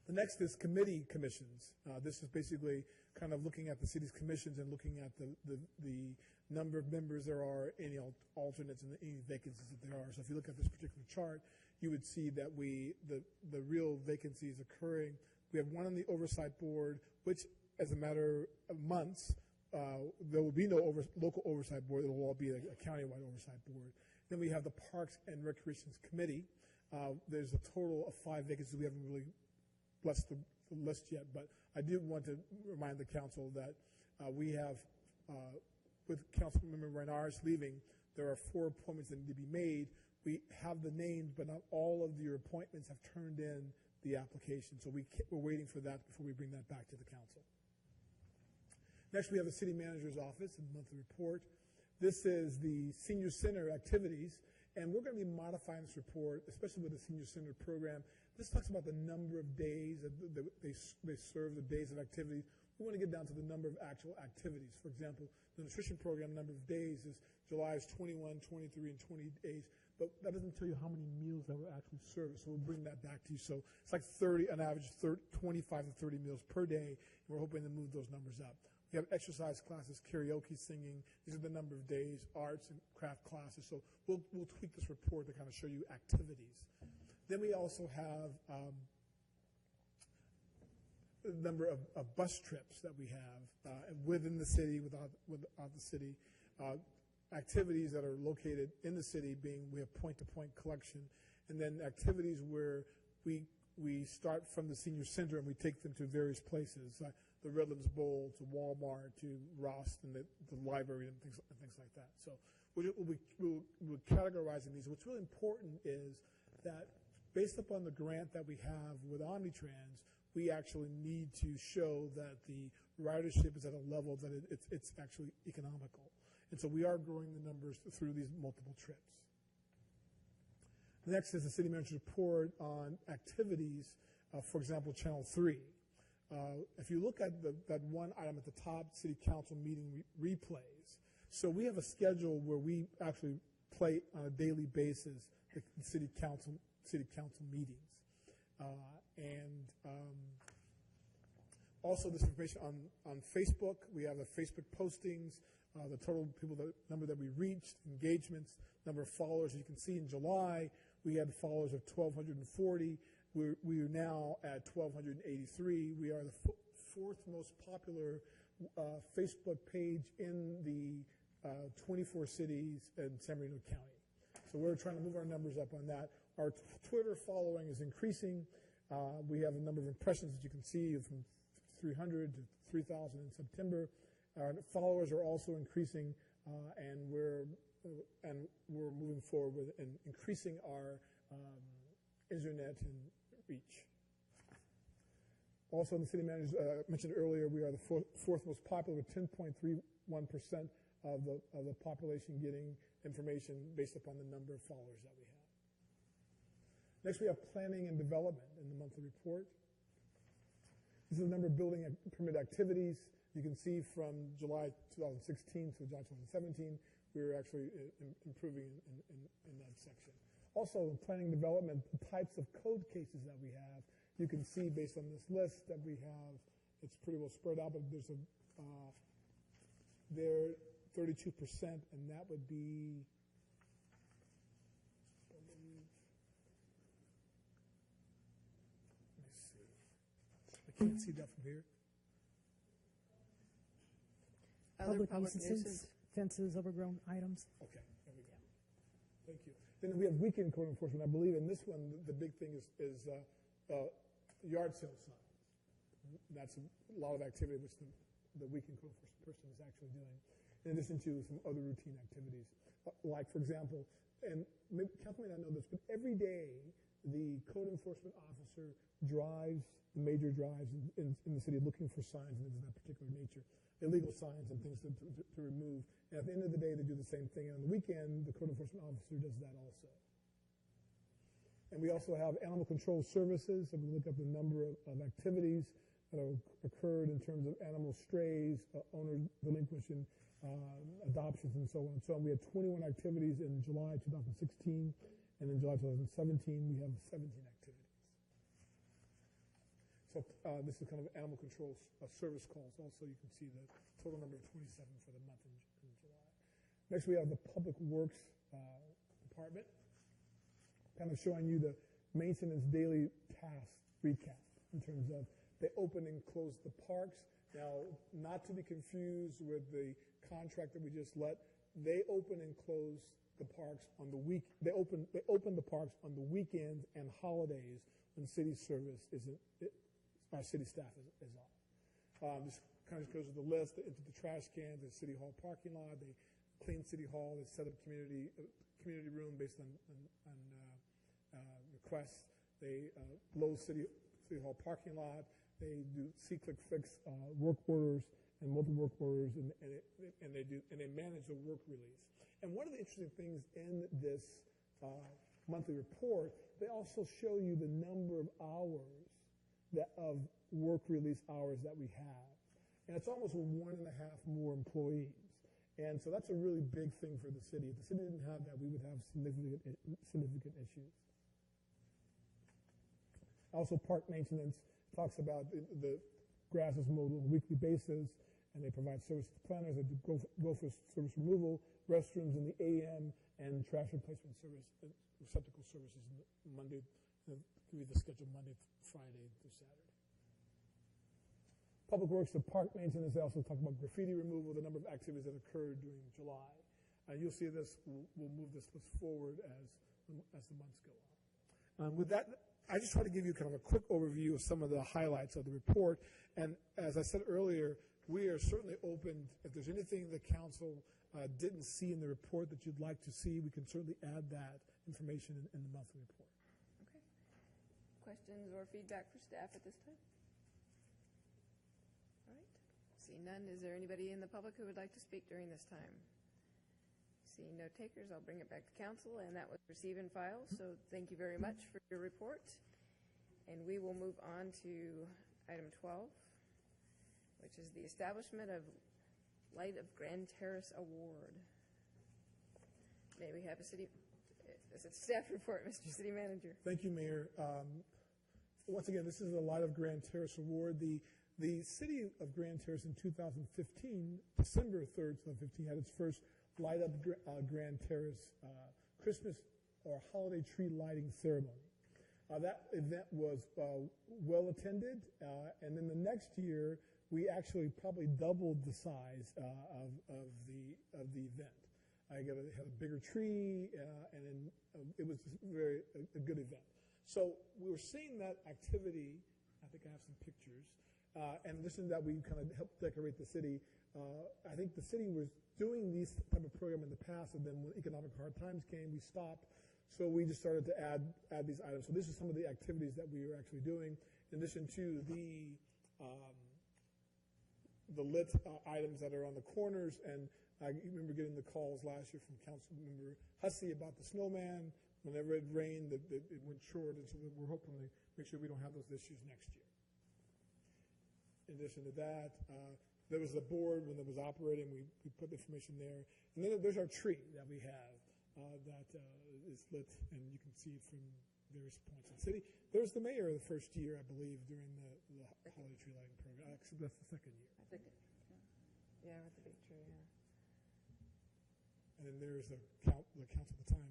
The next is committee commissions. This is basically kind of looking at the city's commissions and looking at the number of members there are, any alternates, and any vacancies that there are. So if you look at this particular chart, you would see that the real vacancies occurring. We have one on the oversight board, which, as a matter of months, there will be no local oversight board. It will all be a countywide oversight board. Then we have the Parks and Recreations Committee. There's a total of 5 vacancies. We haven't really blessed the list yet, but I do want to remind the council that we have, with Councilmember Reinars leaving, there are 4 appointments that need to be made. We have the names, but not all of your appointments have turned in the application, so we're waiting for that before we bring that back to the council. Next, we have the city manager's office and monthly report. This is the senior center activities, and we're going to be modifying this report, especially with the senior center program. This talks about the number of days that they serve, the days of activities. We want to get down to the number of actual activities. For example, the nutrition program number of days is July is 21, 23, and 20 days, but that doesn't tell you how many meals that were actually served, so we'll bring that back to you. So it's like 30, on average, 25 to 30 meals per day, and we're hoping to move those numbers up. We have exercise classes, karaoke, singing. These are the number of days, arts and craft classes. So we'll tweak this report to kind of show you activities. Then we also have the number of bus trips that we have within the city, without the city. Activities that are located in the city, being we have point-to-point collection, and then activities where we start from the senior center and we take them to various places, like the Redlands Bowl, to Walmart, to Ross, and the library, and things like that. So we're categorizing these. What's really important is that based upon the grant that we have with Omnitrans, we actually need to show that the ridership is at a level that it's actually economical. And so we are growing the numbers through these multiple trips. Next is the city manager's report on activities, for example, Channel 3. If you look at that one item at the top, city council meeting replays. So we have a schedule where we actually play on a daily basis the city council meetings. Also this information on Facebook. We have the Facebook postings, the total number that we reached, engagements, number of followers. As you can see, in July, we had followers of 1,240. We are now at 1,283. We are the 4th most popular Facebook page in the 24 cities in San Bernardino County. So we're trying to move our numbers up on that. Our Twitter following is increasing. We have a number of impressions that you can see from 300 to 3,000 in September. Our followers are also increasing, and we're moving forward with and increasing our internet and reach. Also, the city manager mentioned earlier, we are the 4th most popular, with 10.31% of the population getting information based upon the number of followers that we have. Next, we have planning and development in the monthly report. This is the number of building permit activities. You can see from July 2016 to July 2017, we were actually improving in that section. Also, in planning and development, the types of code cases that we have, you can see based on this list that we have, it's pretty well spread out, but there's there 32%, and that would be, let me see. I can't see that from here. Public nuisances, fences, overgrown items. Okay, there we go. Thank you. Then we have weekend code enforcement. I believe in this one, the big thing is yard sale signs. That's a lot of activity which the weekend code enforcement person is actually doing, in addition to some other routine activities. Like, for example, and maybe Council may not know this, but every day the code enforcement officer drives the major drives in the city looking for signs of that particular nature, illegal signs and things to remove. And at the end of the day, they do the same thing. And on the weekend, the code enforcement officer does that also. And we also have animal control services. So we look up the number of activities that have occurred in terms of animal strays, owner relinquishing, adoptions, and so on and so on. We had 21 activities in July 2016, and in July 2017, we have 17 activities. So this is kind of animal control service calls. Also, you can see the total number of 27 for the month in July. Next, we have the Public Works Department, kind of showing you the maintenance daily task recap in terms of they open and close the parks. Now, not to be confused with the contract that we just let, they open and close the parks on the week. They open the parks on the weekends and holidays when city service isn't. Our city staff is off. This kind of goes with the list. They empty the trash cans at City Hall parking lot. They clean City Hall. They set up community room based on requests. They load City Hall parking lot. They do see-click fix work orders and multiple work orders, and they manage the work release. And one of the interesting things in this monthly report, they also show you the number of hours of work release hours that we have. And it's almost 1.5 more employees. And so that's a really big thing for the city. If the city didn't have that, we would have significant issues. Also, park maintenance talks about the grass is mowed on a weekly basis, and they provide service to planners. They do gopher service removal, restrooms in the AM, and trash replacement service, receptacle services Monday. Give you the schedule Monday, Friday through Saturday. Public Works, the park maintenance, they also talk about graffiti removal, the number of activities that occurred during July. You'll see this, we'll move this list forward as the months go on. With that, I just try to give you kind of a quick overview of some of the highlights of the report. And as I said earlier, we are certainly open. If there's anything the council didn't see in the report that you'd like to see, we can certainly add that information in the monthly report. Questions or feedback for staff at this time? All right. Seeing none, is there anybody in the public who would like to speak during this time? Seeing no takers, I'll bring it back to council, and that was receive and file. So thank you very much for your report. And we will move on to item 12, which is the establishment of Light of Grand Terrace Award. May we have a staff report, Mr. City Manager. Thank you, Mayor. Once again, this is the Light of Grand Terrace Award. The city of Grand Terrace in 2015, December 3rd, 2015, had its first Light Up Grand Terrace Christmas or holiday tree lighting ceremony. That event was well attended, and then the next year we actually probably doubled the size of the event. Had a bigger tree, and then it was a good event. So we were seeing that activity. I think I have some pictures. And listen to that, we kind of helped decorate the city. I think the city was doing these type of program in the past, and then when economic hard times came, we stopped. So we just started to add these items. So this is some of the activities that we were actually doing, in addition to the lit items that are on the corners. And I remember getting the calls last year from Councilmember Hussey about the snowman. whenever it rained, it went short, and so we're hoping to make sure we don't have those issues next year. In addition to that, there was a board when it was operating, we put the information there. And then there's our tree that we have that is lit, and you can see it from various points in the city. There's the mayor the first year, I believe, during the holiday tree lighting program. Actually, that's the second year. I think, yeah, with the big tree, yeah. And then there's the council at the time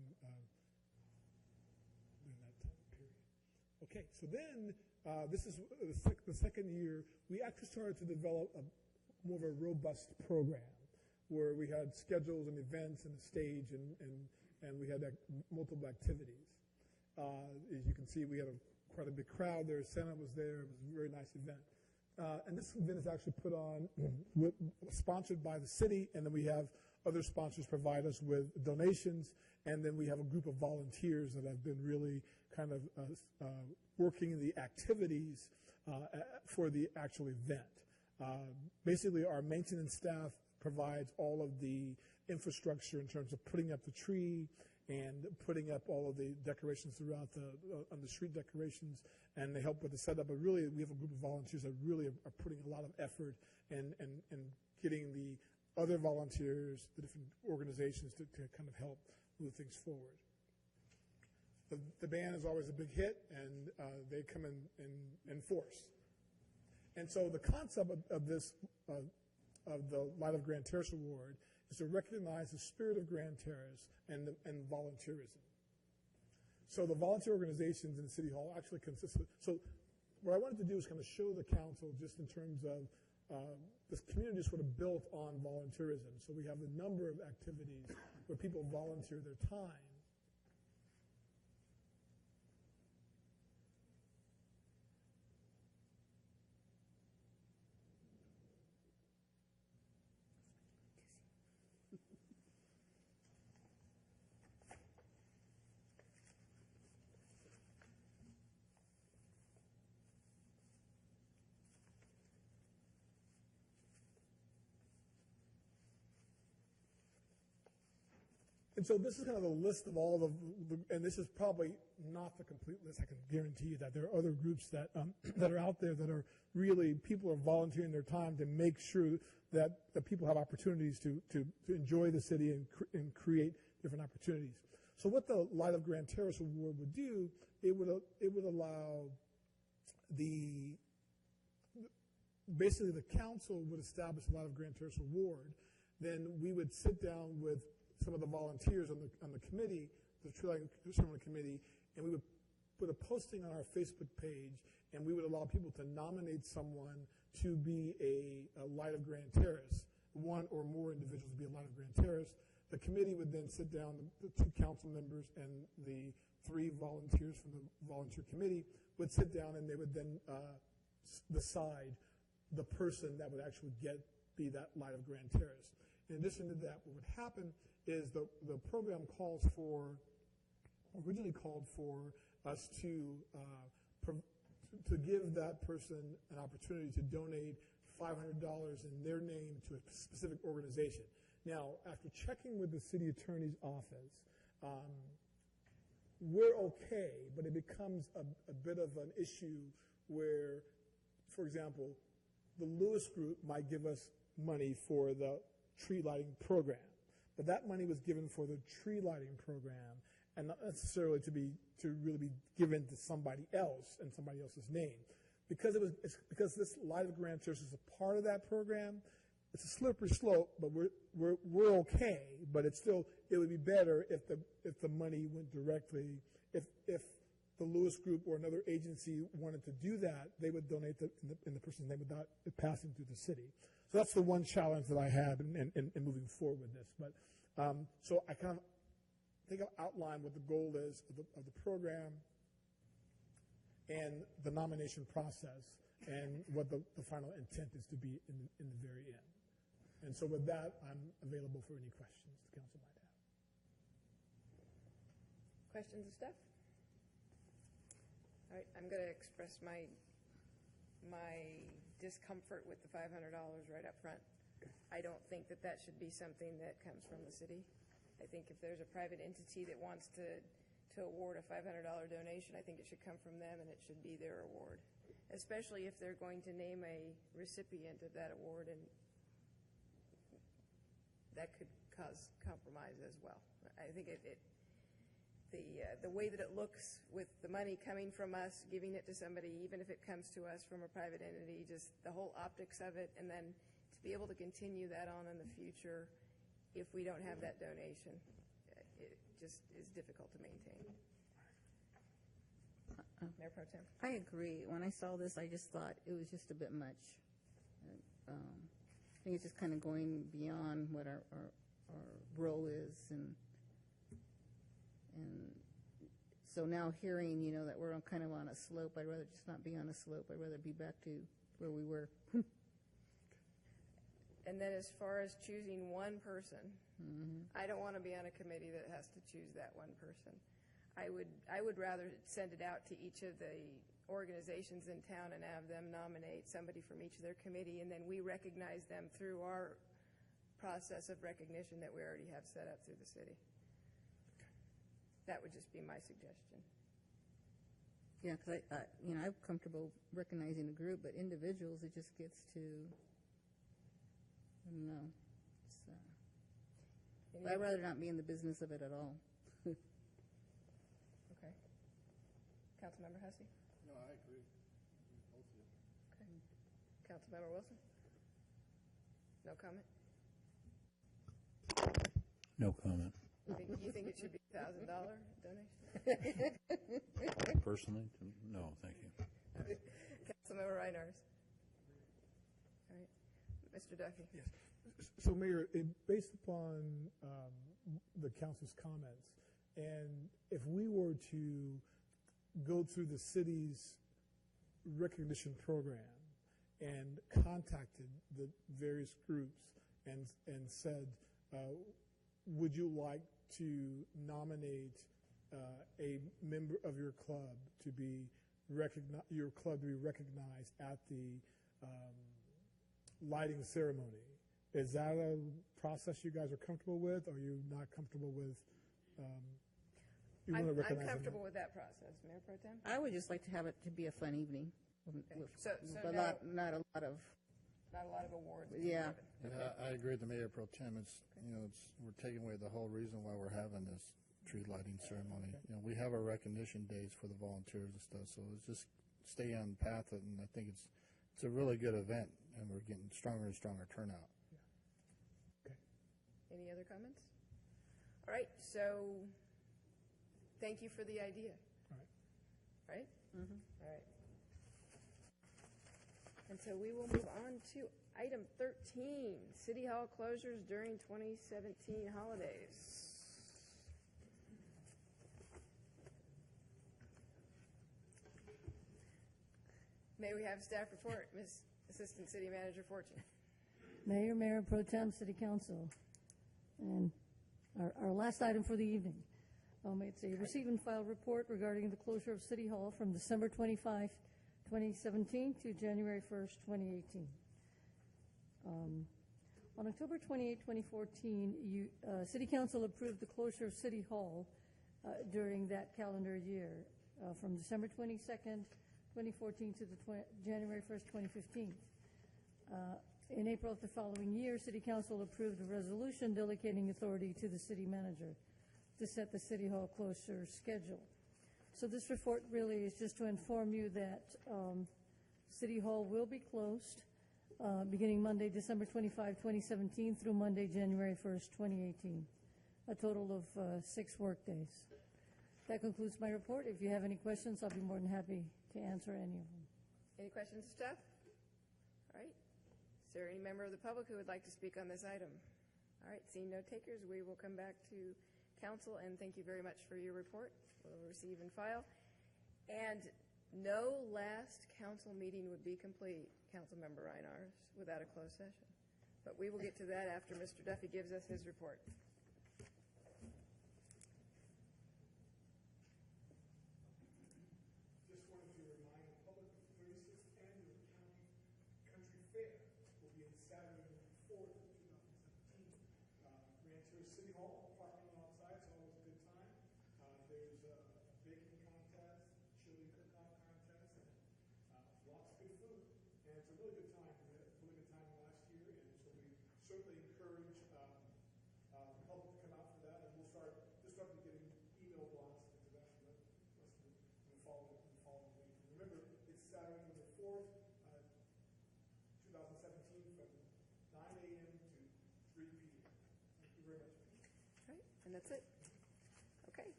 during that time period. Okay, so then this is the second year. We actually started to develop more of a robust program where we had schedules and events and a stage and we had multiple activities. As you can see, we had quite a big crowd there. Santa was there. It was a very nice event. And this event is actually put on, sponsored by the city, and then we have other sponsors provide us with donations, and then we have a group of volunteers that have been really kind of working the activities for the actual event. Basically, our maintenance staff provides all of the infrastructure in terms of putting up the tree and putting up all of the decorations throughout on the street decorations, and they help with the setup. But really, we have a group of volunteers that really are putting a lot of effort and getting the other volunteers, the different organizations to kind of help move things forward. The band is always a big hit, and they come in force. And so the concept of this, of the Light of Grand Terrace Award, is to recognize the spirit of Grand Terrace and volunteerism. So the volunteer organizations in the City Hall actually consist of, so what I wanted to do is kind of show the council just in terms of this community is sort of built on volunteerism. So we have a number of activities where people volunteer their time. And so this is kind of a list of all and this is probably not the complete list. I can guarantee you that there are other groups that that are out there that are really, people are volunteering their time to make sure that people have opportunities to enjoy the city and create different opportunities. So what the Light of Grand Terrace Award would do, it would allow basically the council would establish a Light of Grand Terrace Award. Then we would sit down with some of the volunteers on the committee, the Tree Lighting Ceremony Committee, and we would put a posting on our Facebook page, and we would allow people to nominate someone to be a Light of Grand Terrace, one or more individuals to be a Light of Grand Terrace. The committee would then sit down, the 2 council members and the 3 volunteers from the volunteer committee would sit down, and they would then decide the person that would actually be that Light of Grand Terrace. In addition to that, what would happen is the program originally called for us to give that person an opportunity to donate $500 in their name to a specific organization. Now, after checking with the city attorney's office, we're okay, but it becomes a bit of an issue where, for example, the Lewis Group might give us money for the tree lighting program. But that money was given for the tree lighting program and not necessarily to really be given to somebody else in somebody else's name. Because because this Light of Grand Terrace is a part of that program, it's a slippery slope, but we're okay, but it would be better if the money went directly, if the Lewis Group or another agency wanted to do that, they would donate in the person's name without it passing through the city. So that's the one challenge that I had in moving forward with this. But so I kind of think I'll outline what the goal is of the program and the nomination process and what the final intent is to be in the very end. And so with that, I'm available for any questions the council might have. Questions of Steph? All right, I'm going to express my discomfort with the $500 right up front. I don't think that should be something that comes from the city. I think if there's a private entity that wants to to award a $500 donation, I think it should come from them and it should be their award, especially if they're going to name a recipient of that award, and that could cause compromise as well. I think the way that it looks with the money coming from us, giving it to somebody, even if it comes to us from a private entity, just the whole optics of it, and then to be able to continue that on in the future if we don't have that donation, it just is difficult to maintain. Mayor Pro Tem. I agree. When I saw this, I just thought it was just a bit much. I think it's just kind of going beyond what our role is, and so now hearing, that we're kind of on a slope, I'd rather just not be on a slope. I'd rather be back to where we were. And then as far as choosing one person, I don't want to be on a committee that has to choose that one person. I would rather send it out to each of the organizations in town and have them nominate somebody from each of their committee, and then we recognize them through our process of recognition that we already have set up through the city. That would just be my suggestion. Yeah, because I'm comfortable recognizing a group, but individuals, it just gets to, I don't know. I'd rather not be in the business of it at all. Okay. Councilmember Hussey? No, I agree. Okay. Councilmember Wilson? No comment? No comment. You think it should be $1,000 donation? Personally, no, thank you. Councilmember Reinhardt? All right. Mr. Duffy? Yes. So, Mayor, based upon the council's comments, and if we were to go through the city's recognition program and contacted the various groups and said, would you like to nominate a member of your club to be recognized at the lighting ceremony? Is that a process you guys are comfortable with, or are you not comfortable with? I'm comfortable with that process, Mayor Pro Tem. I would just like to have it to be a fun evening, but not a lot of. Not a lot of awards. Yeah. I agree with the Mayor Pro Tem. We're taking away the whole reason why we're having this tree lighting ceremony. We have our recognition days for the volunteers and stuff, so it's just stay on path, and I think it's a really good event, and we're getting stronger and stronger turnout. Okay. Any other comments? All right, so thank you for the idea. All right. Right? Mm-hmm. All right. And so we will move on to item 13, City Hall closures during 2017 holidays. May we have staff report, Ms. Assistant City Manager Fortune. Mayor Pro Tem, City Council, and our last item for the evening. It's a receive and file report regarding the closure of City Hall from December 25, 2017 to January 1st, 2018. On October 28, 2014, City Council approved the closure of City Hall during that calendar year from December 22nd, 2014 to January 1st, 2015. In April of the following year, City Council approved a resolution delegating authority to the city manager to set the City Hall closure schedule. So this report really is just to inform you that City Hall will be closed beginning Monday, December 25, 2017 through Monday, January 1st, 2018, a total of 6 work days. That concludes my report. If you have any questions, I'll be more than happy to answer any of them. Any questions, staff? All right. Is there any member of the public who would like to speak on this item? All right, seeing no takers, we will come back to council, and thank you very much for your report. We'll receive and file. And no last council meeting would be complete, Councilmember Reinhardt, without a closed session. But we will get to that after Mr. Duffy gives us his report. Just wanted to remind the public the 36th Annual County Country Fair will be on Saturday, the 4th of 2017. Grand Terrace City Hall, parking outside, it's always a good time. There's it's a really good time. We had a really good time last year, and so we certainly encourage the public to come out for that, and we'll start getting email blasts into that in the following week. Remember, it's Saturday, November 4th, 2017, from 9 a.m. to 3 p.m. Thank you very much. All right, and that's it. Okay.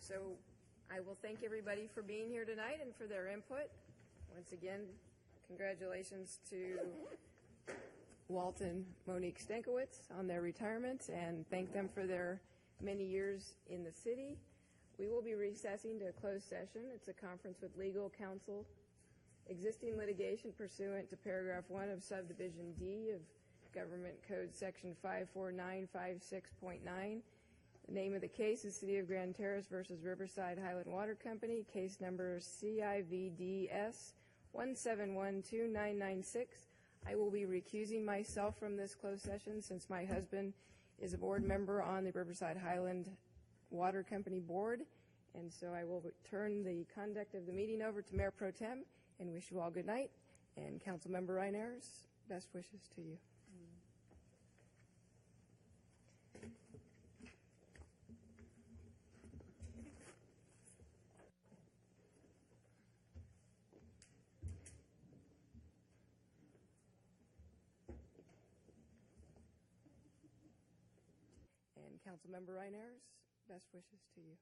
So I will thank everybody for being here tonight and for their input. Once again, congratulations to Walt and Monique Stankowitz on their retirement, and thank them for their many years in the city. We will be recessing to a closed session. It's a conference with legal counsel, existing litigation pursuant to paragraph 1 of subdivision D of Government Code section 54956.9. The name of the case is City of Grand Terrace versus Riverside Highland Water Company, case number CIVDS 1712996. I will be recusing myself from this closed session since my husband is a board member on the Riverside Highland Water Company board, and so I will turn the conduct of the meeting over to Mayor Pro Tem and wish you all good night. And Councilmember Reiners, best wishes to you. And Councilmember Reiners, best wishes to you.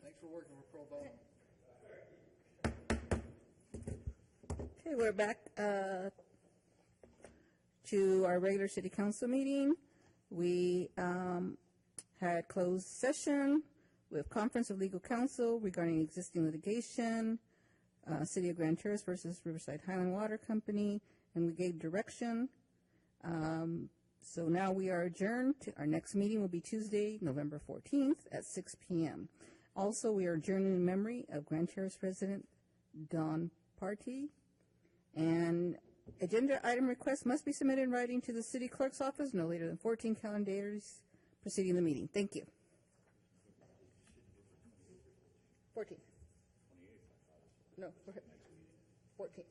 Thanks for working for Pro Bono. Okay, we're back to our regular city council meeting. We had closed session with conference of legal counsel regarding existing litigation, City of Grand Terrace versus Riverside Highland Water Company, and we gave direction. So now we are adjourned. Our next meeting will be Tuesday, November 14th at 6 p.m. Also, we are adjourned in memory of Grand Terrace resident Don Partee. And agenda item requests must be submitted in writing to the city clerk's office no later than 14 calendar days preceding the meeting. Thank you. 14th. No, 14th.